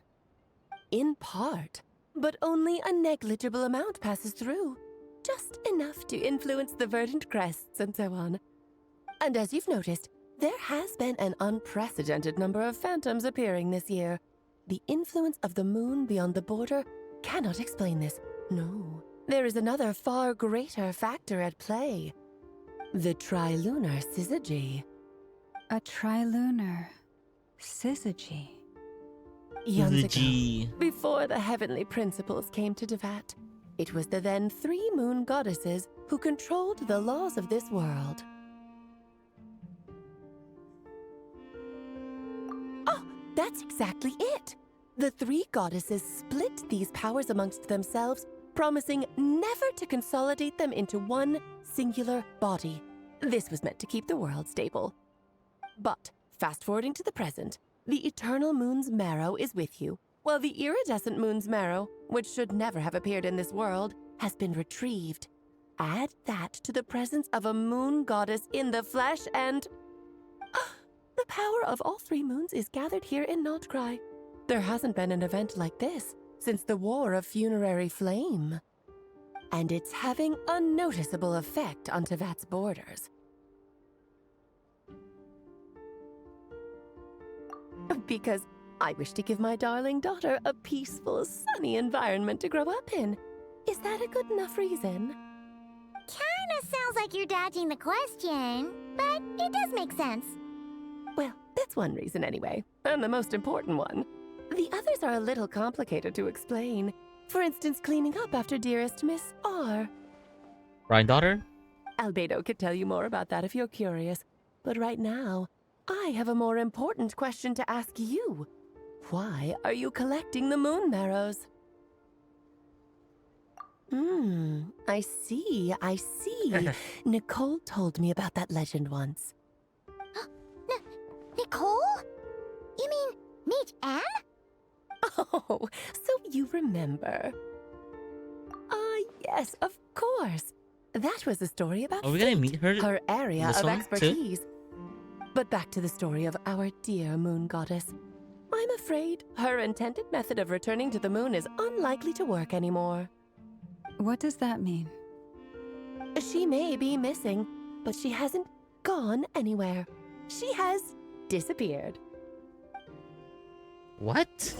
In part, but only a negligible amount passes through. Just enough to influence the verdant crests and so on. And as you've noticed, there has been an unprecedented number of phantoms appearing this year. The influence of the moon beyond the border cannot explain this. No, there is another far greater factor at play. The trilunar syzygy. A trilunar syzygy. Eons ago, Syzygy. before the heavenly principles came to Devat, it was the then 3 moon goddesses who controlled the laws of this world. Oh, that's exactly it! The 3 goddesses split these powers amongst themselves, promising never to consolidate them into one singular body. This was meant to keep the world stable. But, fast-forwarding to the present, the eternal moon's marrow is with you, while the iridescent moon's marrow, which should never have appeared in this world, has been retrieved. Add that to the presence of a moon goddess in the flesh and... the power of all 3 moons is gathered here in Notcry. There hasn't been an event like this since the War of Funerary Flame. And it's having a noticeable effect on Tevat's borders. Because I wish to give my darling daughter a peaceful, sunny environment to grow up in. Is that a good enough reason? Kinda sounds like you're dodging the question, but it does make sense. Well, that's one reason anyway, and the most important one. The others are a little complicated to explain. For instance, cleaning up after dearest Miss R. Granddaughter? Albedo could tell you more about that if you're curious. But right now, I have a more important question to ask you. Why are you collecting the moon marrows? I see. Nicole told me about that legend once. Nicole? You mean Mage Anne? Oh, so you remember. Yes, of course. That was a story about Are we gonna fate, meet her her area in this of one, too? expertise. But back to the story of our dear moon goddess. I'm afraid her intended method of returning to the moon is unlikely to work anymore. What does that mean? She may be missing, but she hasn't gone anywhere. She has disappeared. What?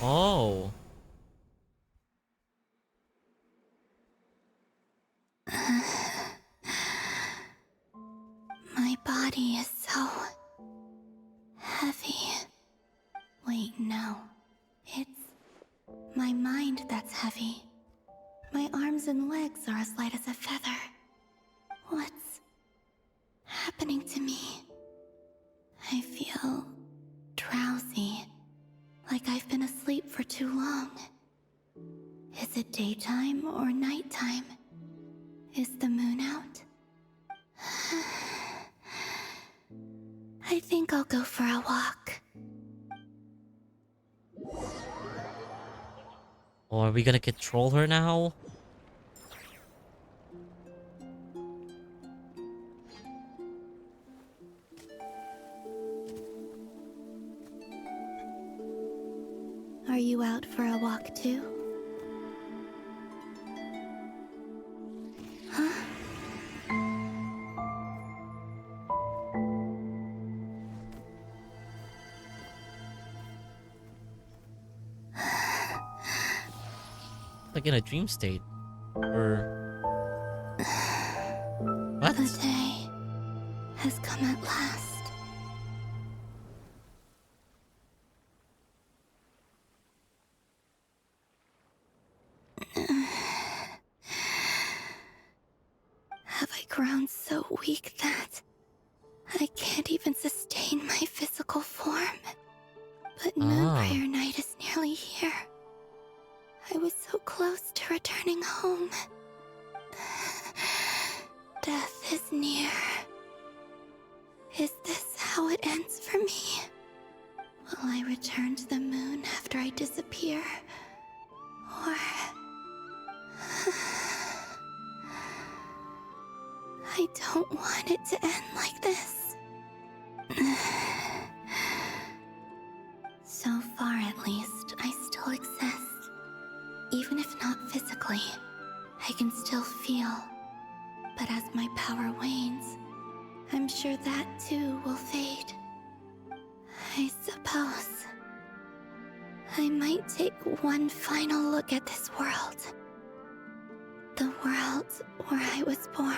Oh. My body is so heavy. Wait, no. It's my mind that's heavy. My arms and legs are as light as a feather. What's happening to me? I feel drowsy, like I've been asleep for too long. Is it daytime or nighttime? Is the moon out? I think I'll go for a walk. Or are we gonna control her now? Are you out for a walk too? Huh? Like in a dream state. Or... What? The day has come at last. Have I grown so weak that I can't even sustain my physical form? But Moonprayer Night is nearly here. I was so close to returning home. Death is near. Is this how it ends for me? Will I return to the moon after I disappear? Or... I don't want it to end like this. So far, at least, I still exist. Even if not physically, I can still feel. But as my power wanes, I'm sure that too will fade. I suppose I might take one final look at this world. The world where I was born.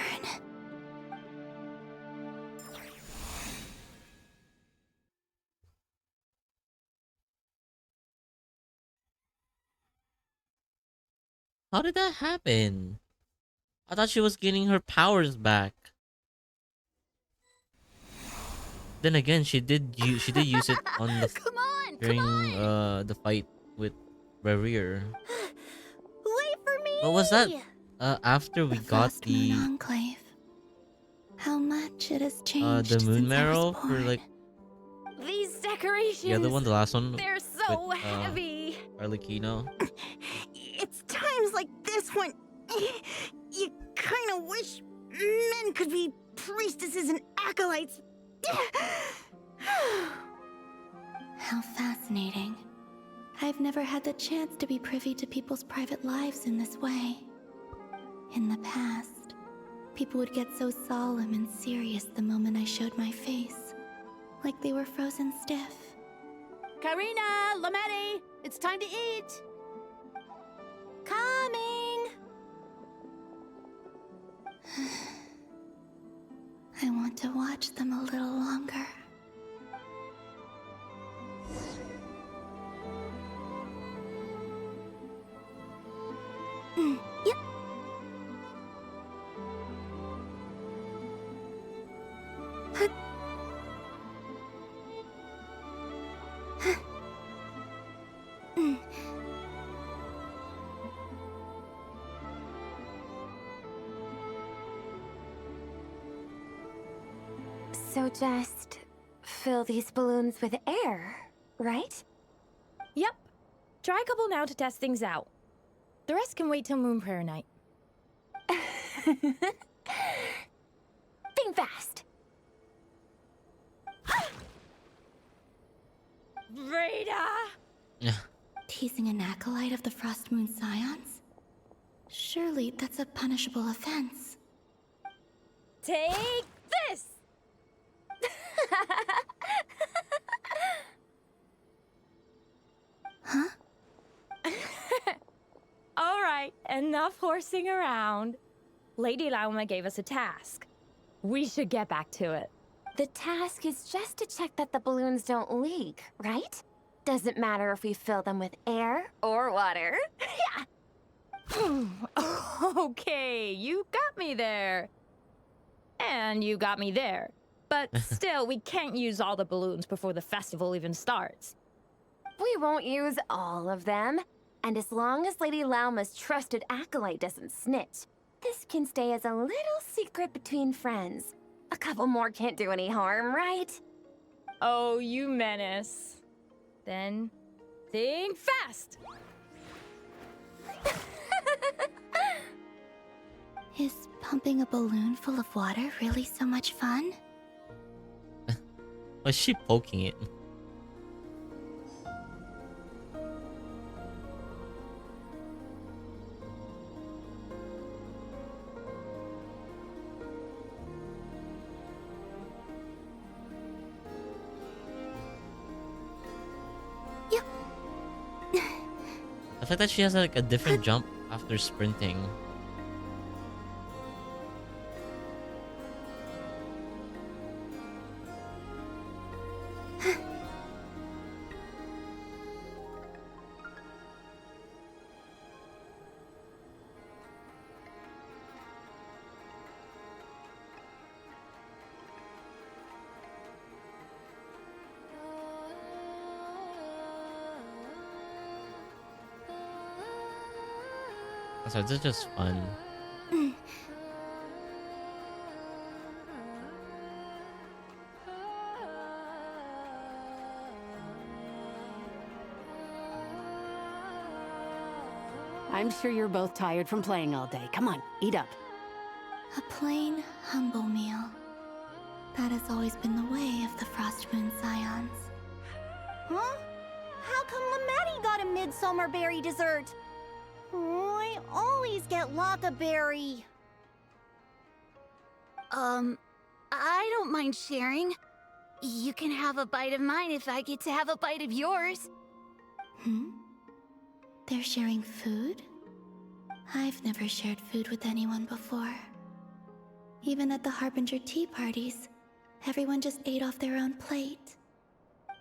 How did that happen? I thought she was getting her powers back. Then again, she did use it on the during the fight with Barrier. Wait for me! What was that? After we got the Enclave. How much it has changed the moon since I marrow was for born. like These decorations. the other one, the last one. They're so with, heavy. Arlecchino. It's times like this when you kind of wish men could be priestesses and acolytes. How fascinating. I've never had the chance to be privy to people's private lives in this way. In the past, people would get so solemn and serious the moment I showed my face, like they were frozen stiff. Karina, Lametti, it's time to eat. Coming. I want to watch them a little longer. Yep. So just fill these balloons with air, right? Yep. Try a couple now to test things out. The rest can wait till Moon Prayer night. Think fast. Rita! Teasing an acolyte of the Frost Moon Scions? Surely that's a punishable offense. Take this! Huh? All right, enough horsing around. Lady Lauma gave us a task. We should get back to it. The task is just to check that the balloons don't leak, right? Doesn't matter if we fill them with air or water. Okay, you got me there. And you got me there. But still, we can't use all the balloons before the festival even starts. We won't use all of them. And as long as Lady Lauma's trusted acolyte doesn't snitch, this can stay as a little secret between friends. A couple more can't do any harm, right? Oh, you menace. Then, think fast! Is pumping a balloon full of water really so much fun? Was she poking it? The fact that she has like a different jump after sprinting. So this is just fun. I'm sure you're both tired from playing all day. Come on, eat up. A plain, humble meal. That has always been the way of the Frost Moon Scions. Huh? How come Lametti got a midsummer berry dessert? Oh, I always get Lockaberry. I don't mind sharing. You can have a bite of mine if I get to have a bite of yours. Hmm? They're sharing food? I've never shared food with anyone before. Even at the Harbinger tea parties, everyone just ate off their own plate.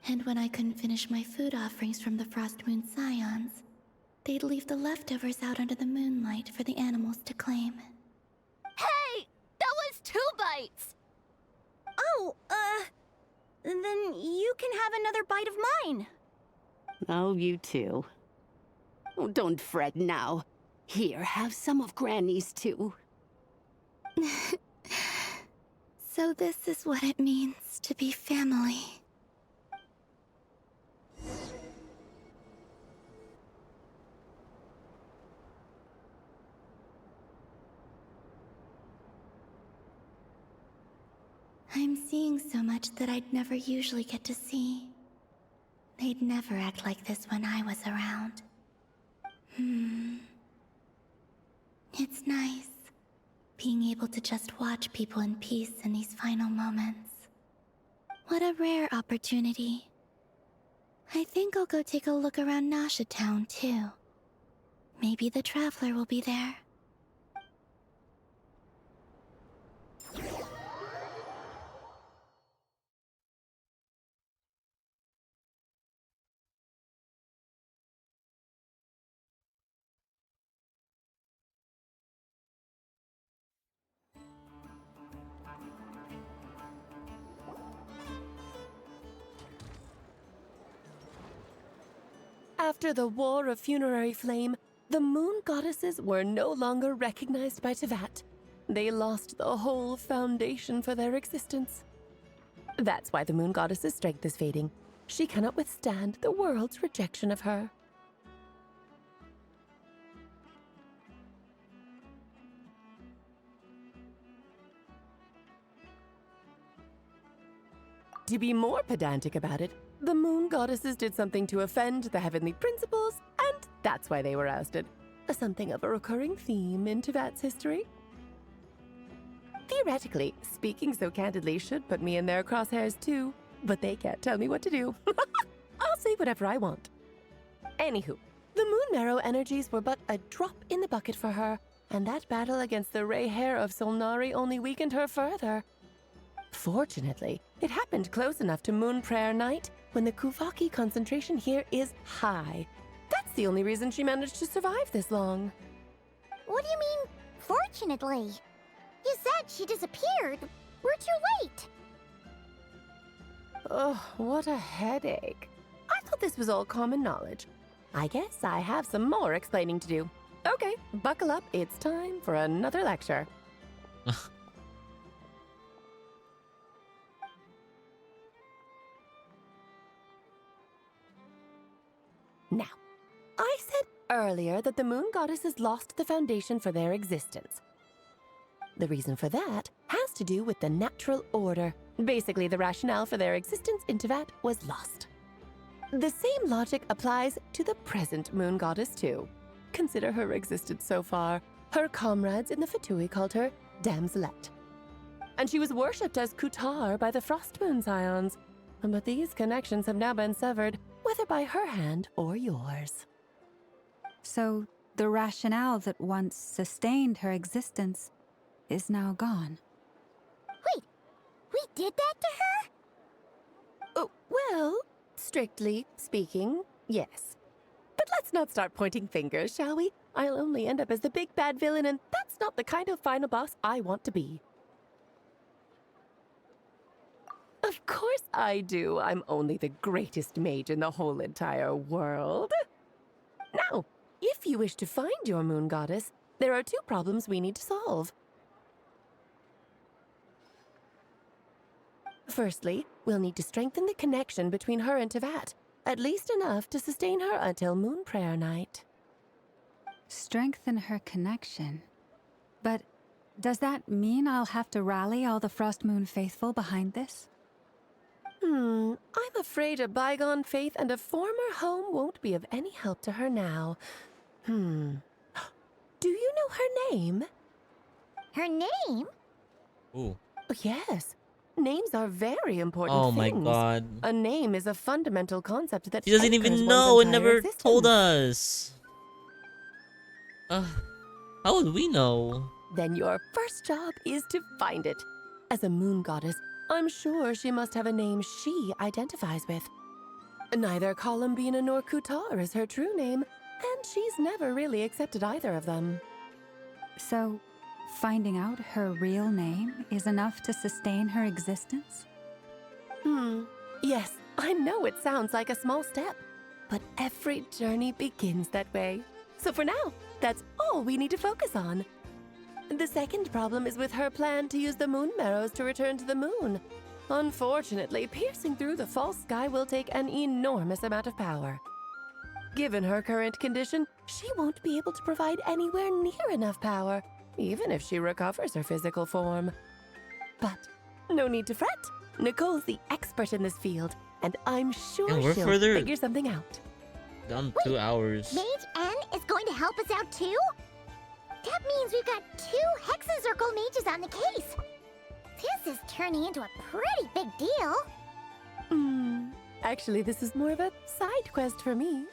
And when I couldn't finish my food offerings from the Frost Moon Scions, they'd leave the leftovers out under the moonlight for the animals to claim. Hey! That was 2 bites! Oh, then you can have another bite of mine. Oh, you too. Oh, don't fret now. Here, have some of Granny's too. So this is what it means to be family. I'm seeing so much that I'd never usually get to see. They'd never act like this when I was around. It's nice, being able to just watch people in peace in these final moments. What a rare opportunity. I think I'll go take a look around Nasha Town, too. Maybe the Traveler will be there. After the War of Funerary Flame, the Moon Goddesses were no longer recognized by Teyvat. They lost the whole foundation for their existence. That's why the Moon Goddess's strength is fading. She cannot withstand the world's rejection of her. To be more pedantic about it, the Moon Goddesses did something to offend the Heavenly Principles, and that's why they were ousted. Something of a recurring theme in Teyvat's history. Theoretically, speaking so candidly should put me in their crosshairs too, but they can't tell me what to do. I'll say whatever I want. Anywho, the Moon Marrow energies were but a drop in the bucket for her, and that battle against the Ray Hair of Solnari only weakened her further. Fortunately, it happened close enough to Moon Prayer Night when the Kuvaki concentration here is high. That's the only reason she managed to survive this long. What do you mean, fortunately? You said she disappeared. We're too late. Ugh, what a headache. I thought this was all common knowledge. I guess I have some more explaining to do. Okay, buckle up. It's time for another lecture. Now, I said earlier that the Moon Goddesses lost the foundation for their existence. The reason for that has to do with the natural order. Basically, the rationale for their existence in Teyvat was lost. The same logic applies to the present Moon Goddess too. Consider her existence so far. Her comrades in the Fatui called her Damselette. And she was worshipped as Kutar by the Frost Moon Scions. But these connections have now been severed, whether by her hand or yours. So, the rationale that once sustained her existence is now gone. Wait, we did that to her? Oh, well, strictly speaking, yes. But let's not start pointing fingers, shall we? I'll only end up as the big bad villain, and that's not the kind of final boss I want to be. Of course I do. I'm only the greatest mage in the whole entire world. Now, if you wish to find your Moon Goddess, there are 2 problems we need to solve. Firstly, we'll need to strengthen the connection between her and Teyvat, at least enough to sustain her until Moon Prayer Night. Strengthen her connection? But does that mean I'll have to rally all the Frost Moon faithful behind this? I'm afraid a bygone faith and a former home won't be of any help to her now. Do you know her name? Her name? Ooh. Oh, yes. Names are very important Oh my things. god. A name is a fundamental concept that She doesn't anchors even one's know and entire never existence. told us. Ugh. How would we know? Then your first job is to find it. As a moon goddess, I'm sure she must have a name she identifies with. Neither Columbina nor Kutar is her true name, and she's never really accepted either of them. So, finding out her real name is enough to sustain her existence? Yes, I know it sounds like a small step, but every journey begins that way. So for now, that's all we need to focus on. The second problem is with her plan to use the moon marrows to return to the moon. Unfortunately, piercing through the false sky will take an enormous amount of power. Given her current condition, she won't be able to provide anywhere near enough power, even if she recovers her physical form. But no need to fret. Nicole's the expert in this field, and I'm sure Yeah, we're she'll further figure something out. Done 2 hours. Mage N is going to help us out too? That means we've got 2 Hexencircle mages on the case. This is turning into a pretty big deal. Actually, this is more of a side quest for me.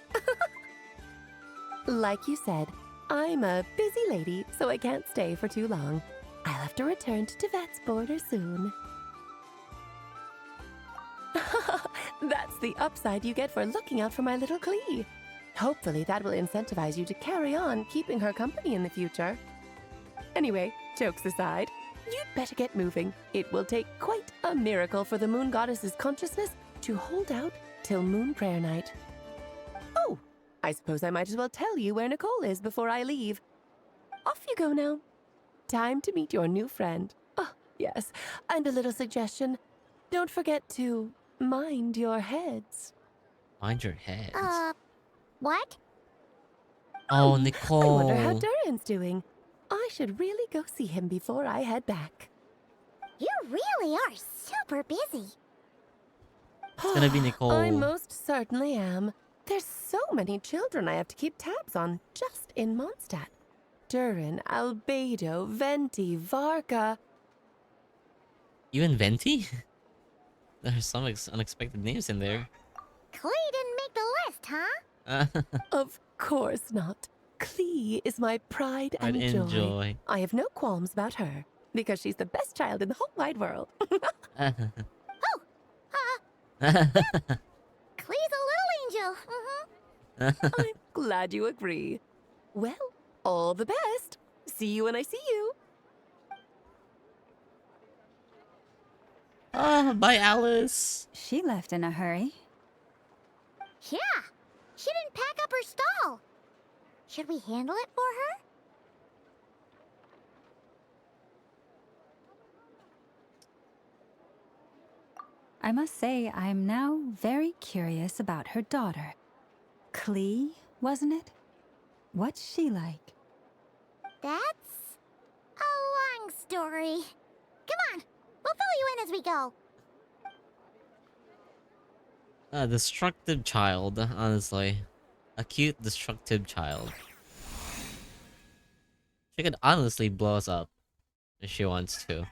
Like you said, I'm a busy lady, so I can't stay for too long. I'll have to return to Tevet's border soon. That's the upside you get for looking out for my little Klee. Hopefully that will incentivize you to carry on keeping her company in the future. Anyway, jokes aside, you'd better get moving. It will take quite a miracle for the moon goddess's consciousness to hold out till moon prayer night. Oh, I suppose I might as well tell you where Nicole is before I leave. Off you go now. Time to meet your new friend. Oh, yes, and a little suggestion. Don't forget to mind your heads. Mind your head. What? Oh, I Nicole. wonder how Durin's doing. I should really go see him before I head back. You really are super busy. It's gonna be Nicole. I most certainly am. There's so many children I have to keep tabs on just in Mondstadt. Durin, Albedo, Venti, Varka. Even Venti? There's some unexpected names in there. Klee didn't make the list, huh? Of course not. Klee is my pride and Pride and joy. joy. I have no qualms about her, because she's the best child in the whole wide world. Klee's a little angel. I'm glad you agree. Well, all the best. See you when I see you. Bye, Alice. She left in a hurry. Yeah, she didn't pack up her stall. Should we handle it for her? I must say, I'm now very curious about her daughter. Klee, wasn't it? What's she like? That's a long story. Come on, we'll fill you in as we go. A destructive child, honestly. A cute, destructive child. She could honestly blow us up if she wants to.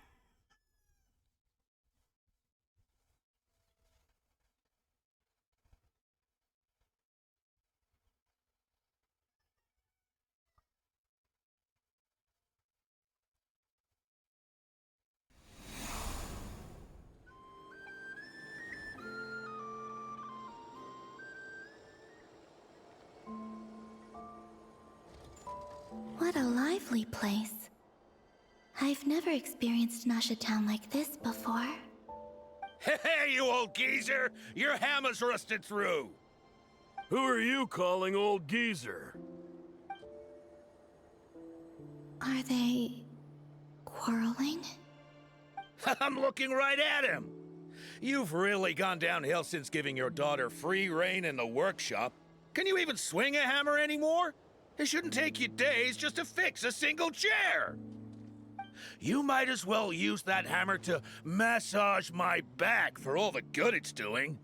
What a lively place. I've never experienced Nasha Town like this before. Hey, you old geezer! Your hammer's rusted through! Who are you calling old geezer? Are they quarreling? I'm looking right at him! You've really gone downhill since giving your daughter free reign in the workshop. Can you even swing a hammer anymore? It shouldn't take you days just to fix a single chair. You might as well use that hammer to massage my back for all the good it's doing.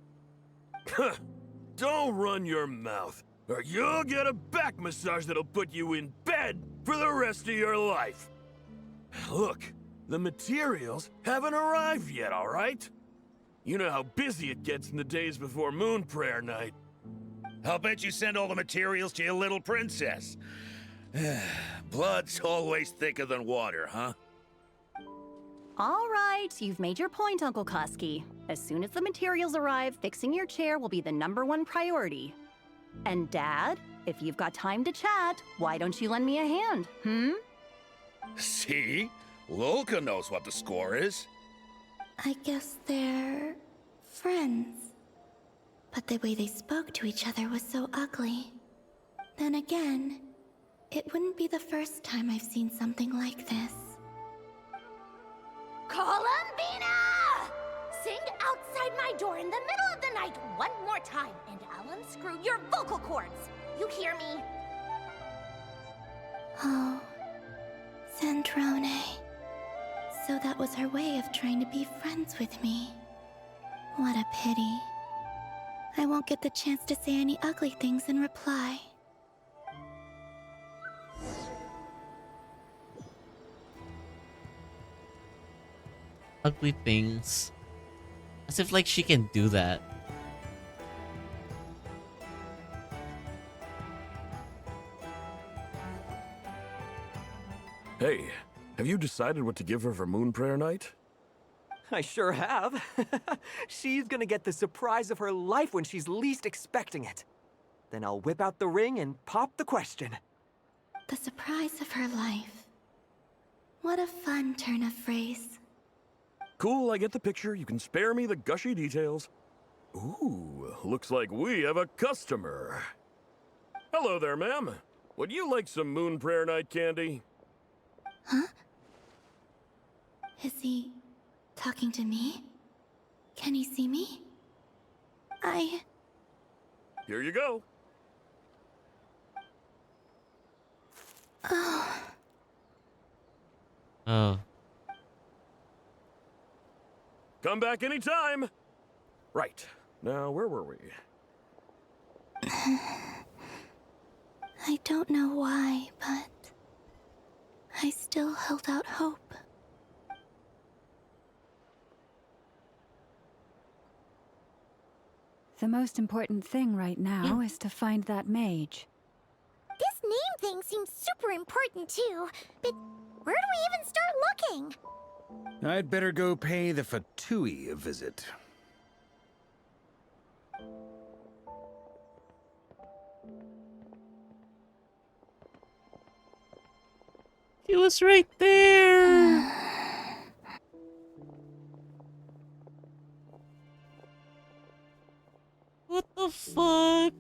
Don't run your mouth, or you'll get a back massage that'll put you in bed for the rest of your life. Look, the materials haven't arrived yet, all right? You know how busy it gets in the days before Moon Prayer Night. I'll bet you send all the materials to your little princess. Blood's always thicker than water, huh? All right, you've made your point, Uncle Kusky. As soon as the materials arrive, fixing your chair will be the #1 priority. And Dad, if you've got time to chat, why don't you lend me a hand, See? Lolka knows what the score is. I guess they're friends. But the way they spoke to each other was so ugly. Then again, it wouldn't be the first time I've seen something like this. Columbina! Sing outside my door in the middle of the night one more time, and I'll unscrew your vocal cords. You hear me? Oh, Zandrone. So that was her way of trying to be friends with me. What a pity. I won't get the chance to say any ugly things in reply. Ugly things. As if like she can do that. Hey, have you decided what to give her for Moon Prayer Night? I sure have. She's gonna get the surprise of her life when she's least expecting it. Then I'll whip out the ring and pop the question. The surprise of her life. What a fun turn of phrase. Cool, I get the picture. You can spare me the gushy details. Ooh, looks like we have a customer. Hello there, ma'am. Would you like some Moon Prayer Night candy? Huh? Is he talking to me? Can he see me? Here you go. Oh. Oh. Come back anytime. Right. Now, where were we? I don't know why, but I still held out hope. The most important thing right now is to find that mage. This name thing seems super important too, but where do we even start looking? I'd better go pay the Fatui a visit. He was right there. What the fuck?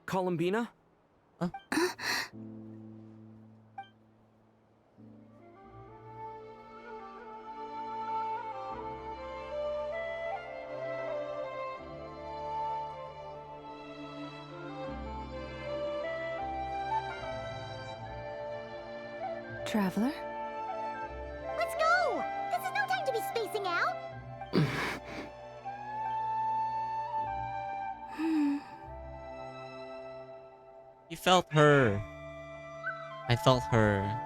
Columbina? Traveler? Let's go! This is no time to be spacing out! He felt her. I felt her.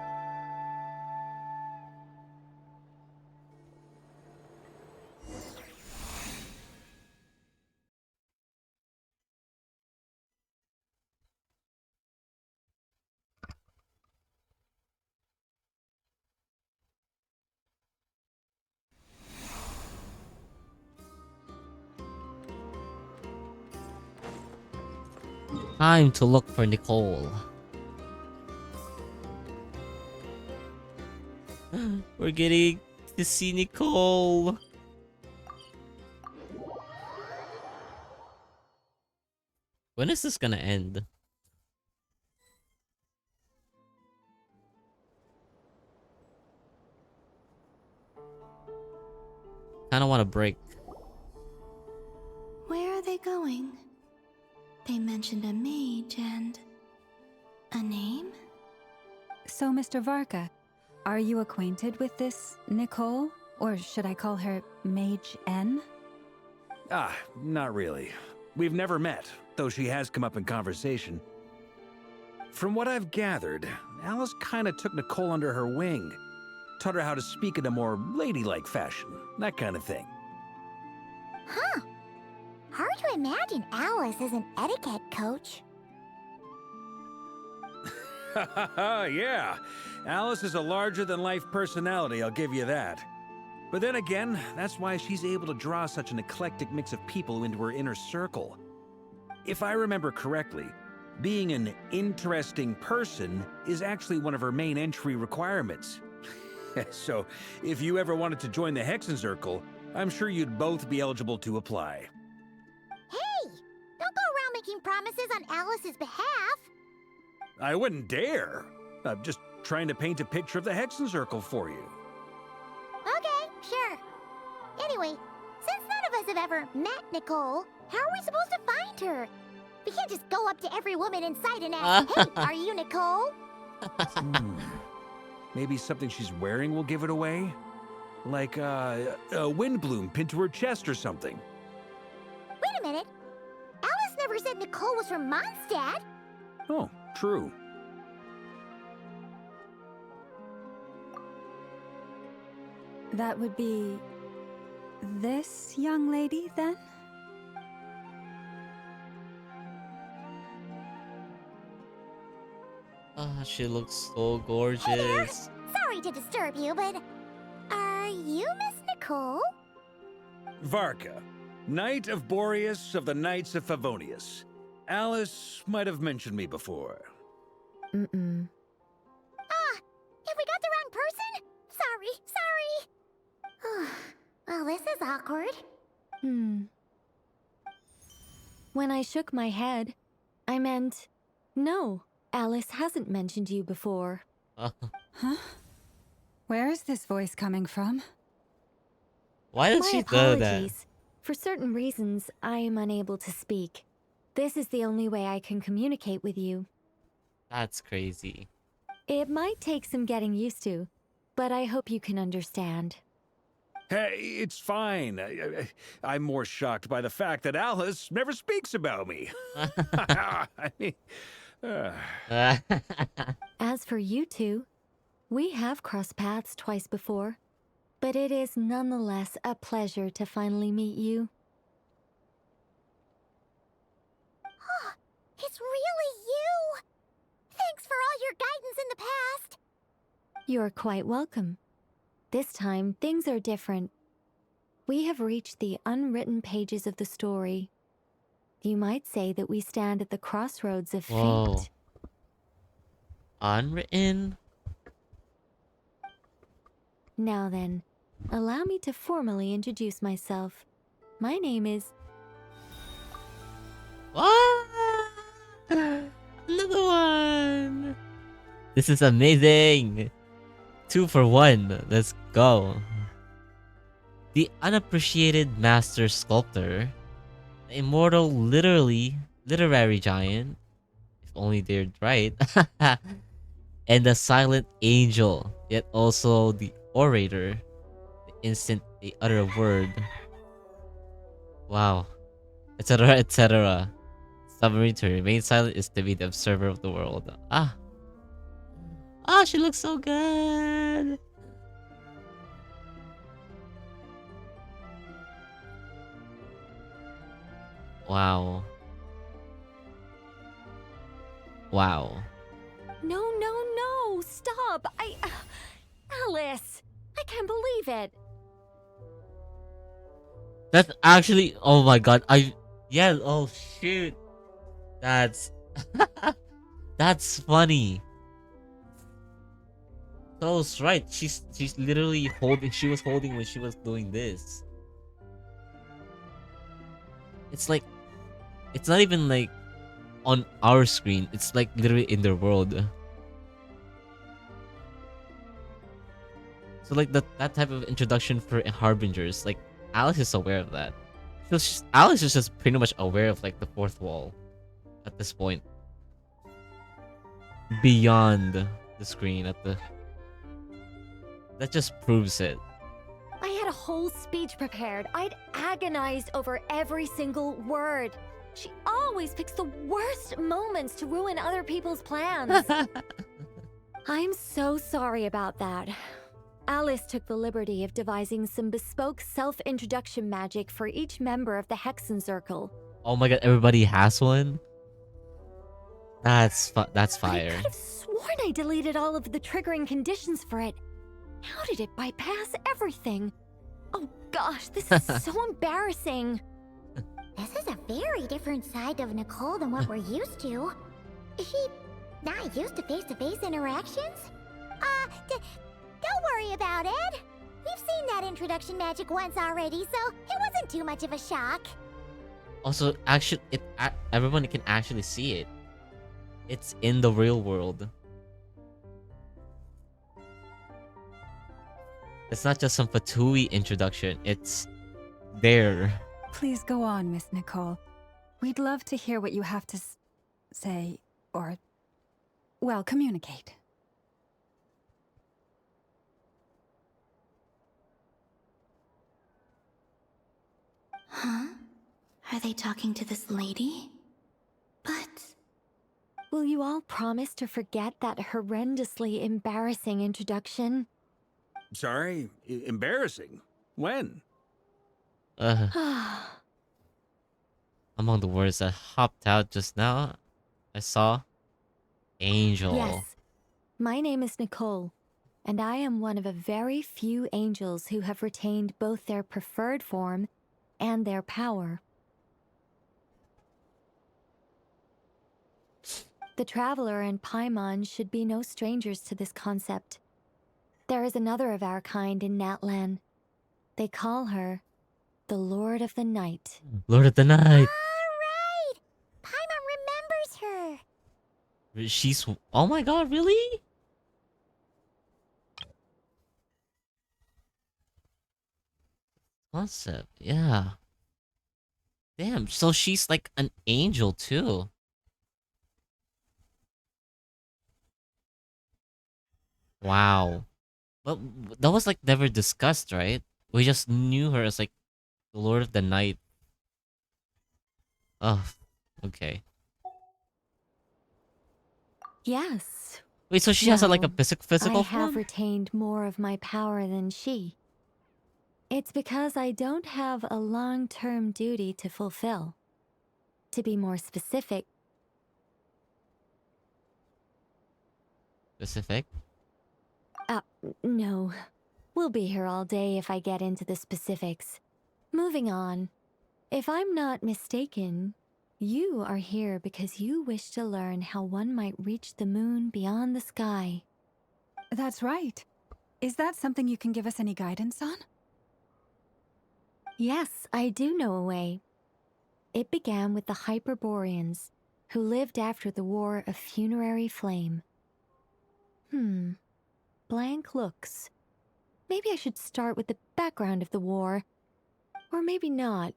Time to look for Nicole. We're getting to see Nicole. When is this gonna end? Kinda want a break. Where are they going? They mentioned a mage and a name? So, Mr. Varka, are you acquainted with this Nicole? Or should I call her Mage N? Ah, not really. We've never met, though she has come up in conversation. From what I've gathered, Alice kinda took Nicole under her wing. Taught her how to speak in a more ladylike fashion, that kind of thing. Huh. Hard to imagine Alice as an etiquette coach. Yeah, Alice is a larger-than-life personality, I'll give you that. But then again, that's why she's able to draw such an eclectic mix of people into her inner circle. If I remember correctly, being an interesting person is actually one of her main entry requirements. So, if you ever wanted to join the Hexenzirkel, I'm sure you'd both be eligible to apply. Hey! Don't go around making promises on Alice's behalf. I wouldn't dare. I'm just trying to paint a picture of the Hexenzirkel for you. Okay, sure. Anyway, since none of us have ever met Nicole, how are we supposed to find her? We can't just go up to every woman in sight and ask, hey, are you Nicole? Maybe something she's wearing will give it away? Like, a windbloom pinned to her chest or something. Wait a minute. Alice never said Nicole was from Mondstadt. Oh, true. That would be this young lady, then? Ah, she looks so gorgeous. Sorry to disturb you, but are you Miss Nicole? Varka, Knight of Boreas of the Knights of Favonius. Alice might have mentioned me before. Mm-mm. Have we got the wrong person? Sorry. Well, this is awkward. When I shook my head, I meant, no, Alice hasn't mentioned you before. Huh? Where is this voice coming from? Why did My she do that? apologies. For certain reasons, I am unable to speak. This is the only way I can communicate with you. That's crazy. It might take some getting used to, but I hope you can understand. Hey, it's fine. I'm more shocked by the fact that Alice never speaks about me. I mean, As for you two, we have crossed paths twice before, but it is nonetheless a pleasure to finally meet you. It's really you! Thanks for all your guidance in the past! You're quite welcome. This time, things are different. We have reached the unwritten pages of the story. You might say that we stand at the crossroads of Whoa. fate. Unwritten? Now then, allow me to formally introduce myself. My name is... What? Another one! This is amazing! 2 for 1. Let's go. The unappreciated master sculptor, the immortal literary giant, if only they're right, and the silent angel, yet also the orator, the instant they utter a word. Wow. Etc. etc. Submarine to remain silent is to be the observer of the world. She looks so good. Wow. Wow. No, stop! Alice! I can't believe it! That's actually, oh my god, yeah, oh shoot. That's that's funny. So's right. She's literally holding, she was holding when she was doing this. It's like, it's not even like on our screen, it's like literally in their world. So like that type of introduction for Harbingers, like Alice is aware of that. So Alice is just pretty much aware of like the fourth wall at this point. Beyond the screen that just proves it. I had a whole speech prepared. I'd agonized over every single word. She always picks the worst moments to ruin other people's plans. I'm so sorry about that. Alice took the liberty of devising some bespoke self-introduction magic for each member of the Hexenzirkel. Oh my god, everybody has one? That's fire. I could have sworn I deleted all of the triggering conditions for it. How did it bypass everything? Oh gosh, this is so embarrassing. This is a very different side of Nicole than what we're used to. Is she not used to face-to-face interactions? Don't worry about it. We've seen that introduction magic once already, so it wasn't too much of a shock. Also, actually, everyone can actually see it. It's in the real world. It's not just some Fatui introduction. It's there. Please go on, Miss Nicole. We'd love to hear what you have to say, or, well, communicate. Huh? Are they talking to this lady? But... Will you all promise to forget that horrendously embarrassing introduction? Sorry? Embarrassing? When? Among the words that hopped out just now, I saw Angel. Yes. My name is Nicole, and I am one of a very few angels who have retained both their preferred form and their power. The Traveler and Paimon should be no strangers to this concept. There is another of our kind in Natlan. They call her the Lord of the Night. Lord of the Night. Right! Paimon remembers her. She's... Oh my god, really? Concept, yeah. Damn, so she's like an angel too. Wow. But that was like never discussed, right? We just knew her as like the Lord of the Night. Oh, okay. Yes. Wait, so she has like a Well, physical I form? have retained more of my power than she. It's because I don't have a long-term duty to fulfill. To be more specific, Specific? no. We'll be here all day if I get into the specifics. Moving on. If I'm not mistaken, you are here because you wish to learn how one might reach the moon beyond the sky. That's right. Is that something you can give us any guidance on? Yes, I do know a way. It began with the Hyperboreans, who lived after the War of Funerary Flame. Blank looks. Maybe I should start with the background of the war. Or maybe not.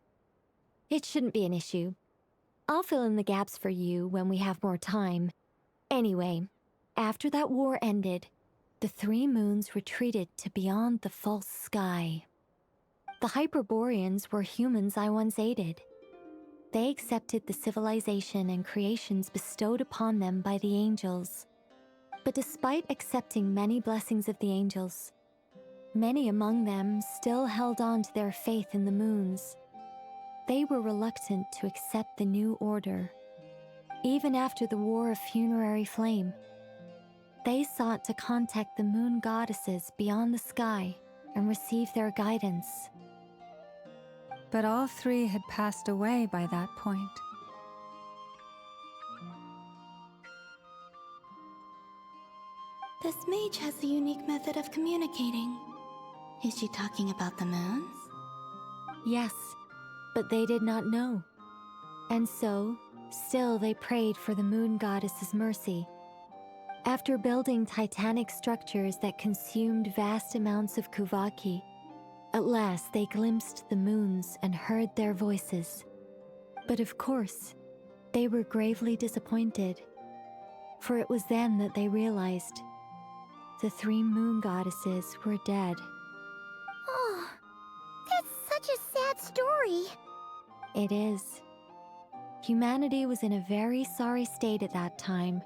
It shouldn't be an issue. I'll fill in the gaps for you when we have more time. Anyway, after that war ended, the three moons retreated to beyond the false sky. The Hyperboreans were humans I once aided. They accepted the civilization and creations bestowed upon them by the angels. But despite accepting many blessings of the angels, many among them still held on to their faith in the moons. They were reluctant to accept the new order. Even after the War of Funerary Flame, they sought to contact the moon goddesses beyond the sky and receive their guidance. But all three had passed away by that point. This mage has a unique method of communicating. Is she talking about the moons? Yes, but they did not know. And so, still they prayed for the moon goddess's mercy. After building titanic structures that consumed vast amounts of Kuvaki, at last they glimpsed the moons and heard their voices. But of course, they were gravely disappointed. For it was then that they realized the three moon goddesses were dead. Oh, that's such a sad story. It is. Humanity was in a very sorry state at that time.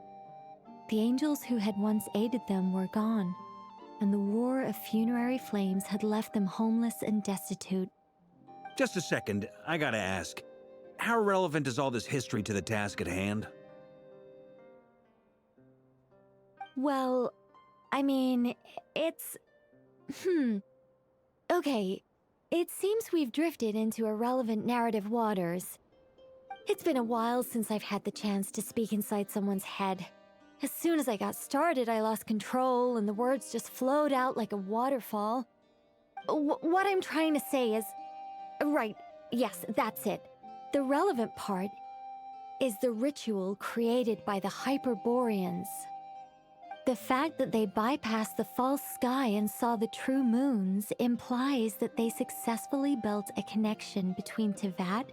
The angels who had once aided them were gone, and the war of funerary flames had left them homeless and destitute. Just a second, I gotta ask. How relevant is all this history to the task at hand? Well, I mean, it's... Okay, it seems we've drifted into irrelevant narrative waters. It's been a while since I've had the chance to speak inside someone's head. As soon as I got started, I lost control and the words just flowed out like a waterfall. What I'm trying to say is... Right, yes, that's it. The relevant part is the ritual created by the Hyperboreans. The fact that they bypassed the false sky and saw the true moons implies that they successfully built a connection between Teyvat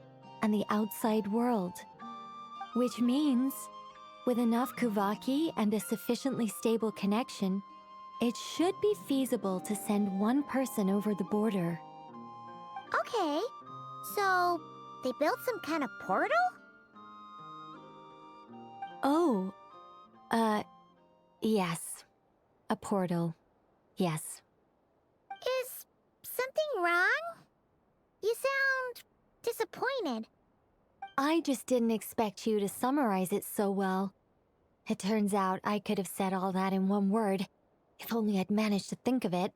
and the outside world. Which means, with enough Kuvaki and a sufficiently stable connection, it should be feasible to send one person over the border. Okay, so they built some kind of portal? Oh, yes. A portal. Yes. Is something wrong? You sound disappointed. I just didn't expect you to summarize it so well. It turns out I could have said all that in one word, if only I'd managed to think of it.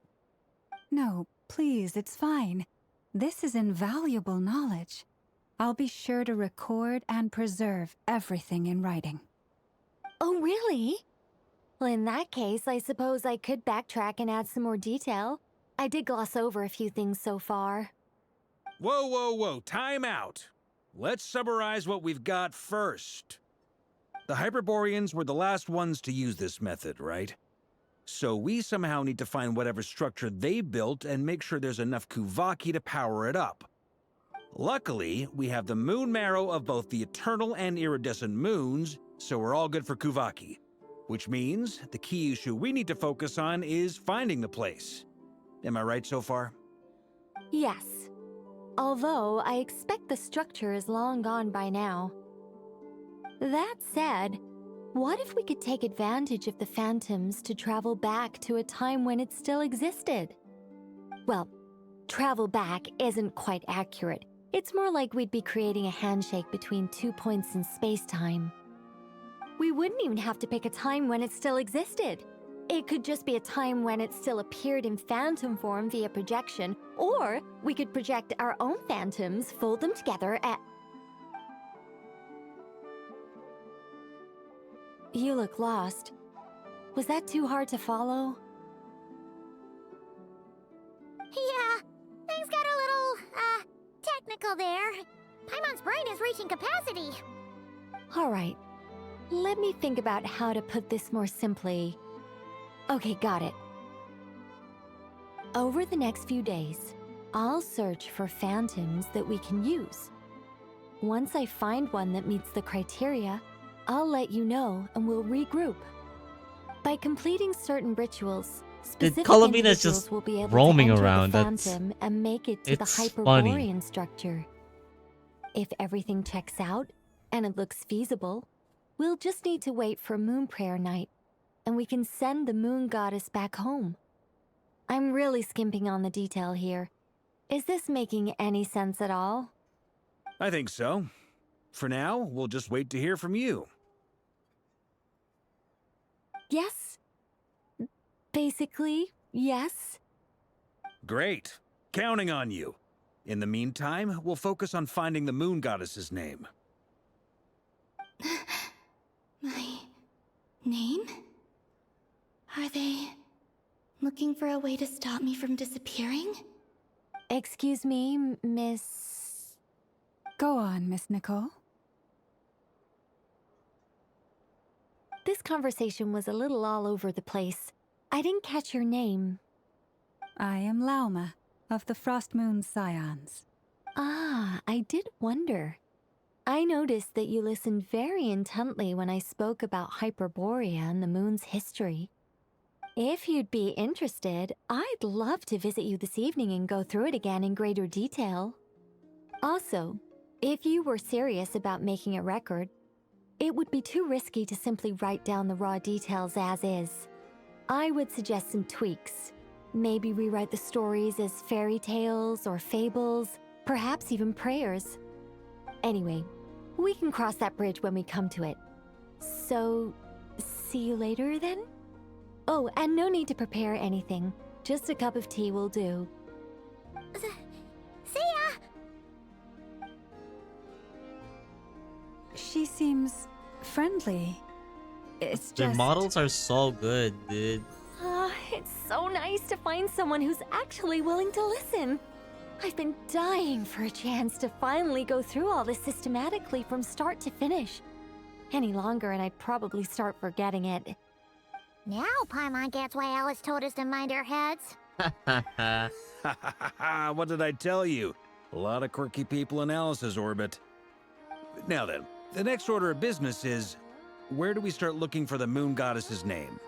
No, please, it's fine. This is invaluable knowledge. I'll be sure to record and preserve everything in writing. Oh, really? Well, in that case, I suppose I could backtrack and add some more detail. I did gloss over a few things so far. Whoa, whoa, whoa, time out. Let's summarize what we've got first. The Hyperboreans were the last ones to use this method, right? So we somehow need to find whatever structure they built and make sure there's enough Kuvaki to power it up. Luckily, we have the moon marrow of both the eternal and iridescent moons, so we're all good for Kuvaki. Which means the key issue we need to focus on is finding the place. Am I right so far? Yes. Although I expect the structure is long gone by now. That said, what if we could take advantage of the phantoms to travel back to a time when it still existed? Well, travel back isn't quite accurate. It's more like we'd be creating a handshake between 2 points in space-time. We wouldn't even have to pick a time when it still existed. It could just be a time when it still appeared in phantom form via projection, or we could project our own phantoms, fold them together, and... You look lost. Was that too hard to follow? Yeah, things got a little, technical there. Paimon's brain is reaching capacity. Alright. Let me think about how to put this more simply. Okay, got it. Over the next few days, I'll search for phantoms that we can use. Once I find one that meets the criteria, I'll let you know and we'll regroup. By completing certain rituals, specific Columbina's individuals just will be able roaming to enter around. the That's phantom and make it to the it's Hyperborean funny. structure. If everything checks out and it looks feasible, we'll just need to wait for Moon Prayer Night, and we can send the Moon Goddess back home. I'm really skimping on the detail here. Is this making any sense at all? I think so. For now, we'll just wait to hear from you. Yes. Basically, yes. Great. Counting on you. In the meantime, we'll focus on finding the Moon Goddess's name. My name? Are they looking for a way to stop me from disappearing? Excuse me, Miss... Go on, Miss Nicole. This conversation was a little all over the place. I didn't catch your name. I am Lauma, of the Frost Moon Scions. Ah, I did wonder. I noticed that you listened very intently when I spoke about Hyperborea and the moon's history. If you'd be interested, I'd love to visit you this evening and go through it again in greater detail. Also, if you were serious about making a record, it would be too risky to simply write down the raw details as is. I would suggest some tweaks. Maybe rewrite the stories as fairy tales or fables, perhaps even prayers. Anyway, we can cross that bridge when we come to it. So, see you later then? Oh, and no need to prepare anything. Just a cup of tea will do. See ya! She seems friendly. It's Their just... models are so good, dude. It's so nice to find someone who's actually willing to listen. I've been dying for a chance to finally go through all this systematically from start to finish. Any longer and I'd probably start forgetting it. Now Paimon gets why Alice told us to mind our heads. What did I tell you? A lot of quirky people in Alice's orbit. Now then, the next order of business is, where do we start looking for the moon goddess's name?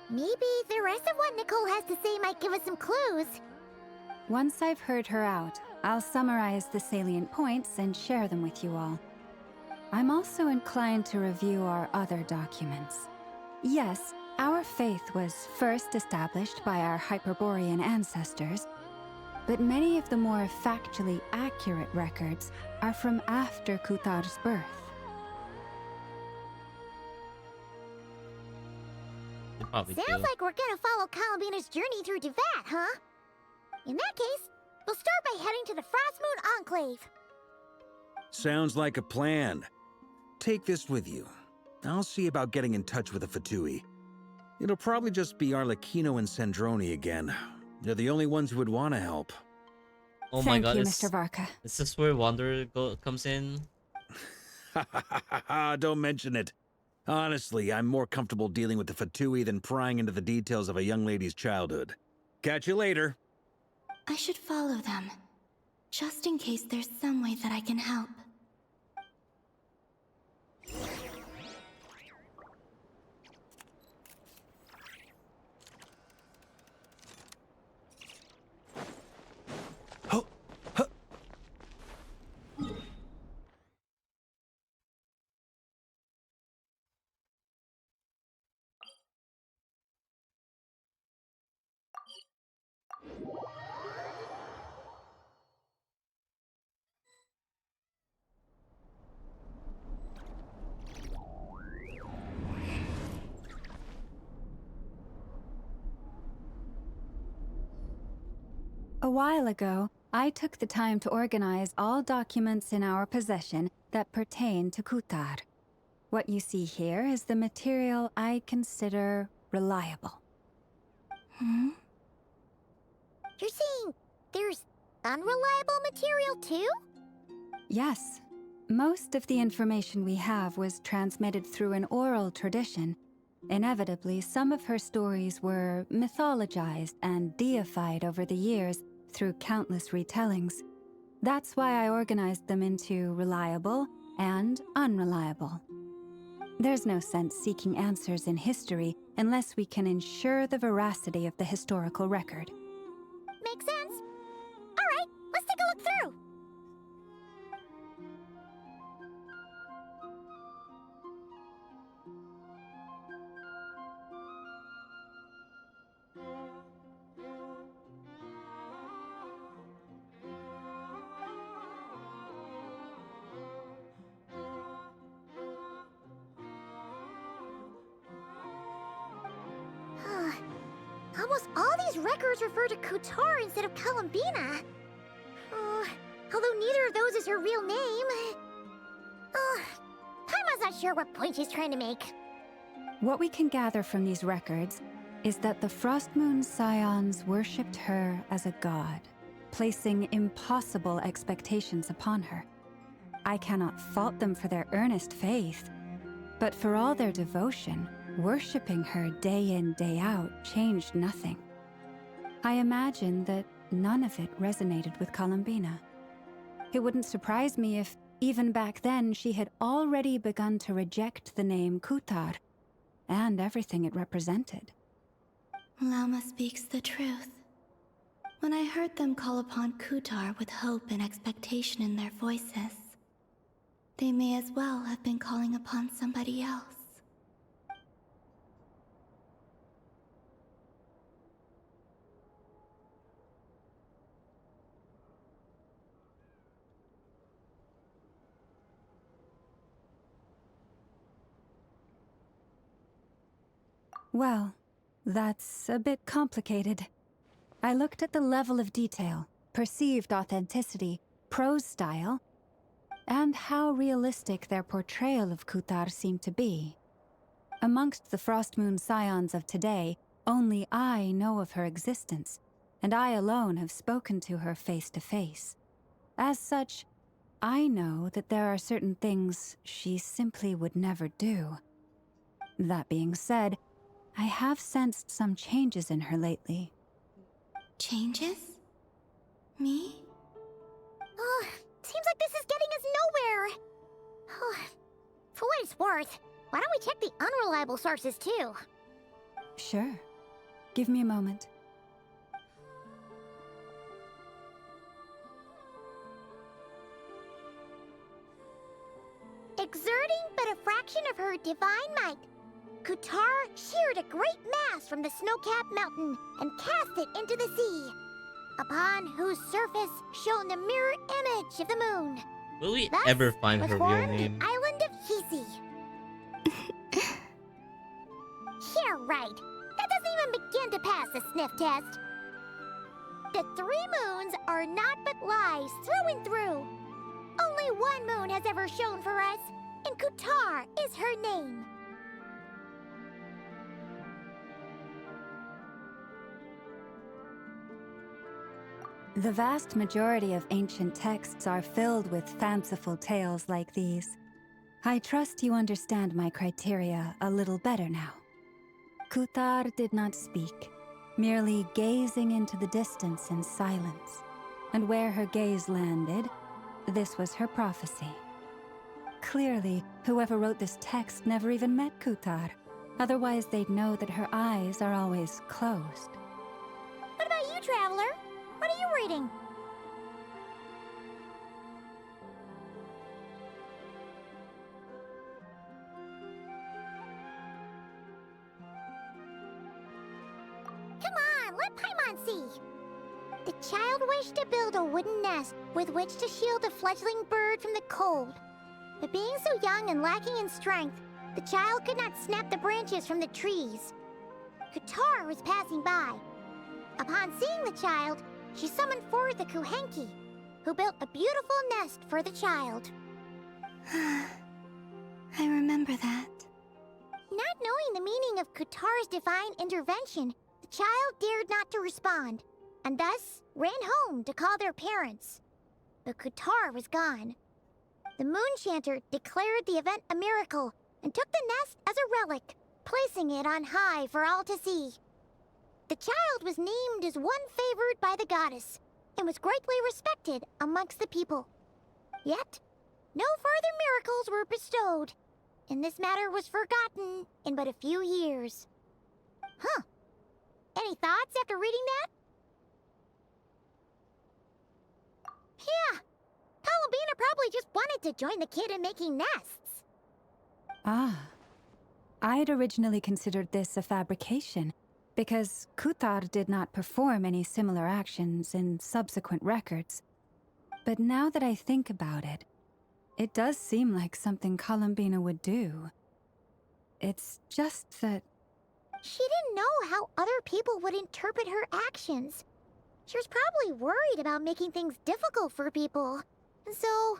Maybe the rest of what Nicole has to say might give us some clues. Once I've heard her out, I'll summarize the salient points and share them with you all. I'm also inclined to review our other documents. Yes, our faith was first established by our Hyperborean ancestors, but many of the more factually accurate records are from after Kutar's birth. Sounds like we're gonna follow Columbina's journey through Teyvat, huh? In that case, we'll start by heading to the Frostmoon Enclave. Sounds like a plan. Take this with you. I'll see about getting in touch with the Fatui. It'll probably just be Arlecchino and Sandroni again. They're the only ones who would want to help. Oh my god, Thank you, Mr. Varka. Is this where Wanderer comes in? Don't mention it. Honestly, I'm more comfortable dealing with the Fatui than prying into the details of a young lady's childhood. Catch you later. I should follow them, just in case there's some way that I can help. A while ago, I took the time to organize all documents in our possession that pertain to Kutar. What you see here is the material I consider reliable. You're saying there's unreliable material too? Yes. Most of the information we have was transmitted through an oral tradition. Inevitably, some of her stories were mythologized and deified over the years through countless retellings. That's why I organized them into reliable and unreliable. There's no sense seeking answers in history unless we can ensure the veracity of the historical record. Makes sense. All right, let's take a look through. Almost all these records refer to Kutar instead of Columbina. Although neither of those is her real name. Paimon's not sure what point she's trying to make. What we can gather from these records is that the Frostmoon Scions worshipped her as a god, placing impossible expectations upon her. I cannot fault them for their earnest faith, but for all their devotion, worshipping her day in, day out changed nothing. I imagine that none of it resonated with Columbina. It wouldn't surprise me if, even back then, she had already begun to reject the name Kutar and everything it represented. Lama speaks the truth. When I heard them call upon Kutar with hope and expectation in their voices, they may as well have been calling upon somebody else. Well, that's a bit complicated. I looked at the level of detail, perceived authenticity, prose style, and how realistic their portrayal of Kutar seemed to be. Amongst the Frostmoon Scions of today, only I know of her existence, and I alone have spoken to her face to face. As such, I know that there are certain things she simply would never do. That being said, I have sensed some changes in her lately. Changes? Me? Oh, seems like this is getting us nowhere. Oh, for what it's worth, why don't we check the unreliable sources too? Sure. Give me a moment. Exerting but a fraction of her divine might, Kutar sheared a great mass from the snow-capped mountain and cast it into the sea, upon whose surface shone the mirror image of the moon. Will we Thus ever find was her real formed name? the island of Hisi. Yeah, right. That doesn't even begin to pass the sniff test. The 3 moons are naught but lies through and through. Only one moon has ever shone for us, and Kutar is her name. The vast majority of ancient texts are filled with fanciful tales like these. I trust you understand my criteria a little better now. Kutar did not speak, merely gazing into the distance in silence. And where her gaze landed, this was her prophecy. Clearly, whoever wrote this text never even met Kutar. Otherwise, they'd know that her eyes are always closed. What about you, Traveler? What are you reading? Come on, let Paimon see. The child wished to build a wooden nest with which to shield a fledgling bird from the cold. But being so young and lacking in strength, the child could not snap the branches from the trees. Kutar was passing by. Upon seeing the child, she summoned forth the Kuhenki, who built a beautiful nest for the child. I remember that. Not knowing the meaning of Kutar's divine intervention, the child dared not to respond, and thus ran home to call their parents. But Kutar was gone. The Moonchanter declared the event a miracle and took the nest as a relic, placing it on high for all to see. The child was named as one favored by the goddess, and was greatly respected amongst the people. Yet, no further miracles were bestowed, and this matter was forgotten in but a few years. Huh. Any thoughts after reading that? Yeah. Columbina probably just wanted to join the kid in making nests. Ah. I'd originally considered this a fabrication, because Kutar did not perform any similar actions in subsequent records. But now that I think about it, it does seem like something Columbina would do. It's just that... She didn't know how other people would interpret her actions. She was probably worried about making things difficult for people. And so,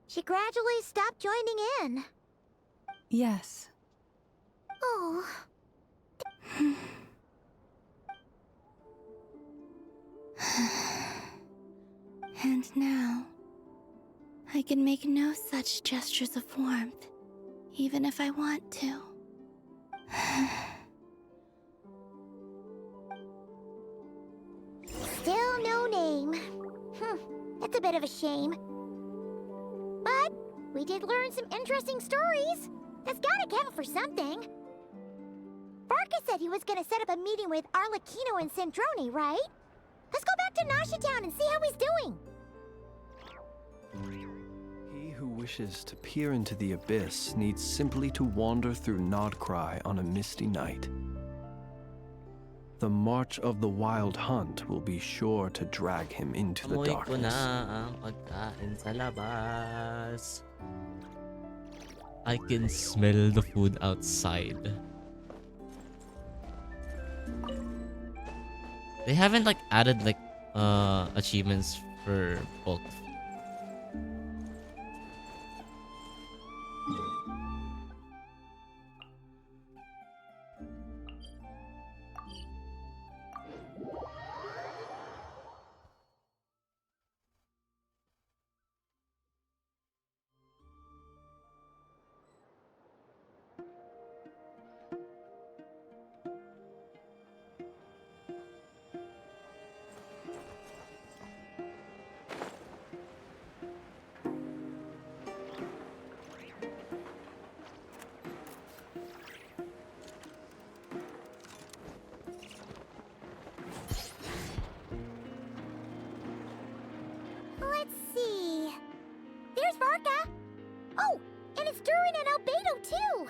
she gradually stopped joining in. Yes. Oh... And now, I can make no such gestures of warmth, even if I want to. Still no name. That's a bit of a shame. But we did learn some interesting stories. That's gotta count for something. Barca said he was gonna set up a meeting with Arlecchino and Sandrone, right? Let's go back to Nasha Town and see how he's doing. He who wishes to peer into the abyss needs simply to wander through Nodcry on a misty night. The march of the wild hunt will be sure to drag him into the Amoy ko darkness. na ang pagkain sa labas. I can smell the food outside. They haven't like added like achievements for both. Let's see. There's Varka. Oh, and it's Durin and Albedo too.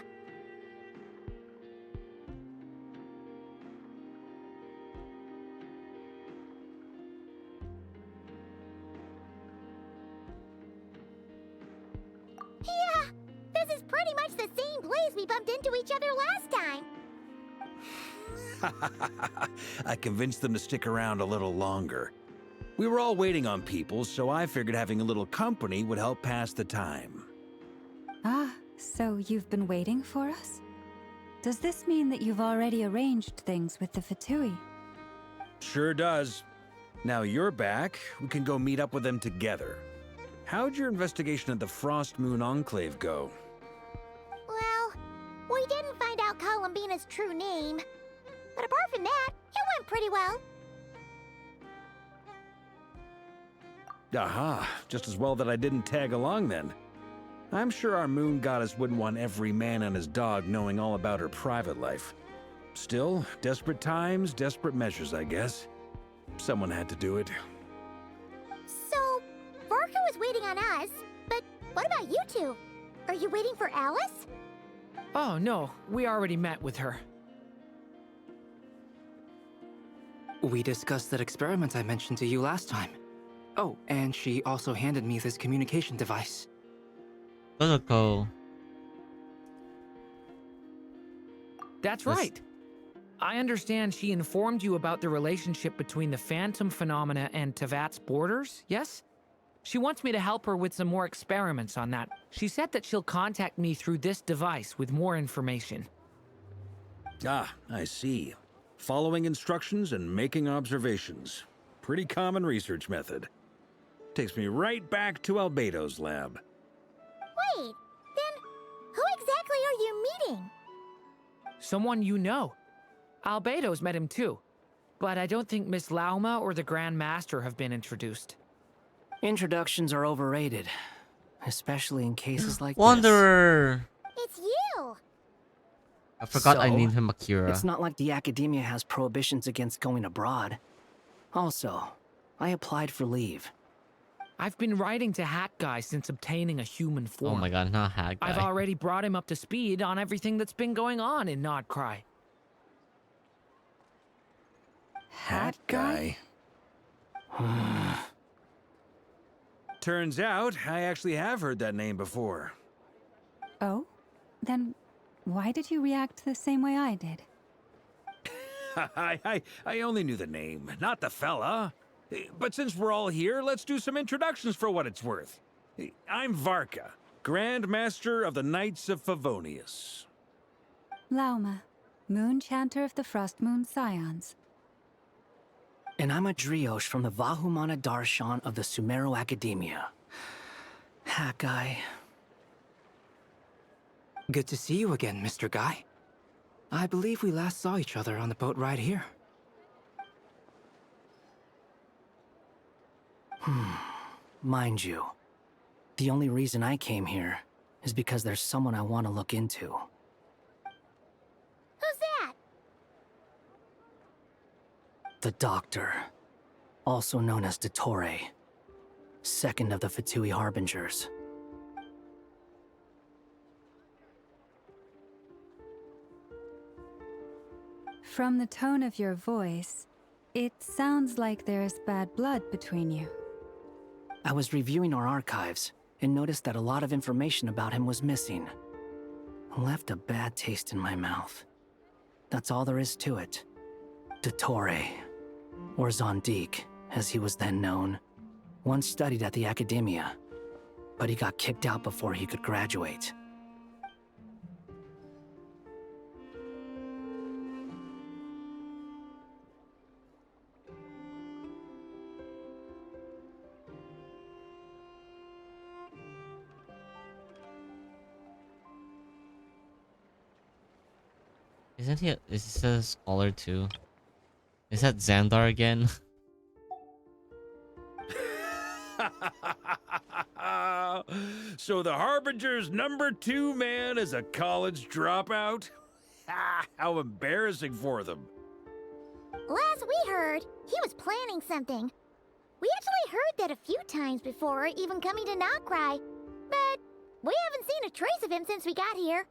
Yeah, this is pretty much the same place we bumped into each other last time. I convinced them to stick around a little longer. We were all waiting on people, so I figured having a little company would help pass the time. Ah, so you've been waiting for us? Does this mean that you've already arranged things with the Fatui? Sure does. Now you're back, we can go meet up with them together. How'd your investigation at the Frost Moon Enclave go? Well, we didn't find out Columbina's true name. But apart from that, it went pretty well. Aha, just as well that I didn't tag along then. I'm sure our moon goddess wouldn't want every man and his dog knowing all about her private life. Still, desperate times, desperate measures, I guess. Someone had to do it. So, Varka was waiting on us, but what about you two? Are you waiting for Alice? Oh no, we already met with her. We discussed that experiment I mentioned to you last time. Oh, and she also handed me this communication device. Go. That's right. I understand she informed you about the relationship between the Phantom phenomena and Tevat's borders, yes? She wants me to help her with some more experiments on that. She said that she'll contact me through this device with more information. Ah, I see. Following instructions and making observations. Pretty common research method. Takes me right back to Albedo's lab. Wait, then who exactly are you meeting? Someone you know. Albedo's met him too. But I don't think Miss Lauma or the Grand Master have been introduced. Introductions are overrated. Especially in cases like Wanderer! It's you! I forgot I So, named him Akira. It's not like the academia has prohibitions against going abroad. Also, I applied for leave. I've been writing to Hat Guy since obtaining a human form. Oh my god, not Hat Guy. I've already brought him up to speed on everything that's been going on in Nodcry. Hat guy? Turns out, I actually have heard that name before. Oh? Then why did you react the same way I did? I only knew the name, not the fella. But since we're all here, let's do some introductions for what it's worth. I'm Varka, Grand Master of the Knights of Favonius. Lauma, Moon Chanter of the Frost Moon Scions. And I'm a Driosh from the Vahumana Darshan of the Sumero Academia. Hat Guy. Good to see you again, Mr. Guy. I believe we last saw each other on the boat ride here. Mind you, the only reason I came here is because there's someone I want to look into. Who's that? The Doctor, also known as Dottore, second of the Fatui Harbingers. From the tone of your voice, it sounds like there's bad blood between you. I was reviewing our archives and noticed that a lot of information about him was missing. Left a bad taste in my mouth. That's all there is to it. Dottore, or Zondique, as he was then known, once studied at the Academia, but he got kicked out before he could graduate. Isn't he? Is he a scholar too? Is that Xandar again? So the Harbinger's #2 man is a college dropout? How embarrassing for them. Last we heard, he was planning something. We actually heard that a few times before, even coming to Notcry. But we haven't seen a trace of him since we got here.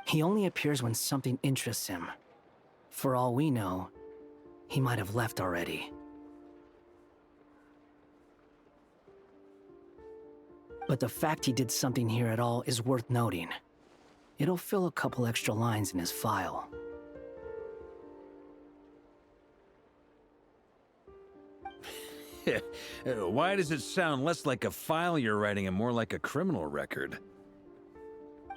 He only appears when something interests him. For all we know, he might have left already. But the fact he did something here at all is worth noting. It'll fill a couple extra lines in his file. Why does it sound less like a file you're writing and more like a criminal record?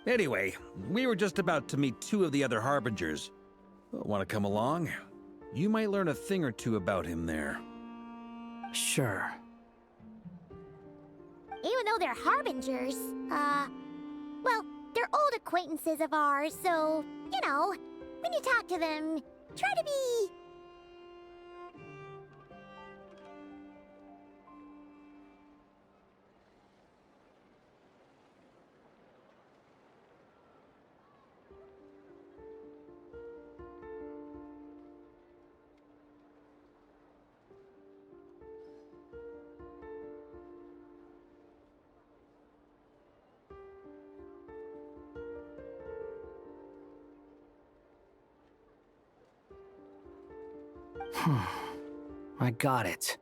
Anyway, we were just about to meet 2 of the other Harbingers. Want to come along? You might learn a thing or two about him there. Sure. Even though they're Harbingers, well, they're old acquaintances of ours, so, you know, when you talk to them, try to be... I got it.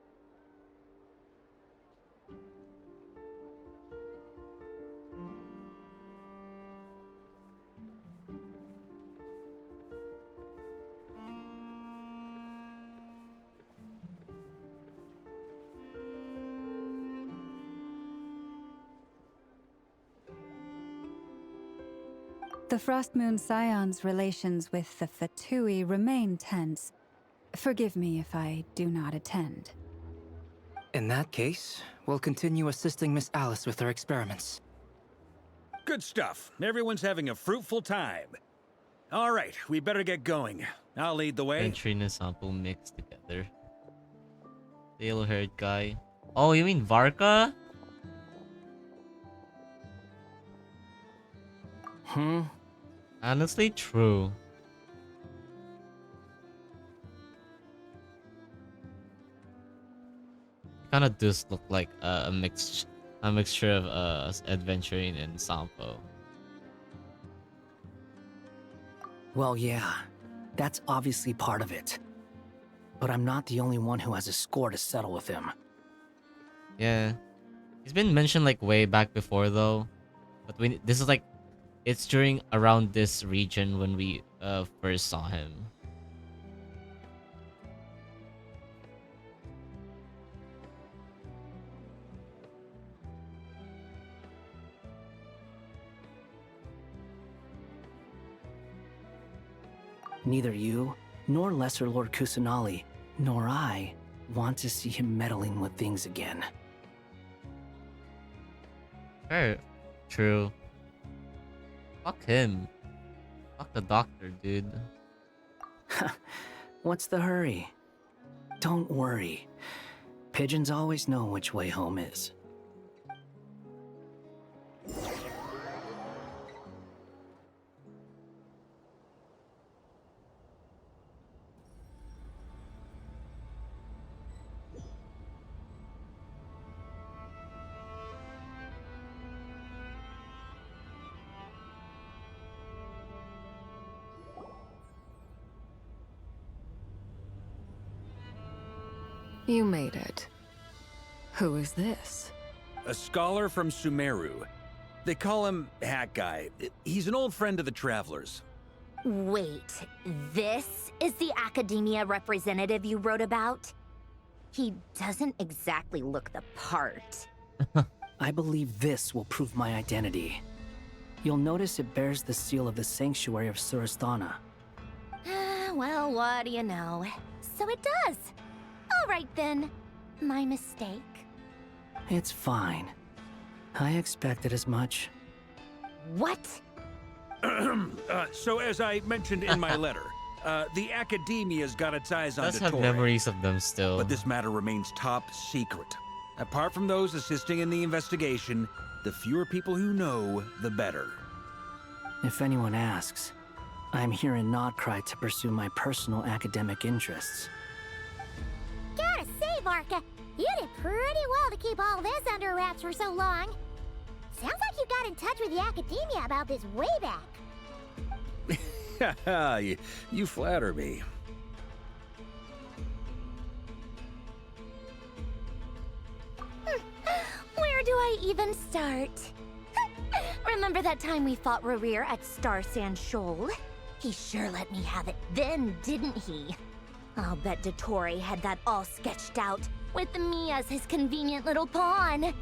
The Frostmoon Scion's relations with the Fatui remain tense. Forgive me if I do not attend. In that case, we'll continue assisting Miss Alice with her experiments. Good stuff. Everyone's having a fruitful time. All right, we better get going. I'll lead the way. Ventrine and Sampo mixed together. The yellow-haired guy. Oh, you mean Varka? Honestly, true. Kind of does look like a mixture of Adventuring and Sampo. Well, yeah, that's obviously part of it. But I'm not the only one who has a score to settle with him. Yeah, he's been mentioned like way back before though. But this is like, it's during around this region when we first saw him. Neither you, nor Lesser Lord Kusanali, nor I want to see him meddling with things again. Very true. Fuck him. Fuck the doctor, dude. What's the hurry? Don't worry. Pigeons always know which way home is. You made it. Who is this? A scholar from Sumeru. They call him Hat Guy. He's an old friend of the Travelers. Wait, this is the academia representative you wrote about? He doesn't exactly look the part. I believe this will prove my identity. You'll notice it bears the seal of the Sanctuary of Surasthana. Well, what do you know? So it does. All right then. My mistake. It's fine. I expected as much. What? So as I mentioned in my letter, the Academia's got its eyes on Let's have Dottore. memories of them still. But this matter remains top secret. Apart from those assisting in the investigation, the fewer people who know, the better. If anyone asks, I'm here in Nodcry to pursue my personal academic interests. Gotta say, Varka, you did pretty well to keep all this under wraps for so long. Sounds like you got in touch with the academia about this way back. you flatter me. Where do I even start? Remember that time we fought Rerir at Star Sand Shoal? He sure let me have it then, didn't he? I'll bet Dottore had that all sketched out, with me as his convenient little pawn.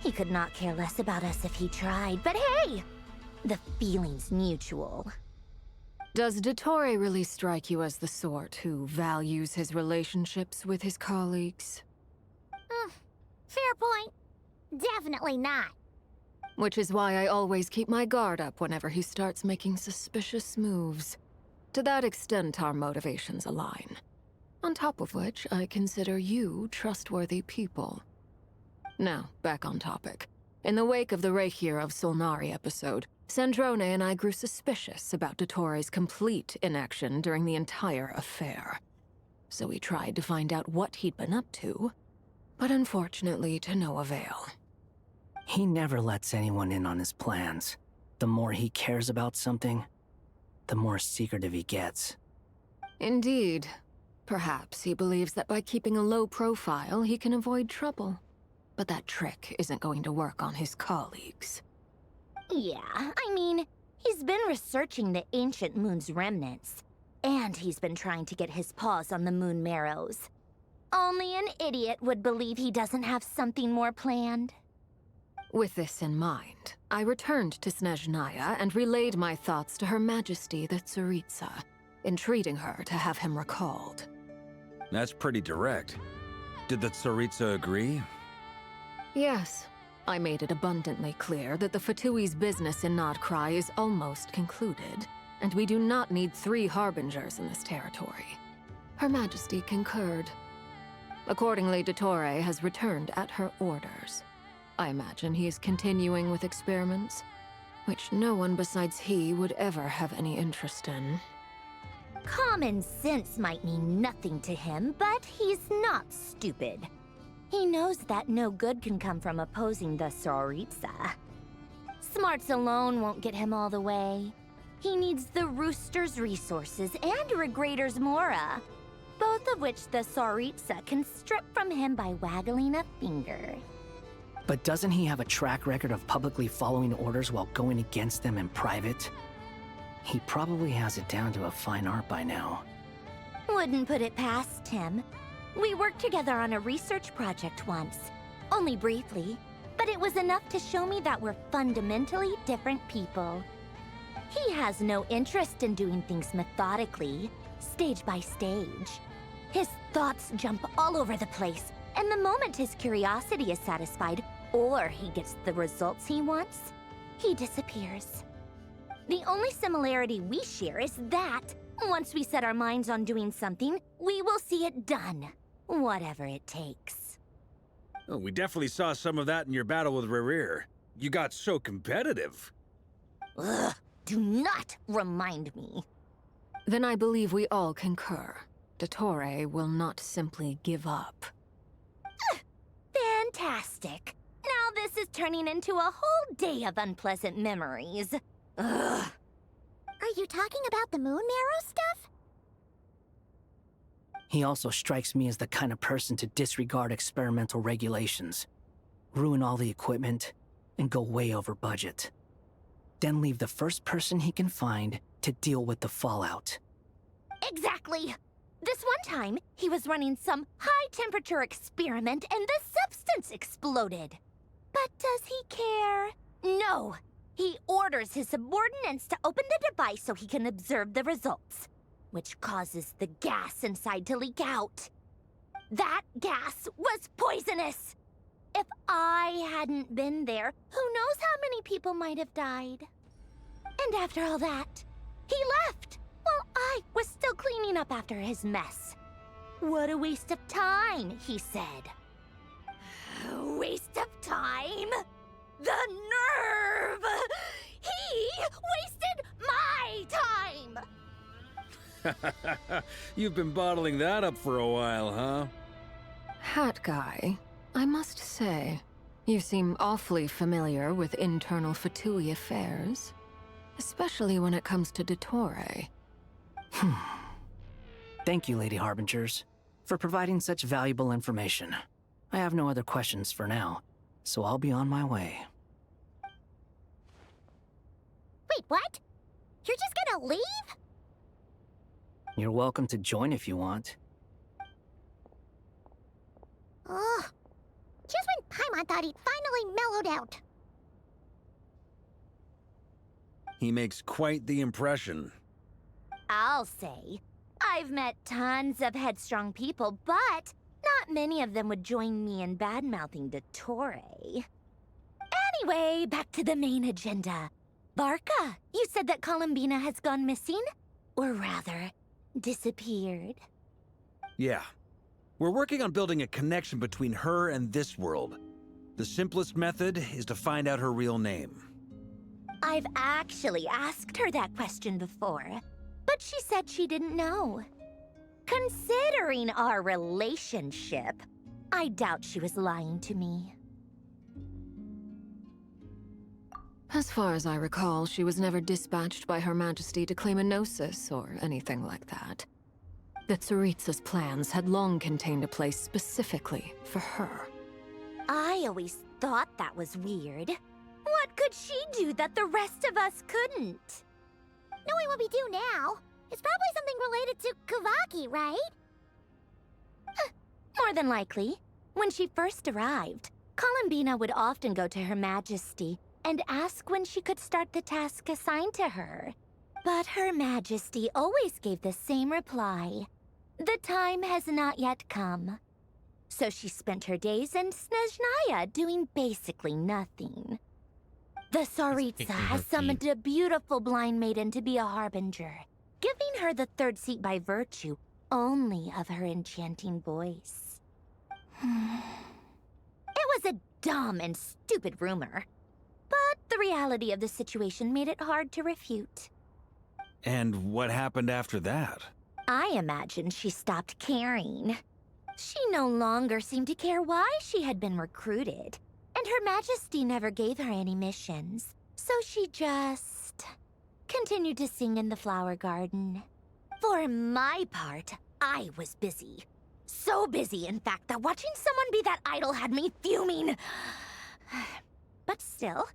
He could not care less about us if he tried, but hey! The feeling's mutual. Does Dottore really strike you as the sort who values his relationships with his colleagues? Fair point. Definitely not. Which is why I always keep my guard up whenever he starts making suspicious moves. To that extent, our motivations align. On top of which, I consider you trustworthy people. Now, back on topic. In the wake of the Reikir of Solnari episode, Sandrone and I grew suspicious about Dottore's complete inaction during the entire affair. So we tried to find out what he'd been up to, but unfortunately to no avail. He never lets anyone in on his plans. The more he cares about something, the more secretive he gets. Indeed. Perhaps he believes that by keeping a low profile, he can avoid trouble. But that trick isn't going to work on his colleagues. Yeah, I mean, he's been researching the ancient moon's remnants. And he's been trying to get his paws on the moon marrows. Only an idiot would believe he doesn't have something more planned. With this in mind, I returned to Snezhnaya and relayed my thoughts to Her Majesty the Tsaritsa, entreating her to have him recalled. That's pretty direct. Did the Tsaritsa agree? Yes. I made it abundantly clear that the Fatui's business in Nodcry is almost concluded, and we do not need 3 harbingers in this territory. Her Majesty concurred. Accordingly, Dottore has returned at her orders. I imagine he is continuing with experiments, which no one besides he would ever have any interest in. Common sense might mean nothing to him, but he's not stupid. He knows that no good can come from opposing the Tsaritsa. Smarts alone won't get him all the way. He needs the Rooster's resources and Regrator's Mora, both of which the Tsaritsa can strip from him by waggling a finger. But doesn't he have a track record of publicly following orders while going against them in private? He probably has it down to a fine art by now. Wouldn't put it past him. We worked together on a research project once. Only briefly, but it was enough to show me that we're fundamentally different people. He has no interest in doing things methodically, stage by stage. His thoughts jump all over the place, and the moment his curiosity is satisfied, or he gets the results he wants, he disappears. The only similarity we share is that, once we set our minds on doing something, we will see it done, whatever it takes. Oh, we definitely saw some of that in your battle with Rerir. You got so competitive. Ugh, do not remind me. Then I believe we all concur. Dottore will not simply give up. Fantastic. Now this is turning into a whole day of unpleasant memories. Ugh. Are you talking about the moon marrow stuff? He also strikes me as the kind of person to disregard experimental regulations, ruin all the equipment, and go way over budget. Then leave the first person he can find to deal with the fallout. Exactly! This one time, he was running some high-temperature experiment and the substance exploded. But does he care? No! He orders his subordinates to open the device so he can observe the results, which causes the gas inside to leak out. That gas was poisonous! If I hadn't been there, who knows how many people might have died? And after all that, he left while I was still cleaning up after his mess. What a waste of time, he said. A waste of time? The nerve! He wasted my time! You've been bottling that up for a while, huh? Hat guy, I must say, you seem awfully familiar with internal Fatui affairs. Especially when it comes to Dottore. Thank you, Lady Harbingers, for providing such valuable information. I have no other questions for now, so I'll be on my way. Wait, what? You're just gonna leave? You're welcome to join if you want. Ugh. Just when Paimon thought he'd finally mellowed out. He makes quite the impression. I'll say. I've met tons of headstrong people, but not many of them would join me in bad-mouthing Dottore. Anyway, back to the main agenda. Barca, you said that Columbina has gone missing? Or rather, disappeared. Yeah. We're working on building a connection between her and this world. The simplest method is to find out her real name. I've actually asked her that question before, but she said she didn't know. Considering our relationship, I doubt she was lying to me. As far as I recall, she was never dispatched by Her Majesty to claim a gnosis or anything like that. The Tsaritsa's plans had long contained a place specifically for her. I always thought that was weird. What could she do that the rest of us couldn't? Knowing what we do now, it's probably something related to Kavaki, right? More than likely. When she first arrived, Columbina would often go to Her Majesty and ask when she could start the task assigned to her. But Her Majesty always gave the same reply. The time has not yet come. So she spent her days in Snezhnaya doing basically nothing. The Tsaritsa has summoned a beautiful blind maiden to be a harbinger, giving her the third seat by virtue only of her enchanting voice. It was a dumb and stupid rumor, but the reality of the situation made it hard to refute. And what happened after that? I imagine she stopped caring. She no longer seemed to care why she had been recruited. And Her Majesty never gave her any missions, so she just continued to sing in the flower garden. For my part, I was busy. So busy, in fact, that watching someone be that idol had me fuming. But still,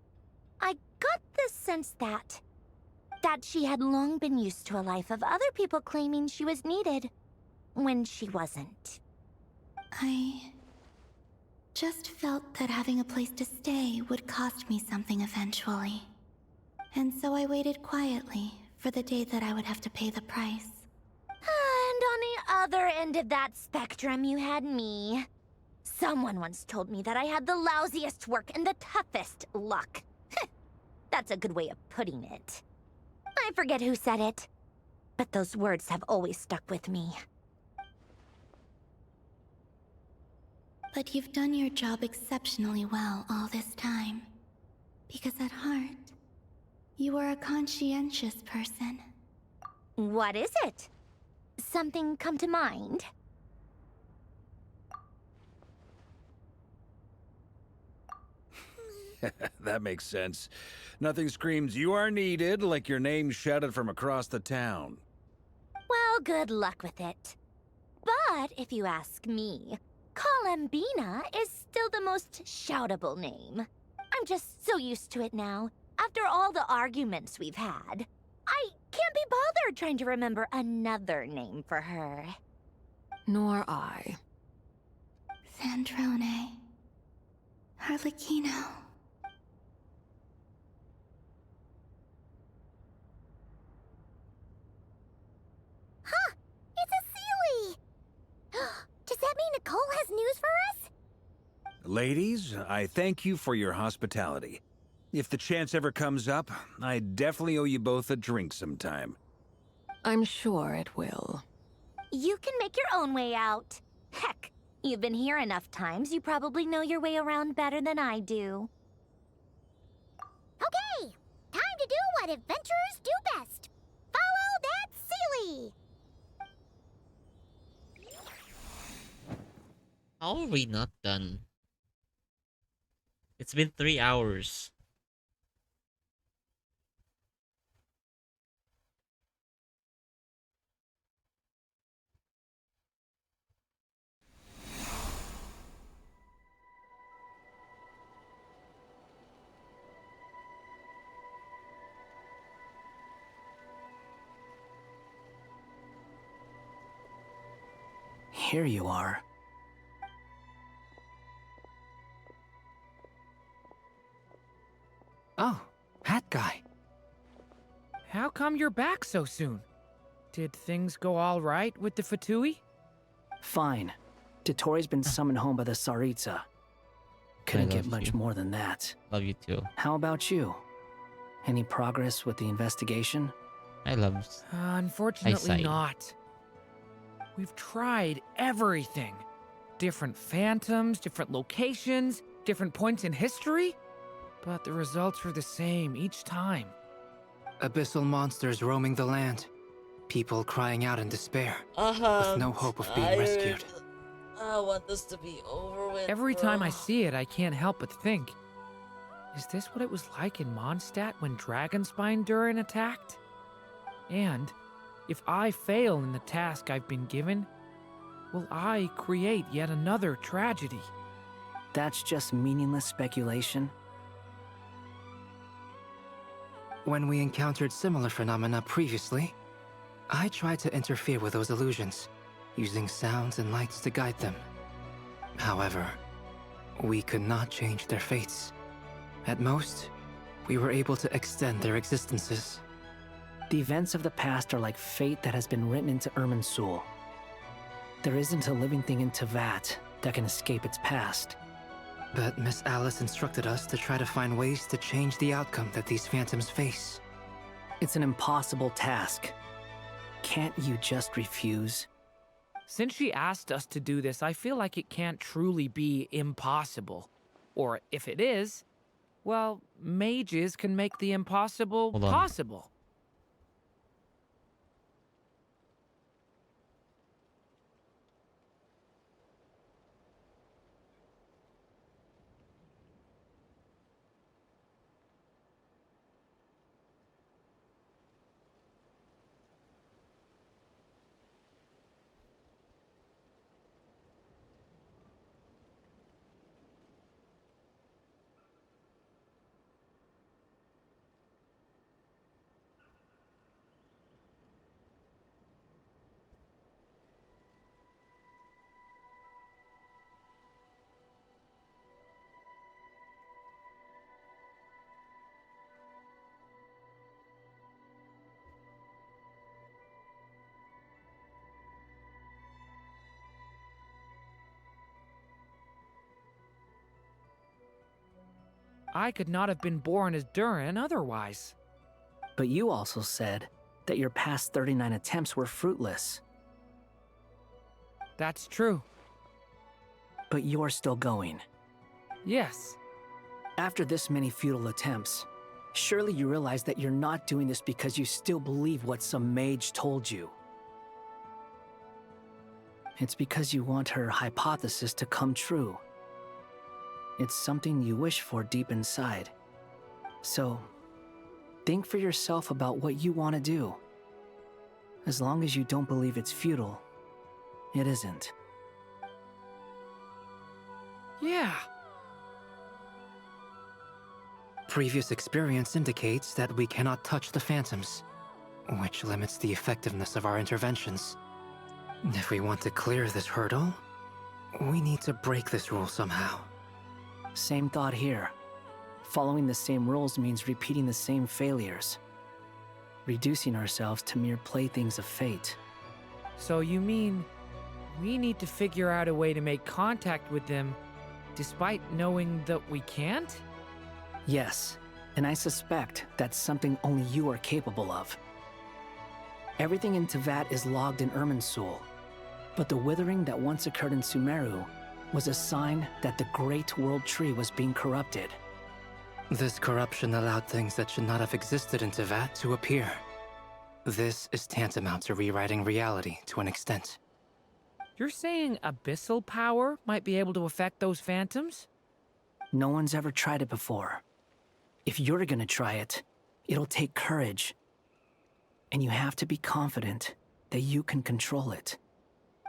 I got the sense that she had long been used to a life of other people claiming she was needed when she wasn't. I just felt that having a place to stay would cost me something eventually. And so I waited quietly for the day that I would have to pay the price. And on the other end of that spectrum, you had me. Someone once told me that I had the lousiest work and the toughest luck. That's a good way of putting it. I forget who said it, but those words have always stuck with me. But you've done your job exceptionally well all this time. Because at heart, you are a conscientious person. What is it? Something come to mind? That makes sense. Nothing screams you are needed like your name shouted from across the town. Well, good luck with it. But But if you ask me, Colambina is still the most shoutable name. I'm just so used to it now, after all the arguments we've had. I can't be bothered trying to remember another name for her. Nor I. Sandrone. Harlequino. Huh! It's a Sealy! Does that mean Nicole has news for us? Ladies, I thank you for your hospitality. If the chance ever comes up, I definitely owe you both a drink sometime. I'm sure it will. You can make your own way out. Heck, you've been here enough times, you probably know your way around better than I do. Okay! Time to do what adventurers do best. Follow that Sealy! How are we not done? It's been 3 hours. Here you are. Oh, hat guy. How come you're back so soon? Did things go all right with the Fatui? Fine. Dotori's been summoned home by the Tsaritsa. Couldn't get love much you. more than that. Love you too. How about you? Any progress with the investigation? I love. Unfortunately Eyesight. not. We've tried everything. Different phantoms, different locations, different points in history. But the results were the same each time. Abyssal monsters roaming the land. People crying out in despair. With no hope of being rescued. I want this to be over with. Every time I see it, I can't help but think, is this what it was like in Mondstadt when Dragonspine Durin attacked? And if I fail in the task I've been given, will I create yet another tragedy? That's just meaningless speculation. When we encountered similar phenomena previously, I tried to interfere with those illusions, using sounds and lights to guide them. However, we could not change their fates. At most, we were able to extend their existences. The events of the past are like fate that has been written into Irminsul. There isn't a living thing in Teyvat that can escape its past. But Miss Alice instructed us to try to find ways to change the outcome that these phantoms face. It's an impossible task. Can't you just refuse? Since she asked us to do this, I feel like it can't truly be impossible. Or if it is, well, mages can make the impossible Hold on. possible. I could not have been born as Durin otherwise. But you also said that your past 39 attempts were fruitless. That's true. But you're still going. Yes. After this many futile attempts, surely you realize that you're not doing this because you still believe what some mage told you. It's because you want her hypothesis to come true. It's something you wish for deep inside. So, think for yourself about what you want to do. As long as you don't believe it's futile, it isn't. Yeah. Previous experience indicates that we cannot touch the phantoms, which limits the effectiveness of our interventions. If we want to clear this hurdle, we need to break this rule somehow. Same thought here. Following the same rules means repeating the same failures. Reducing ourselves to mere playthings of fate. So you mean we need to figure out a way to make contact with them despite knowing that we can't? Yes, and I suspect that's something only you are capable of. Everything in Teyvat is logged in Irminsul, but the withering that once occurred in Sumeru was a sign that the Great World Tree was being corrupted. This corruption allowed things that should not have existed in Teyvat to appear. This is tantamount to rewriting reality to an extent. You're saying abyssal power might be able to affect those phantoms? No one's ever tried it before. If you're gonna try it, it'll take courage. And you have to be confident that you can control it.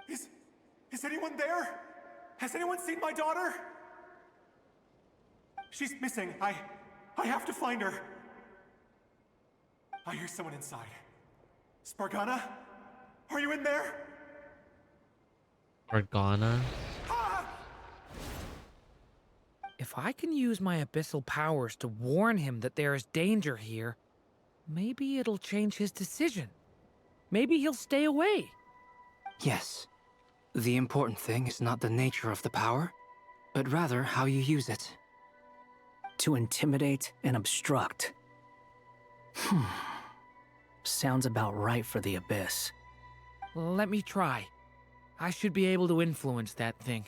Is anyone there? Has anyone seen my daughter? She's missing. I have to find her. I hear someone inside. Spargana? Are you in there? Organa? If I can use my abyssal powers to warn him that there is danger here, maybe it'll change his decision. Maybe he'll stay away. Yes. The important thing is not the nature of the power, but rather how you use it. To intimidate and obstruct. Sounds about right for the Abyss. Let me try. I should be able to influence that thing.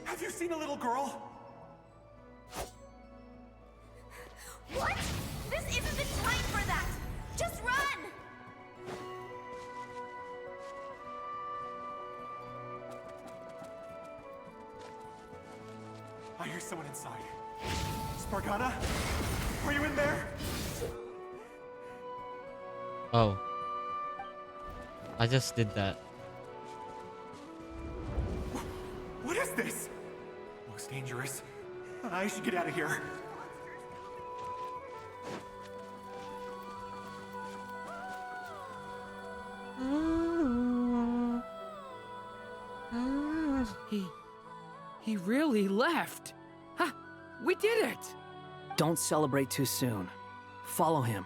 Have you seen a little girl? What? This isn't the time for that! Just run! I hear someone inside. Spargana? Are you in there? Oh. I just did that. What is this? Looks dangerous. I should get out of here. He really left. Ha! We did it! Don't celebrate too soon. Follow him.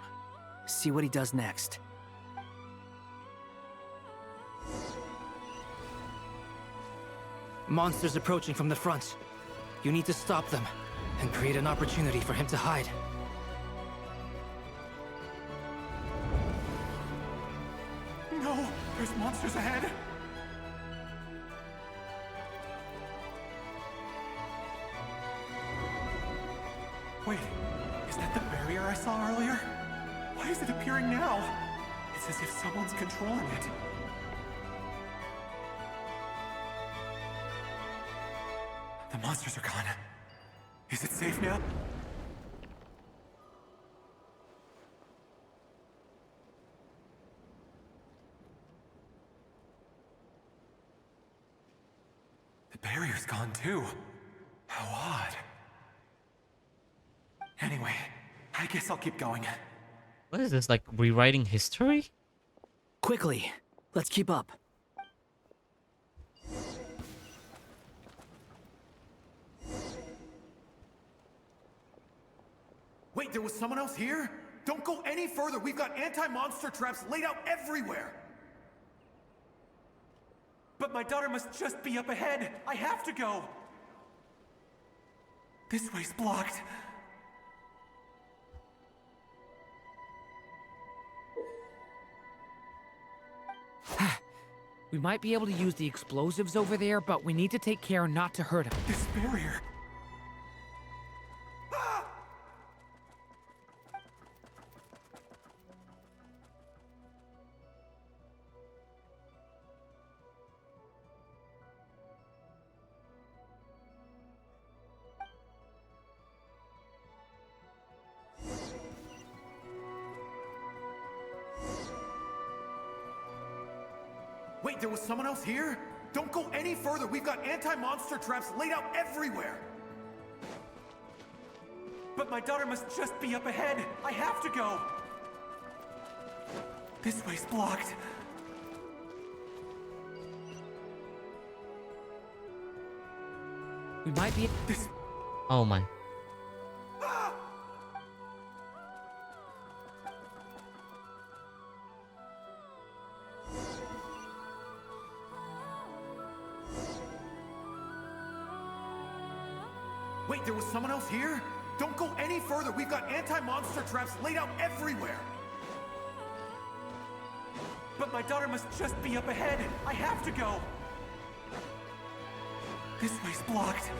See what he does next. Monsters approaching from the front. You need to stop them and create an opportunity for him to hide. No! There's monsters ahead! Wait, is that the barrier I saw earlier? Why is it appearing now? It's as if someone's controlling it. The monsters are gone. Is it safe now? The barrier's gone too. How odd. Anyway, I guess I'll keep going. What is this, like rewriting history? Quickly, let's keep up. Wait, there was someone else here? Don't go any further. We've got anti-monster traps laid out everywhere. But my daughter must just be up ahead. I have to go. This way's blocked. We might be able to use the explosives over there, but we need to take care not to hurt him. This barrier. Wait, there was someone else here? Don't go any further. We've got anti-monster traps laid out everywhere. But my daughter must just be up ahead. I have to go. This way's blocked. We might be. This. Oh my. Wait, there was someone else here? Don't go any further. We've got anti-monster traps laid out everywhere. But my daughter must just be up ahead. I have to go. This way's blocked.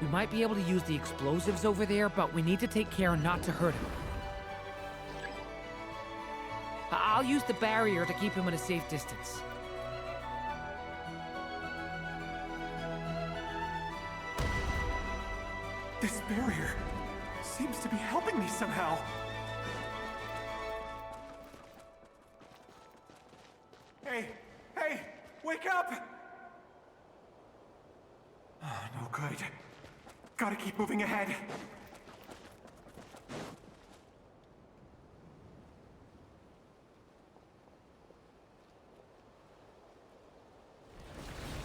We might be able to use the explosives over there, but we need to take care not to hurt him. I'll use the barrier to keep him at a safe distance. This barrier seems to be helping me somehow. Hey, hey, wake up! Oh, no good. Gotta keep moving ahead.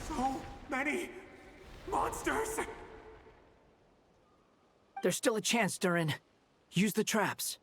So many monsters! There's still a chance, Durin. Use the traps.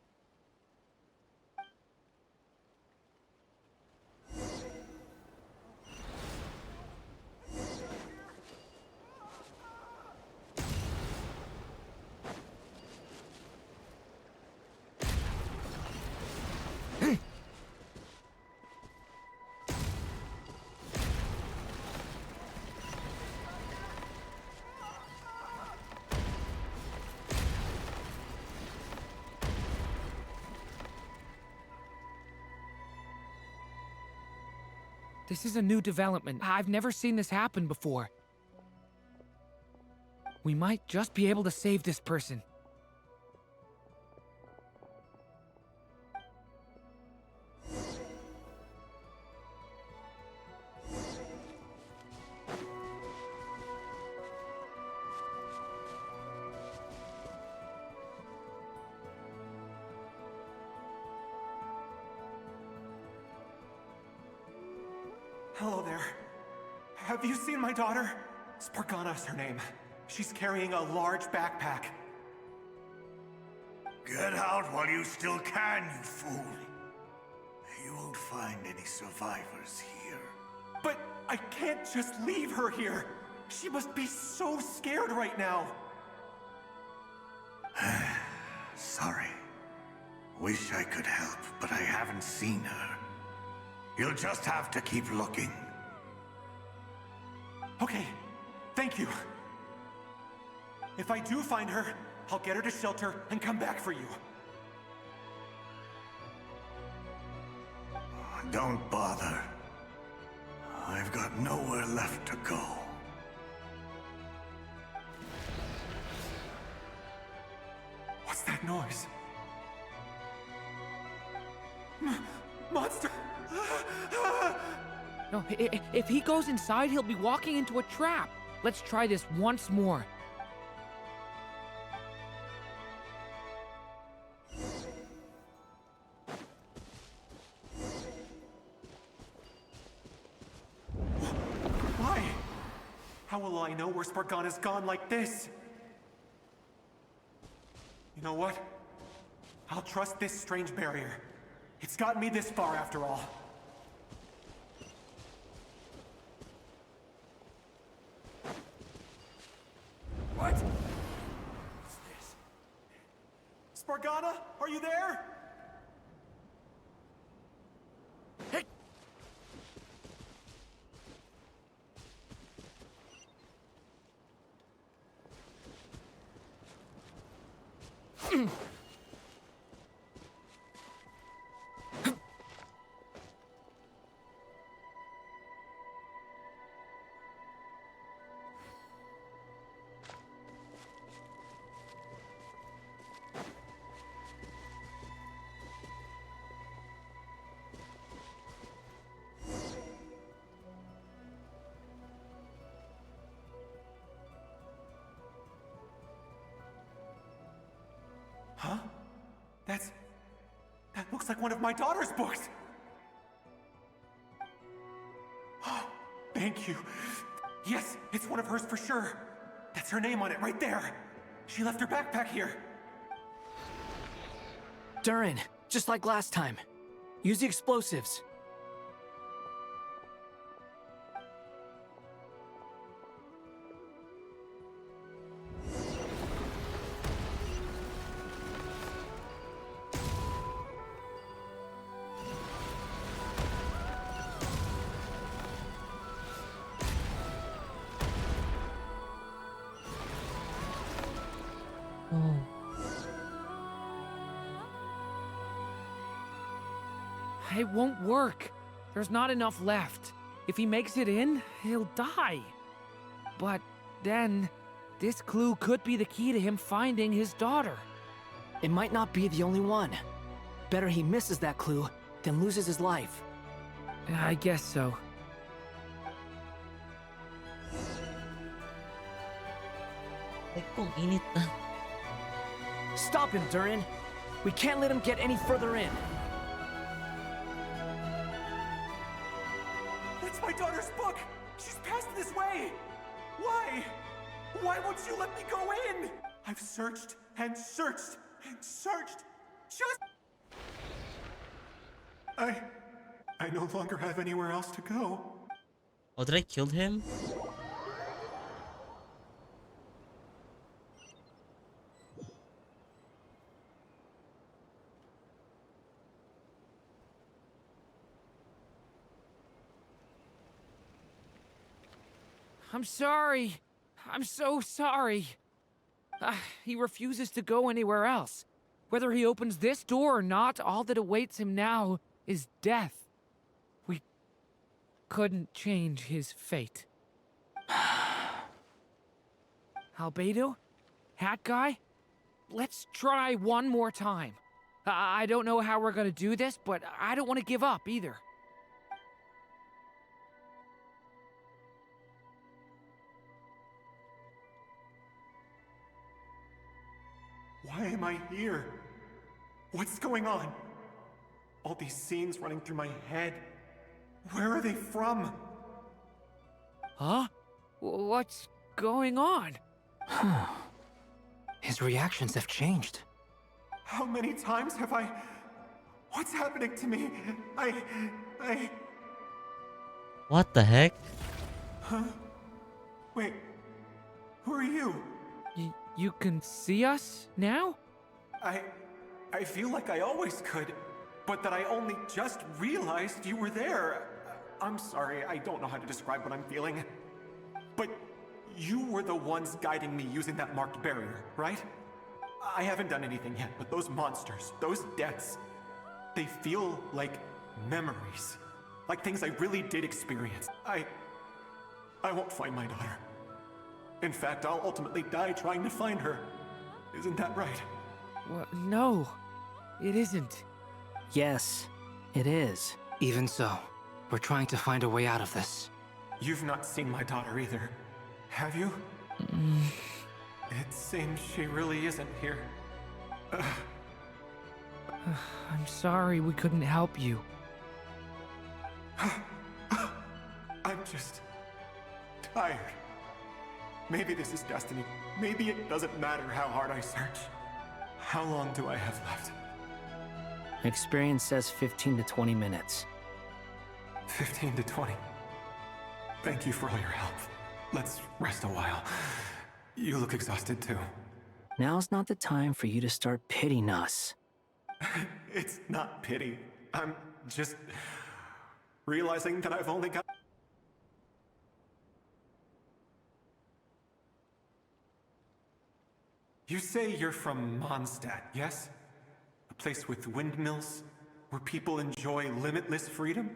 This is a new development. I've never seen this happen before. We might just be able to save this person. Hello there. Have you seen my daughter? Spargana is her name. She's carrying a large backpack. Get out while you still can, you fool. You won't find any survivors here. But I can't just leave her here. She must be so scared right now. Sorry. Wish I could help, but I haven't seen her. You'll just have to keep looking. Okay, thank you. If I do find her, I'll get her to shelter and come back for you. Don't bother. I've got nowhere left to go. What's that noise? Monster! No, if he goes inside, he'll be walking into a trap. Let's try this once more. Why? How will I know where Spargana's gone like this? You know what? I'll trust this strange barrier. It's gotten me this far after all. What? What's this? Spargana, are you there? Hey! That looks like one of my daughter's books! Thank you. Yes, it's one of hers for sure. That's her name on it right there. She left her backpack here. Durin, just like last time. Use the explosives. It won't work. There's not enough left. If he makes it in, he'll die. But then, this clue could be the key to him finding his daughter. It might not be the only one. Better he misses that clue than loses his life. I guess so. Stop him, Durin. We can't let him get any further in. That's my daughter's book! She's passed this way! Why? Why won't you let me go in? I've searched and searched and searched. Just... I no longer have anywhere else to go. Oh, did I kill him? I'm sorry. I'm so sorry. He refuses to go anywhere else. Whether he opens this door or not, all that awaits him now is death. We couldn't change his fate. Albedo? Hat guy? Let's try one more time. I don't know how we're gonna do this, but I don't want to give up either. Why am I here? What's going on? All these scenes running through my head. Where are they from? Huh? What's going on? His reactions have changed. How many times have I... What's happening to me? I... What the heck? Huh? Wait. Who are you? You can see us now? I feel like I always could, but that I only just realized you were there. I'm sorry, I don't know how to describe what I'm feeling. But you were the ones guiding me using that marked barrier, right? I haven't done anything yet, but those monsters, those deaths, they feel like memories. Like things I really did experience. I won't find my daughter. In fact, I'll ultimately die trying to find her. Isn't that right? Well, no, it isn't. Yes, it is. Even so, we're trying to find a way out of this. You've not seen my daughter either, have you? It seems she really isn't here. I'm sorry we couldn't help you. I'm just tired. Maybe this is destiny. Maybe it doesn't matter how hard I search. How long do I have left? Experience says 15 to 20 minutes. 15 to 20. Thank you for all your help. Let's rest a while. You look exhausted too. Now's not the time for you to start pitying us. It's not pity. I'm just realizing that I've only got... You say you're from Mondstadt, yes? A place with windmills, where people enjoy limitless freedom?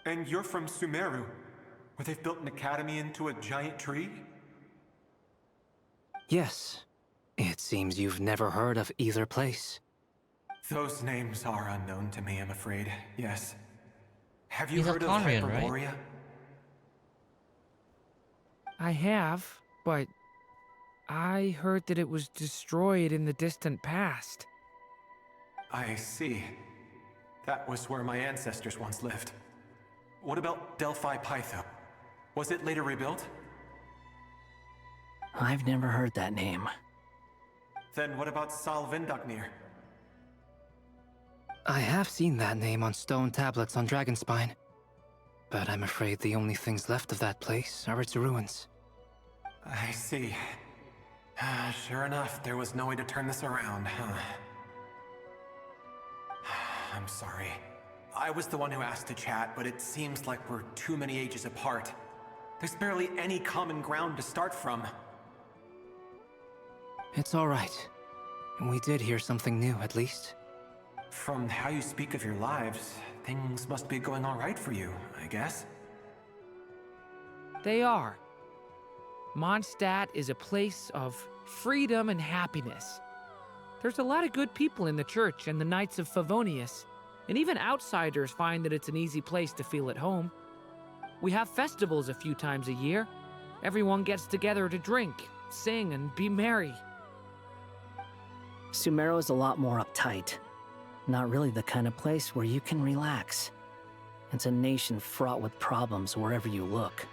And you're from Sumeru, where they've built an academy into a giant tree? Yes. It seems you've never heard of either place. Those names are unknown to me, I'm afraid, yes. Have you He's a heard of Conrian, right? Hyperborea? I have, but I heard that it was destroyed in the distant past. I see. That was where my ancestors once lived. What about Delphi Pytho? Was it later rebuilt? I've never heard that name. Then what about Sal Vindaknir? I have seen that name on stone tablets on Dragonspine. But I'm afraid the only things left of that place are its ruins. I see. Sure enough, there was no way to turn this around, huh? I'm sorry. I was the one who asked to chat, but it seems like we're too many ages apart. There's barely any common ground to start from. It's alright. We did hear something new, at least. From how you speak of your lives, things must be going alright for you, I guess. They are. Mondstadt is a place of freedom and happiness. There's a lot of good people in the church and the Knights of Favonius, and even outsiders find that it's an easy place to feel at home. We have festivals a few times a year. Everyone gets together to drink, sing, and be merry. Sumeru is a lot more uptight. Not really the kind of place where you can relax. It's a nation fraught with problems wherever you look.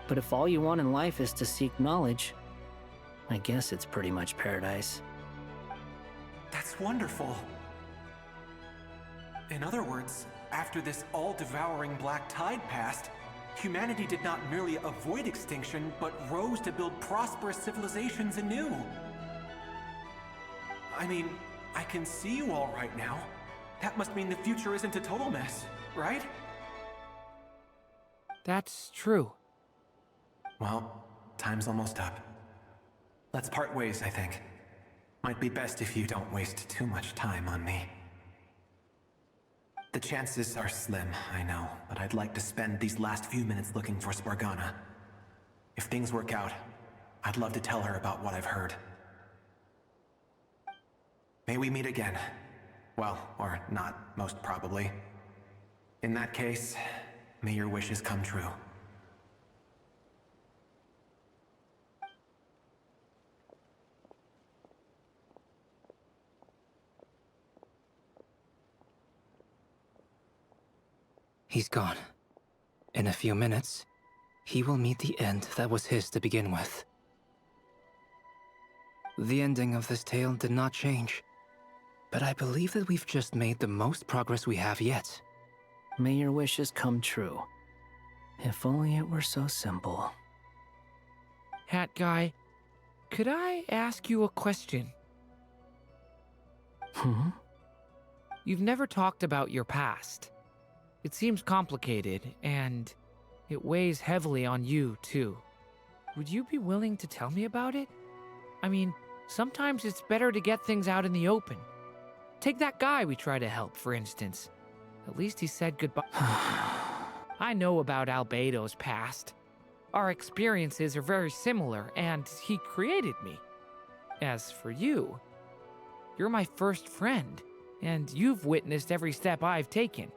But if all you want in life is to seek knowledge, I guess it's pretty much paradise. That's wonderful. In other words, after this all-devouring black tide passed, humanity did not merely avoid extinction, but rose to build prosperous civilizations anew. I mean, I can see you all right now. That must mean the future isn't a total mess, right? That's true. Well, time's almost up. Let's part ways, I think. Might be best if you don't waste too much time on me. The chances are slim, I know, but I'd like to spend these last few minutes looking for Spargana. If things work out, I'd love to tell her about what I've heard. May we meet again. Well, or not, most probably. In that case, may your wishes come true. He's gone. In a few minutes, he will meet the end that was his to begin with. The ending of this tale did not change, but I believe that we've just made the most progress we have yet. May your wishes come true. If only it were so simple. Hat Guy, could I ask you a question? You've never talked about your past. It seems complicated, and it weighs heavily on you, too. Would you be willing to tell me about it? I mean, sometimes it's better to get things out in the open. Take that guy we try to help, for instance. At least he said goodbye. I know about Albedo's past. Our experiences are very similar, and he created me. As for you, you're my first friend, and you've witnessed every step I've taken.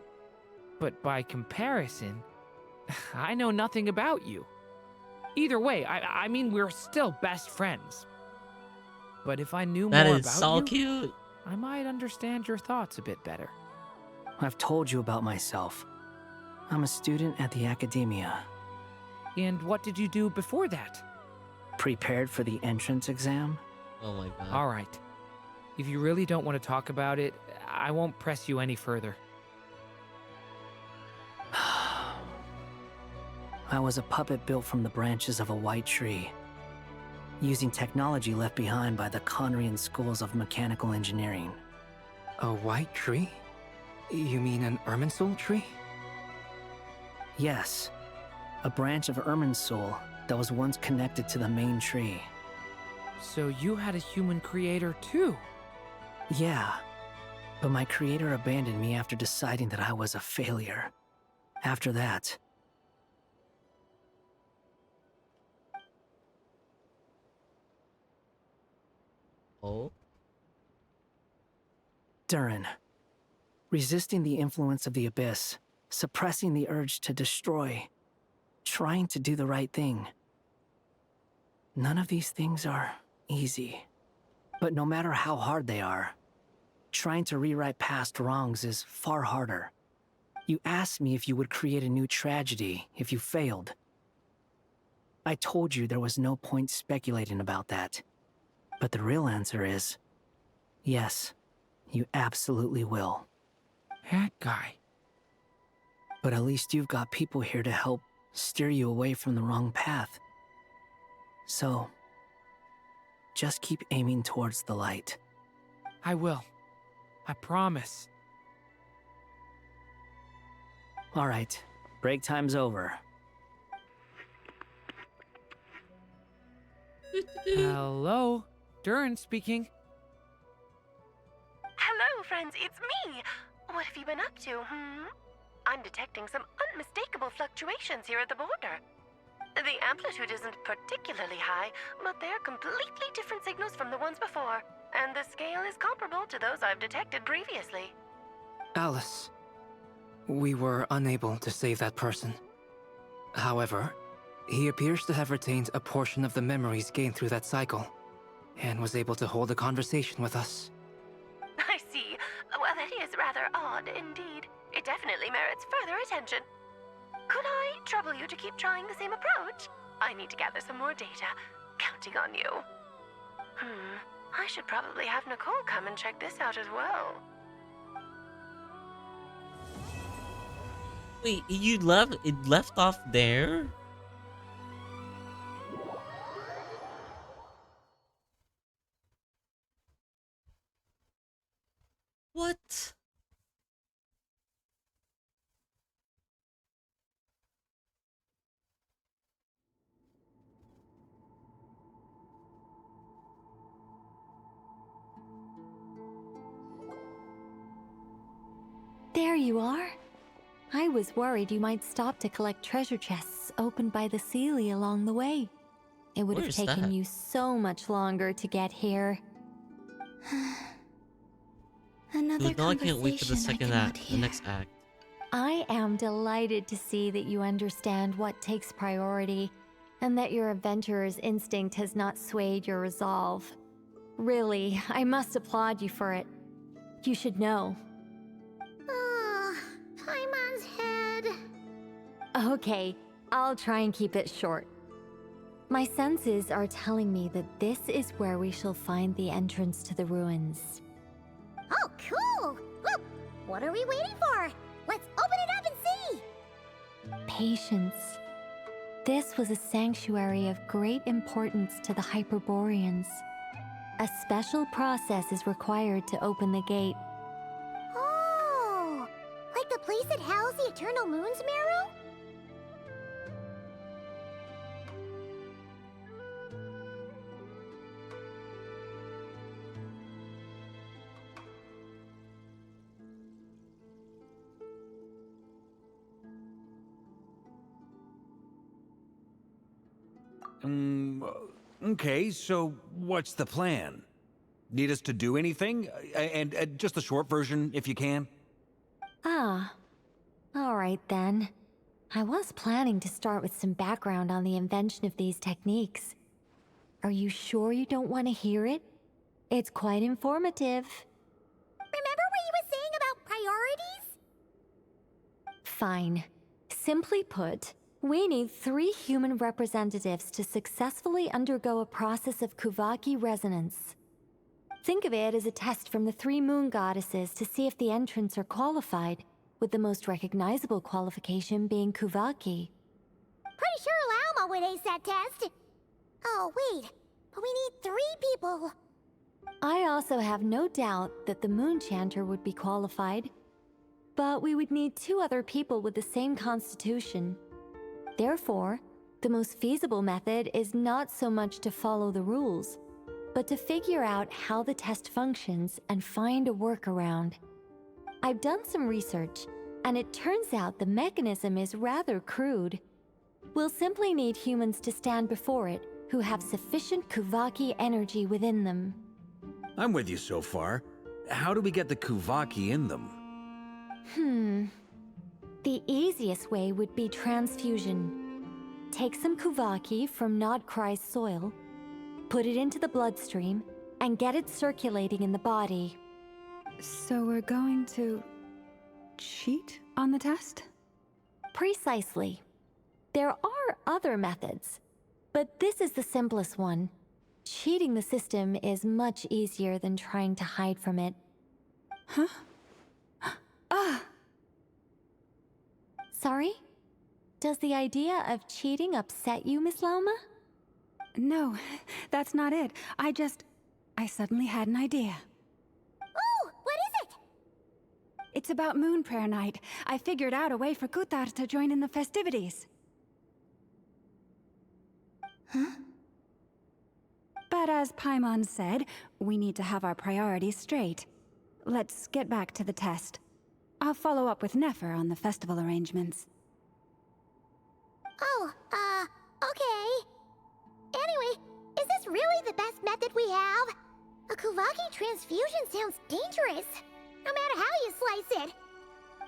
But by comparison, I know nothing about you. Either way, I mean, we're still best friends. But if I knew more about so you, cute. I might understand your thoughts a bit better. I've told you about myself. I'm a student at the Academia. And what did you do before that? Prepared for the entrance exam? Oh my god. All right. If you really don't want to talk about it, I won't press you any further. I was a puppet built from the branches of a white tree, using technology left behind by the Conrian schools of mechanical engineering. A white tree? You mean an Irminsul tree? Yes, a branch of Irminsul that was once connected to the main tree. So you had a human creator too? Yeah, but my creator abandoned me after deciding that I was a failure. After that, Durin. Resisting the influence of the Abyss, suppressing the urge to destroy, trying to do the right thing. None of these things are easy. But no matter how hard they are, trying to rewrite past wrongs is far harder. You asked me if you would create a new tragedy if you failed. I told you there was no point speculating about that. But the real answer is, yes, you absolutely will. That guy. But at least you've got people here to help steer you away from the wrong path. So, just keep aiming towards the light. I will. I promise. All right, break time's over. Hello? Durin speaking. Hello, friends, it's me! What have you been up to, I'm detecting some unmistakable fluctuations here at the border. The amplitude isn't particularly high, but they're completely different signals from the ones before, and the scale is comparable to those I've detected previously. Alice, we were unable to save that person. However, he appears to have retained a portion of the memories gained through that cycle, and was able to hold a conversation with us. I see. Well, that is rather odd indeed. It definitely merits further attention. Could I trouble you to keep trying the same approach? I need to gather some more data. Counting on you. I should probably have Nicole come and check this out as well. Wait, it left off there? What? There you are. I was worried you might stop to collect treasure chests opened by the Seelie along the way. It would have Where's taken that? you so much longer to get here. Another Dude, now I can't wait for the conversation I second cannot act, the hear. next act. I am delighted to see that you understand what takes priority, and that your adventurer's instinct has not swayed your resolve. Really, I must applaud you for it. You should know. Paimon's head. Okay, I'll try and keep it short. My senses are telling me that this is where we shall find the entrance to the ruins. Oh, cool! Well, what are we waiting for? Let's open it up and see! Patience. This was a sanctuary of great importance to the Hyperboreans. A special process is required to open the gate. Oh! Like the place that housed the Eternal Moon's Marrow? Okay, so what's the plan? Need us to do anything? And just a short version, if you can. Ah. Alright then. I was planning to start with some background on the invention of these techniques. Are you sure you don't want to hear it? It's quite informative. Remember what you were saying about priorities? Fine. Simply put, we need 3 human representatives to successfully undergo a process of Kuvaki resonance. Think of it as a test from the 3 moon goddesses to see if the entrants are qualified, with the most recognizable qualification being Kuvaki. Pretty sure Lauma would ace that test. Oh, wait. But we need 3 people. I also have no doubt that the Moon Chanter would be qualified. But we would need 2 other people with the same constitution. Therefore, the most feasible method is not so much to follow the rules, but to figure out how the test functions and find a workaround. I've done some research, and it turns out the mechanism is rather crude. We'll simply need humans to stand before it who have sufficient Kuvaki energy within them. I'm with you so far. How do we get the Kuvaki in them? The easiest way would be transfusion. Take some Kuvaki from Nodcry's soil put it into the bloodstream, and get it circulating in the body. So we're going to cheat on the test? Precisely. There are other methods, but this is the simplest one. Cheating the system is much easier than trying to hide from it. Huh? Ah! Sorry? Does the idea of cheating upset you, Miss Lauma? No, that's not it. I suddenly had an idea. Ooh, what is it? It's about Moon Prayer Night. I figured out a way for Kuthar to join in the festivities. Huh? But as Paimon said, we need to have our priorities straight. Let's get back to the test. I'll follow up with Nefer on the festival arrangements. Oh, okay. Anyway, is this really the best method we have? A Kuvaki transfusion sounds dangerous, no matter how you slice it.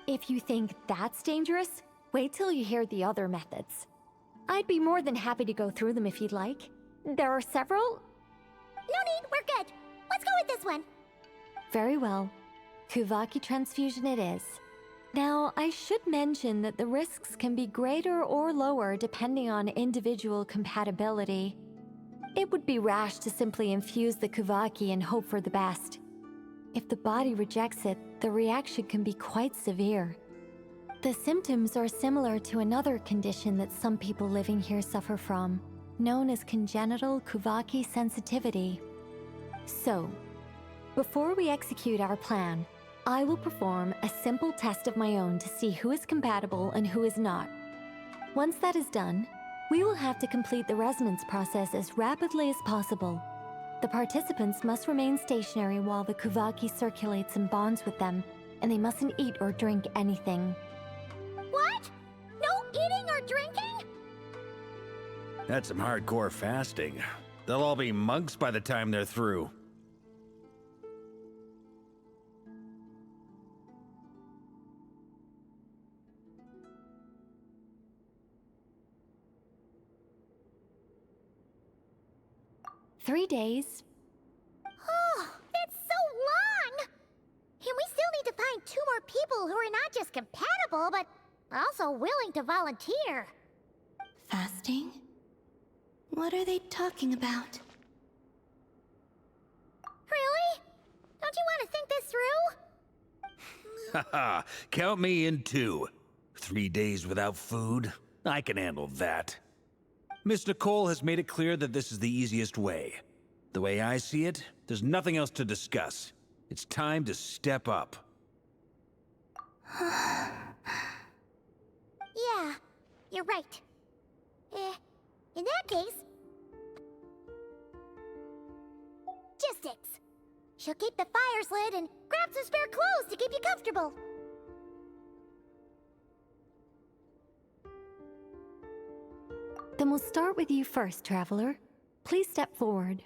If you think that's dangerous, wait till you hear the other methods. I'd be more than happy to go through them if you'd like. There are several. No need, we're good. Let's go with this one. Very well. Kuvaki transfusion it is. Now, I should mention that the risks can be greater or lower depending on individual compatibility. It would be rash to simply infuse the Kuvaki and hope for the best. If the body rejects it, the reaction can be quite severe. The symptoms are similar to another condition that some people living here suffer from, known as congenital Kuvaki sensitivity. So, before we execute our plan, I will perform a simple test of my own to see who is compatible and who is not. Once that is done, we will have to complete the resonance process as rapidly as possible. The participants must remain stationary while the Kuvaki circulates and bonds with them, and they mustn't eat or drink anything. What? No eating or drinking? That's some hardcore fasting. They'll all be monks by the time they're through. "3 days. Oh, that's so long! And we still need to find 2 more people who are not just compatible, but also willing to volunteer. Fasting? What are they talking about? Really? Don't you want to think this through? Haha, count me in too. 3 days without food? I can handle that. Miss Nicole has made it clear that this is the easiest way. The way I see it, there's nothing else to discuss. It's time to step up. Yeah, you're right. In that case... Logistics. She'll keep the fires lit and grab some spare clothes to keep you comfortable. Then we'll start with you first, Traveler. Please step forward.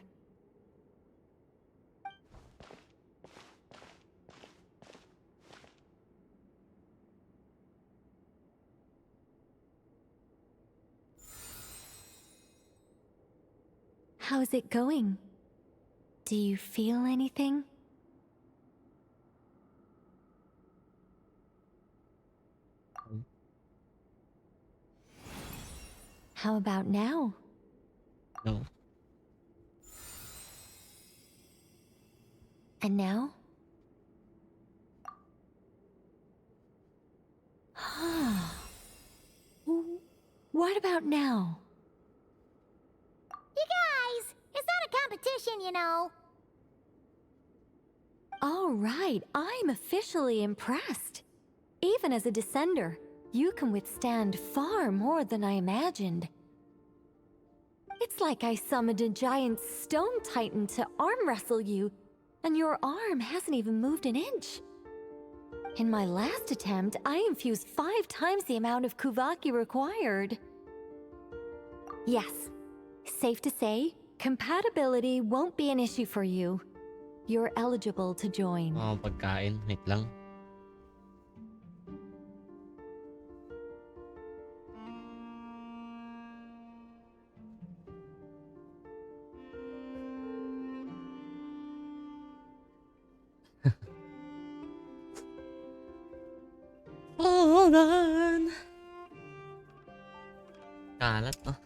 How's it going? Do you feel anything? How about now? No. And now? What about now? You guys, it's not a competition, you know. All right, I'm officially impressed. Even as a descender, you can withstand far more than I imagined. It's like I summoned a giant stone titan to arm wrestle you, and your arm hasn't even moved an inch. In my last attempt, I infused 5 times the amount of Kuvaki required. Yes, safe to say, compatibility won't be an issue for you. You're eligible to join. Oh, pagkain. Wait lang. Hold on. Kalat, no?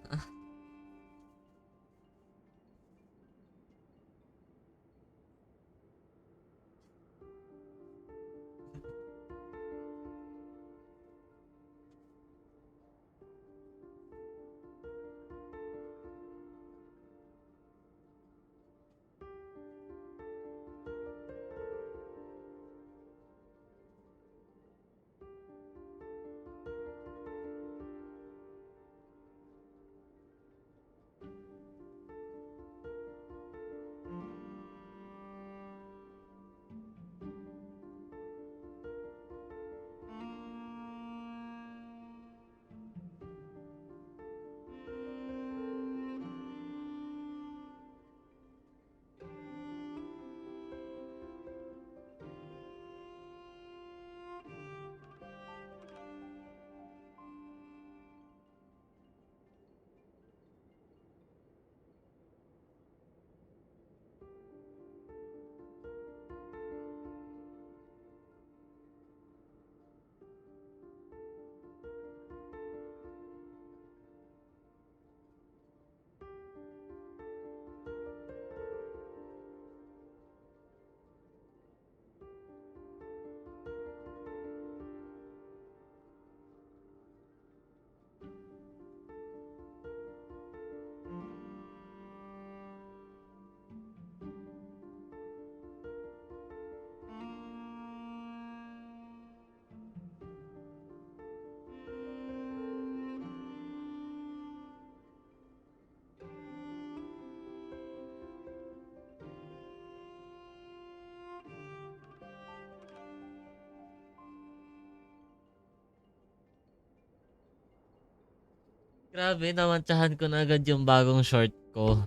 Grabe, namantsahan ko na agad yung bagong short ko.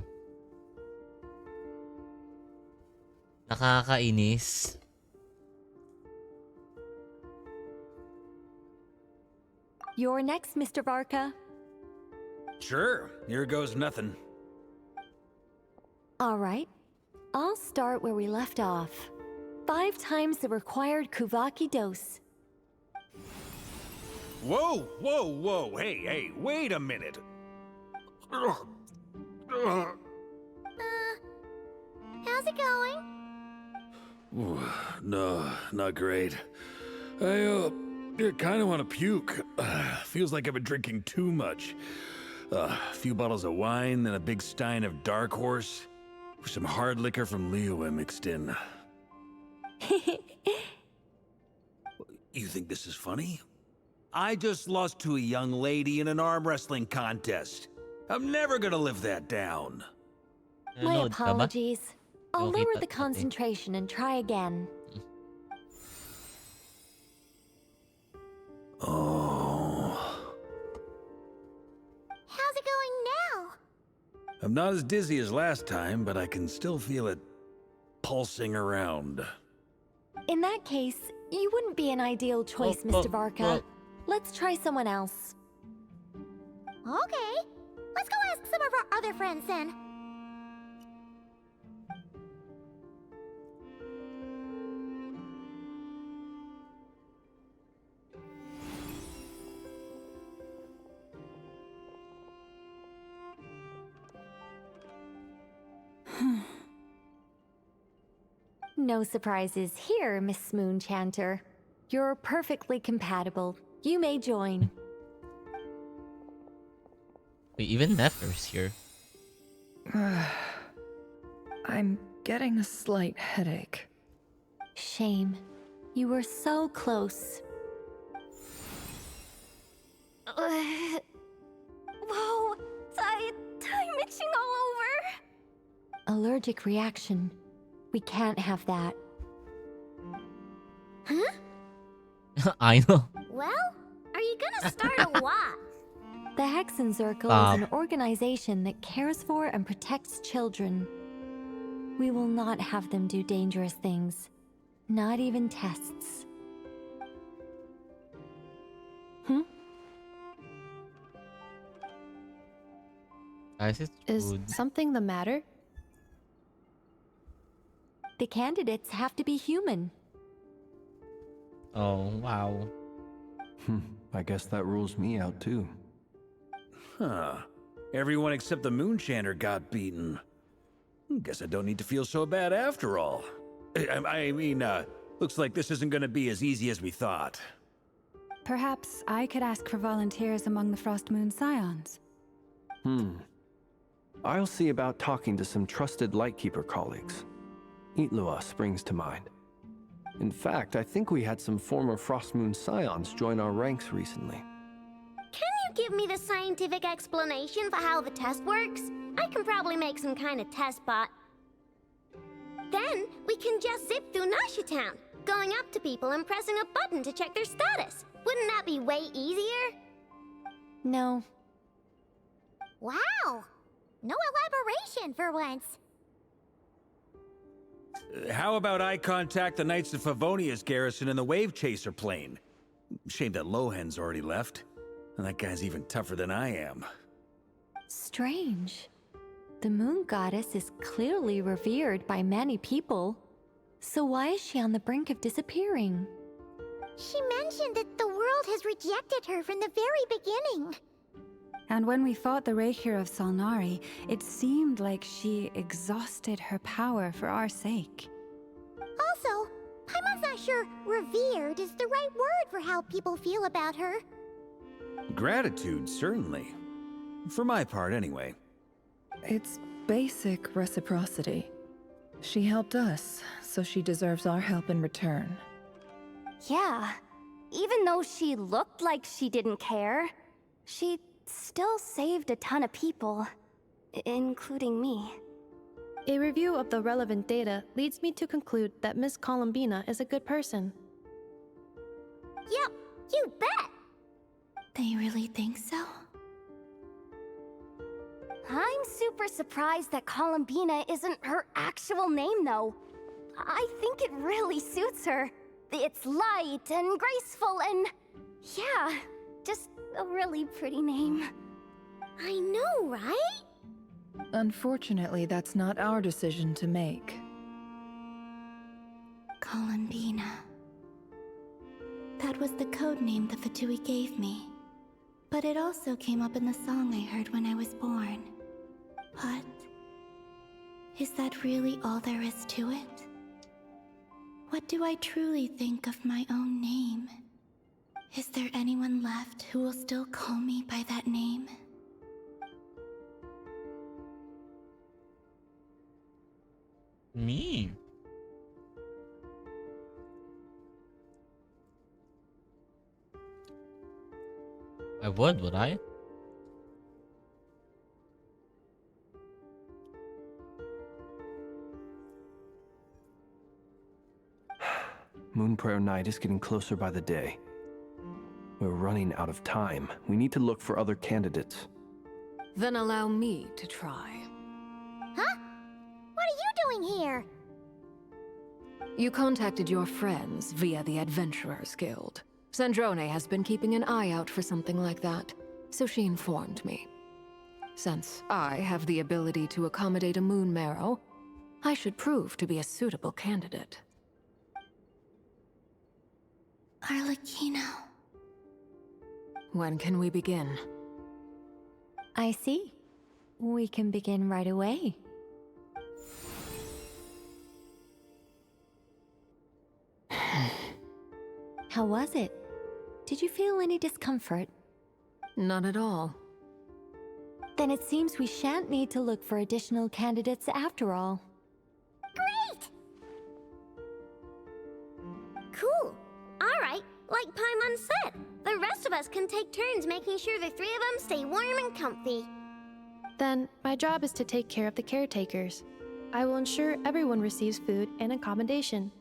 Nakakainis. You're next, Mr. Varka. Sure, here goes nothing. All right. I'll start where we left off. 5 times the required Kuvaki dose. Whoa, whoa, whoa, hey, wait a minute. How's it going? No, not great. I kind of want to puke. Feels like I've been drinking too much. A few bottles of wine, then a big stein of Dark Horse, with some hard liquor from Liyue mixed in. You think this is funny? I just lost to a young lady in an arm wrestling contest. I'm never gonna live that down. My apologies. I'll lower the concentration and try again. Oh. How's it going now? I'm not as dizzy as last time, but I can still feel it pulsing around. In that case, you wouldn't be an ideal choice, Mr. Varka. Let's try someone else. Okay. Let's go ask some of our other friends then. No surprises here, Miss Moonchanter. You're perfectly compatible. You may join. Wait, even Nefer's here. I'm getting a slight headache. Shame. You were so close. Whoa! Time itching all over! Allergic reaction. We can't have that. Huh? I know. Well, are you gonna start a what? The Hexen Circle Stop. is an organization that cares for and protects children. We will not have them do dangerous things. Not even tests. Guys, it's Is food. something the matter? The candidates have to be human. Oh, wow. I guess that rules me out too. Huh. Everyone except the Moonshander got beaten. Guess I don't need to feel so bad after all. I mean, looks like this isn't gonna be as easy as we thought. Perhaps I could ask for volunteers among the Frost Moon Scions. I'll see about talking to some trusted Lightkeeper colleagues. Itlua springs to mind. In fact, I think we had some former Frost Moon Scions join our ranks recently. Can you give me the scientific explanation for how the test works? I can probably make some kind of test bot. Then we can just zip through Nasha Town, going up to people and pressing a button to check their status. Wouldn't that be way easier? No. Wow! No elaboration for once. How about I contact the Knights of Favonia's garrison in the Wave Chaser plane? Shame that Lohan's already left. And that guy's even tougher than I am. Strange. The moon goddess is clearly revered by many people. So why is she on the brink of disappearing? She mentioned that the world has rejected her from the very beginning. And when we fought the Reikir of Solnari, it seemed like she exhausted her power for our sake. Also, Paimon's not sure revered is the right word for how people feel about her. Gratitude, certainly. For my part, anyway. It's basic reciprocity. She helped us, so she deserves our help in return. Yeah. Even though she looked like she didn't care, she still saved a ton of people, including me. A review of the relevant data leads me to conclude that Miss Columbina is a good person. Yep, you bet! They really think so? I'm super surprised that Columbina isn't her actual name, though. I think it really suits her. It's light and graceful and... yeah, just a really pretty name. I know, right? Unfortunately, that's not our decision to make. Columbina. That was the code name the Fatui gave me. But it also came up in the song I heard when I was born. But... is that really all there is to it? What do I truly think of my own name? Is there anyone left who will still call me by that name? Me? I would I? Moonprayer Night is getting closer by the day. We're running out of time. We need to look for other candidates. Then allow me to try. Huh? What are you doing here? You contacted your friends via the Adventurers Guild. Sandrone has been keeping an eye out for something like that, so she informed me. Since I have the ability to accommodate a moon marrow, I should prove to be a suitable candidate. Arlecchino. When can we begin? I see. We can begin right away. How was it? Did you feel any discomfort? Not at all. Then it seems we shan't need to look for additional candidates after all. Great! Cool. Alright, like Paimon said, the rest of us can take turns making sure the three of them stay warm and comfy. Then, my job is to take care of the caretakers. I will ensure everyone receives food and accommodation.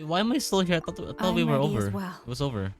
Why am I still here? I thought we were ready as over. well. It was over.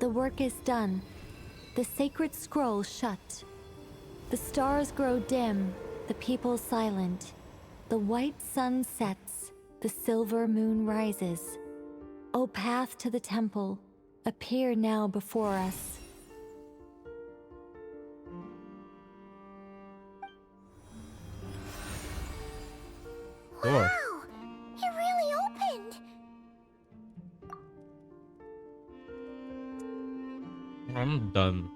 The work is done. The sacred scroll shut. The stars grow dim, the people silent. The white sun sets, the silver moon rises. O path to the temple, appear now before us. Door. Wow! It really opened! I'm done.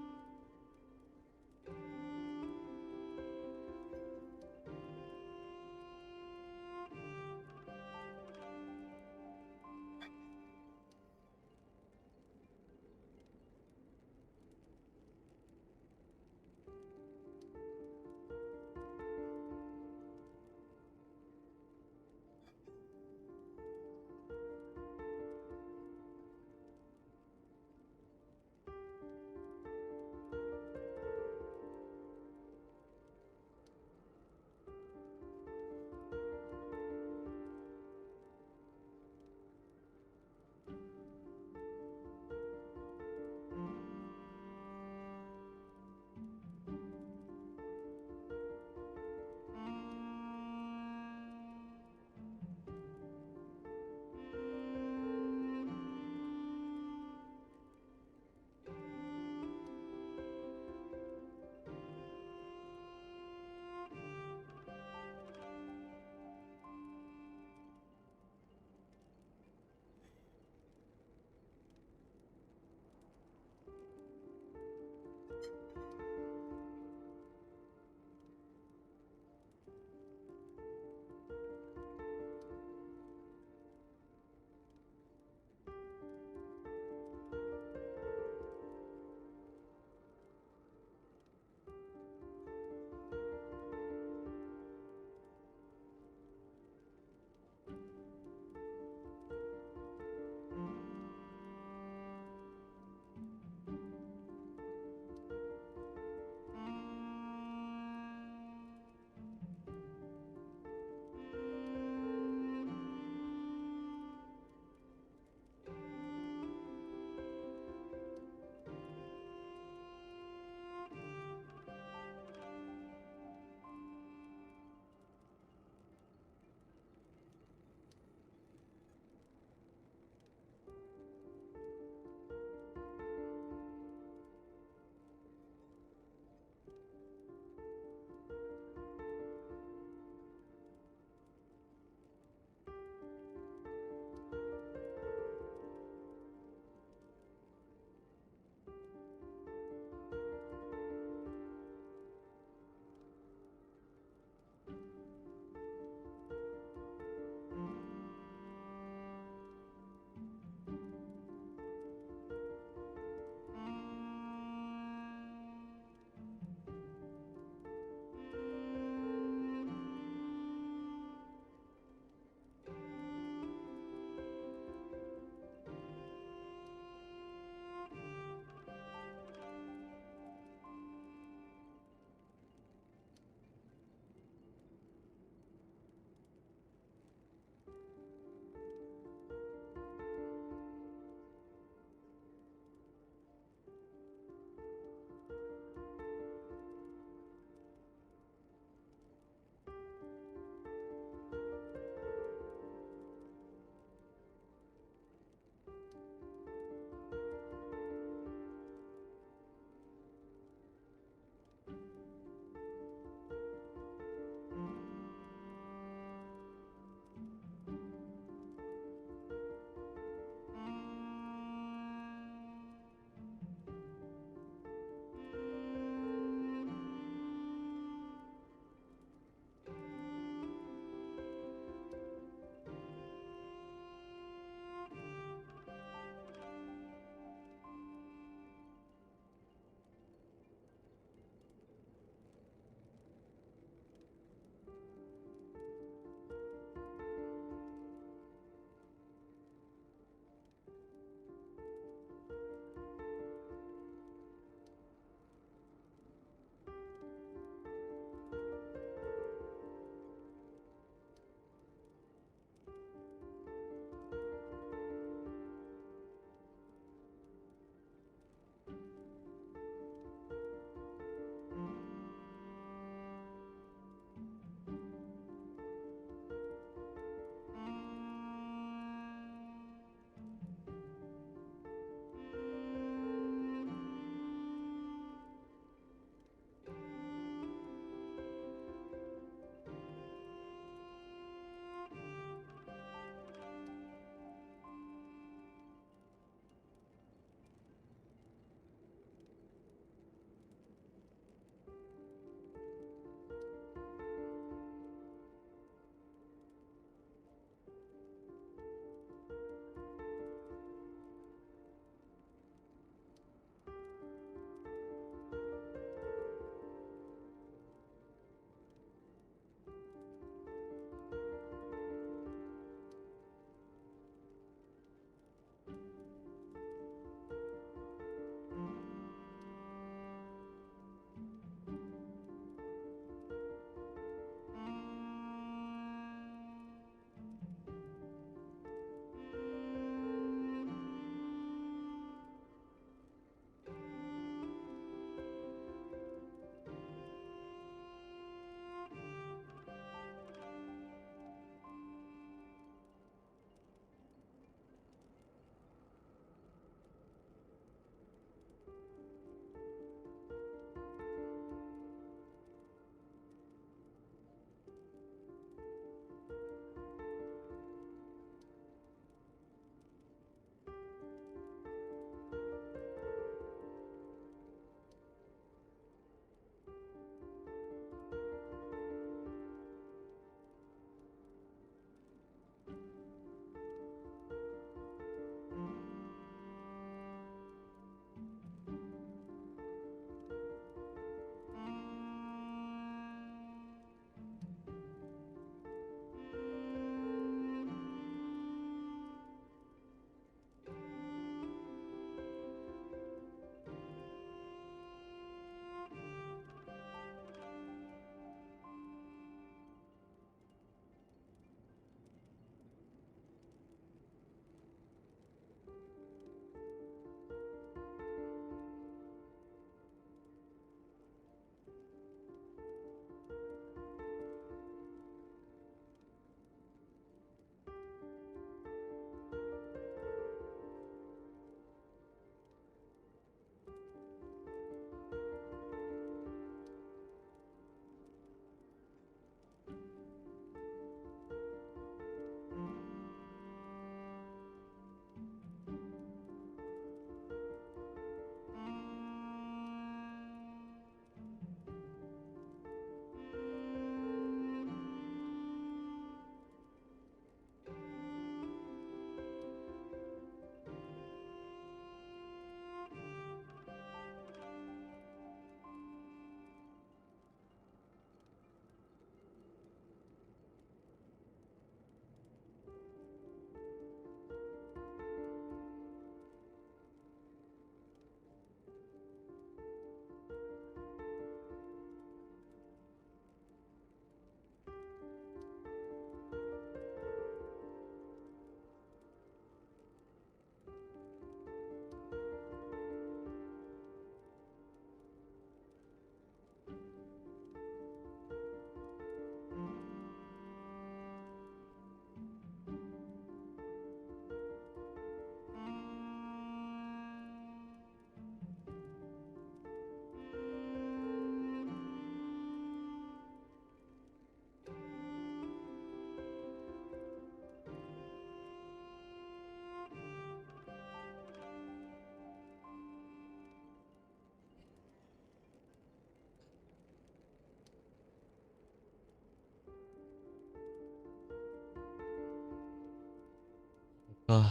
Ugh.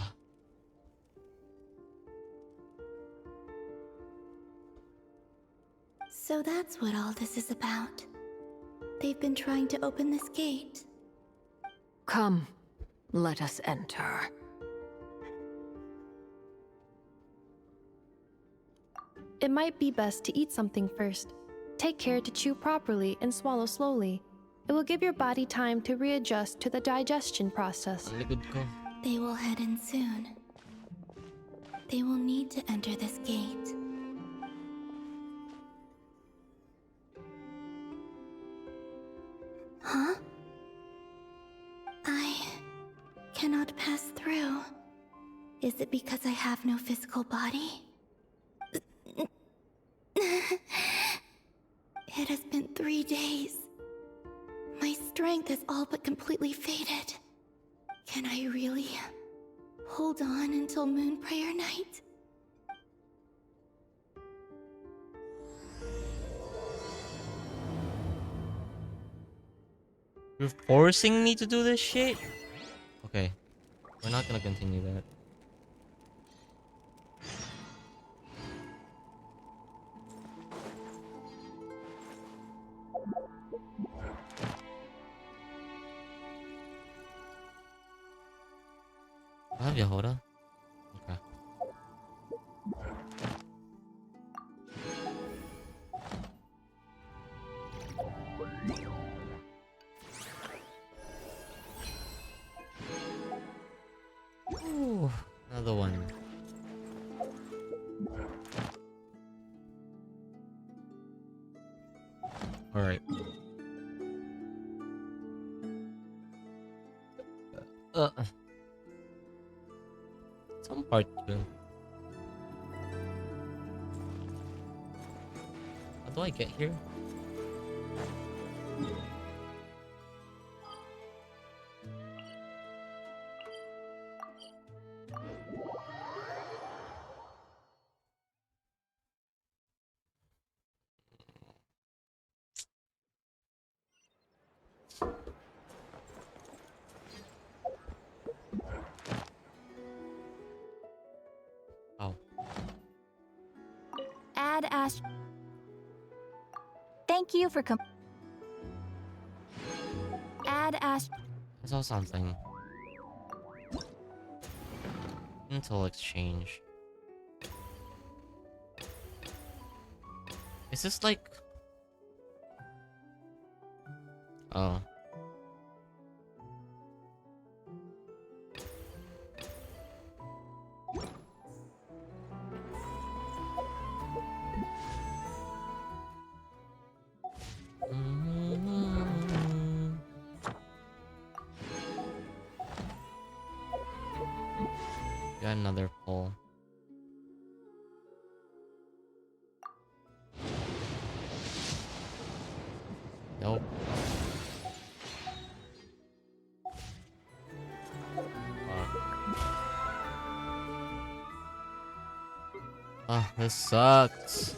So that's what all this is about. They've been trying to open this gate. Come, let us enter. It might be best to eat something first. Take care to chew properly and swallow slowly. It will give your body time to readjust to the digestion process. They will head in soon. They will need to enter this gate. Huh? I cannot pass through. Is it because I have no physical body? It has been 3 days. My strength has all but completely faded. Can I really hold on until Moon Prayer Night? You're forcing me to do this shit? Okay. We're not gonna continue that. Have you, Hoda? Okay. Ooh, another one. All right. Some part two. How do I get here? Ad Ash. Thank you for Ad Ash. I saw something. Intel exchange. Is this like... Oh. Got another pull. Nope. Ah, this sucks.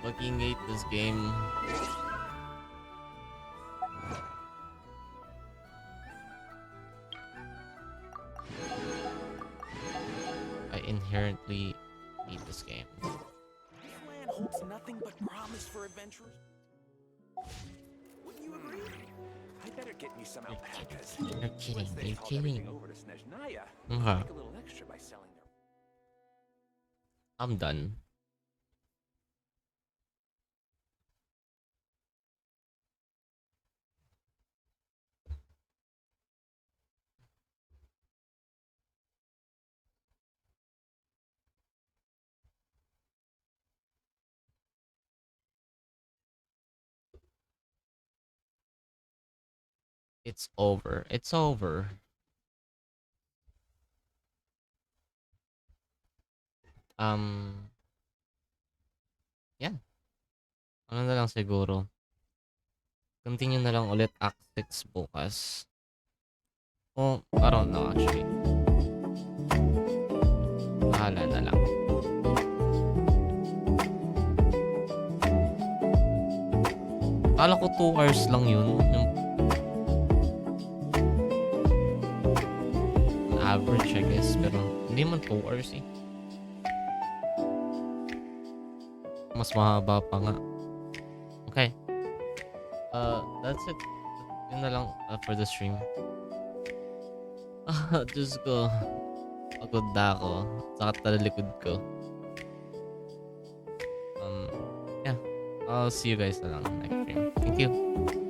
Fucking hate this game. I inherently hate this game. This land holds nothing but promise for adventurers. Wouldn't you agree? I better get me some alpacas. You're kidding. Once they You're haul kidding. everything over to Snezhnaya, Okay. make a little extra by selling their... I'm done. It's over. It's over. Yan. Ano na lang siguro. Continue na lang ulit Act 6 bukas. Oh, I don't know actually. Bahala na lang. Kala ko 2 hours lang yun. average, I guess. Pero hindi man 2 hours eh. Mas mahaba pa nga. Okay. That's it. Yun na lang for the stream. Diyos ko. Pagod na ako. Sakit na likod ko. Yeah. I'll see you guys na lang next stream. Thank you.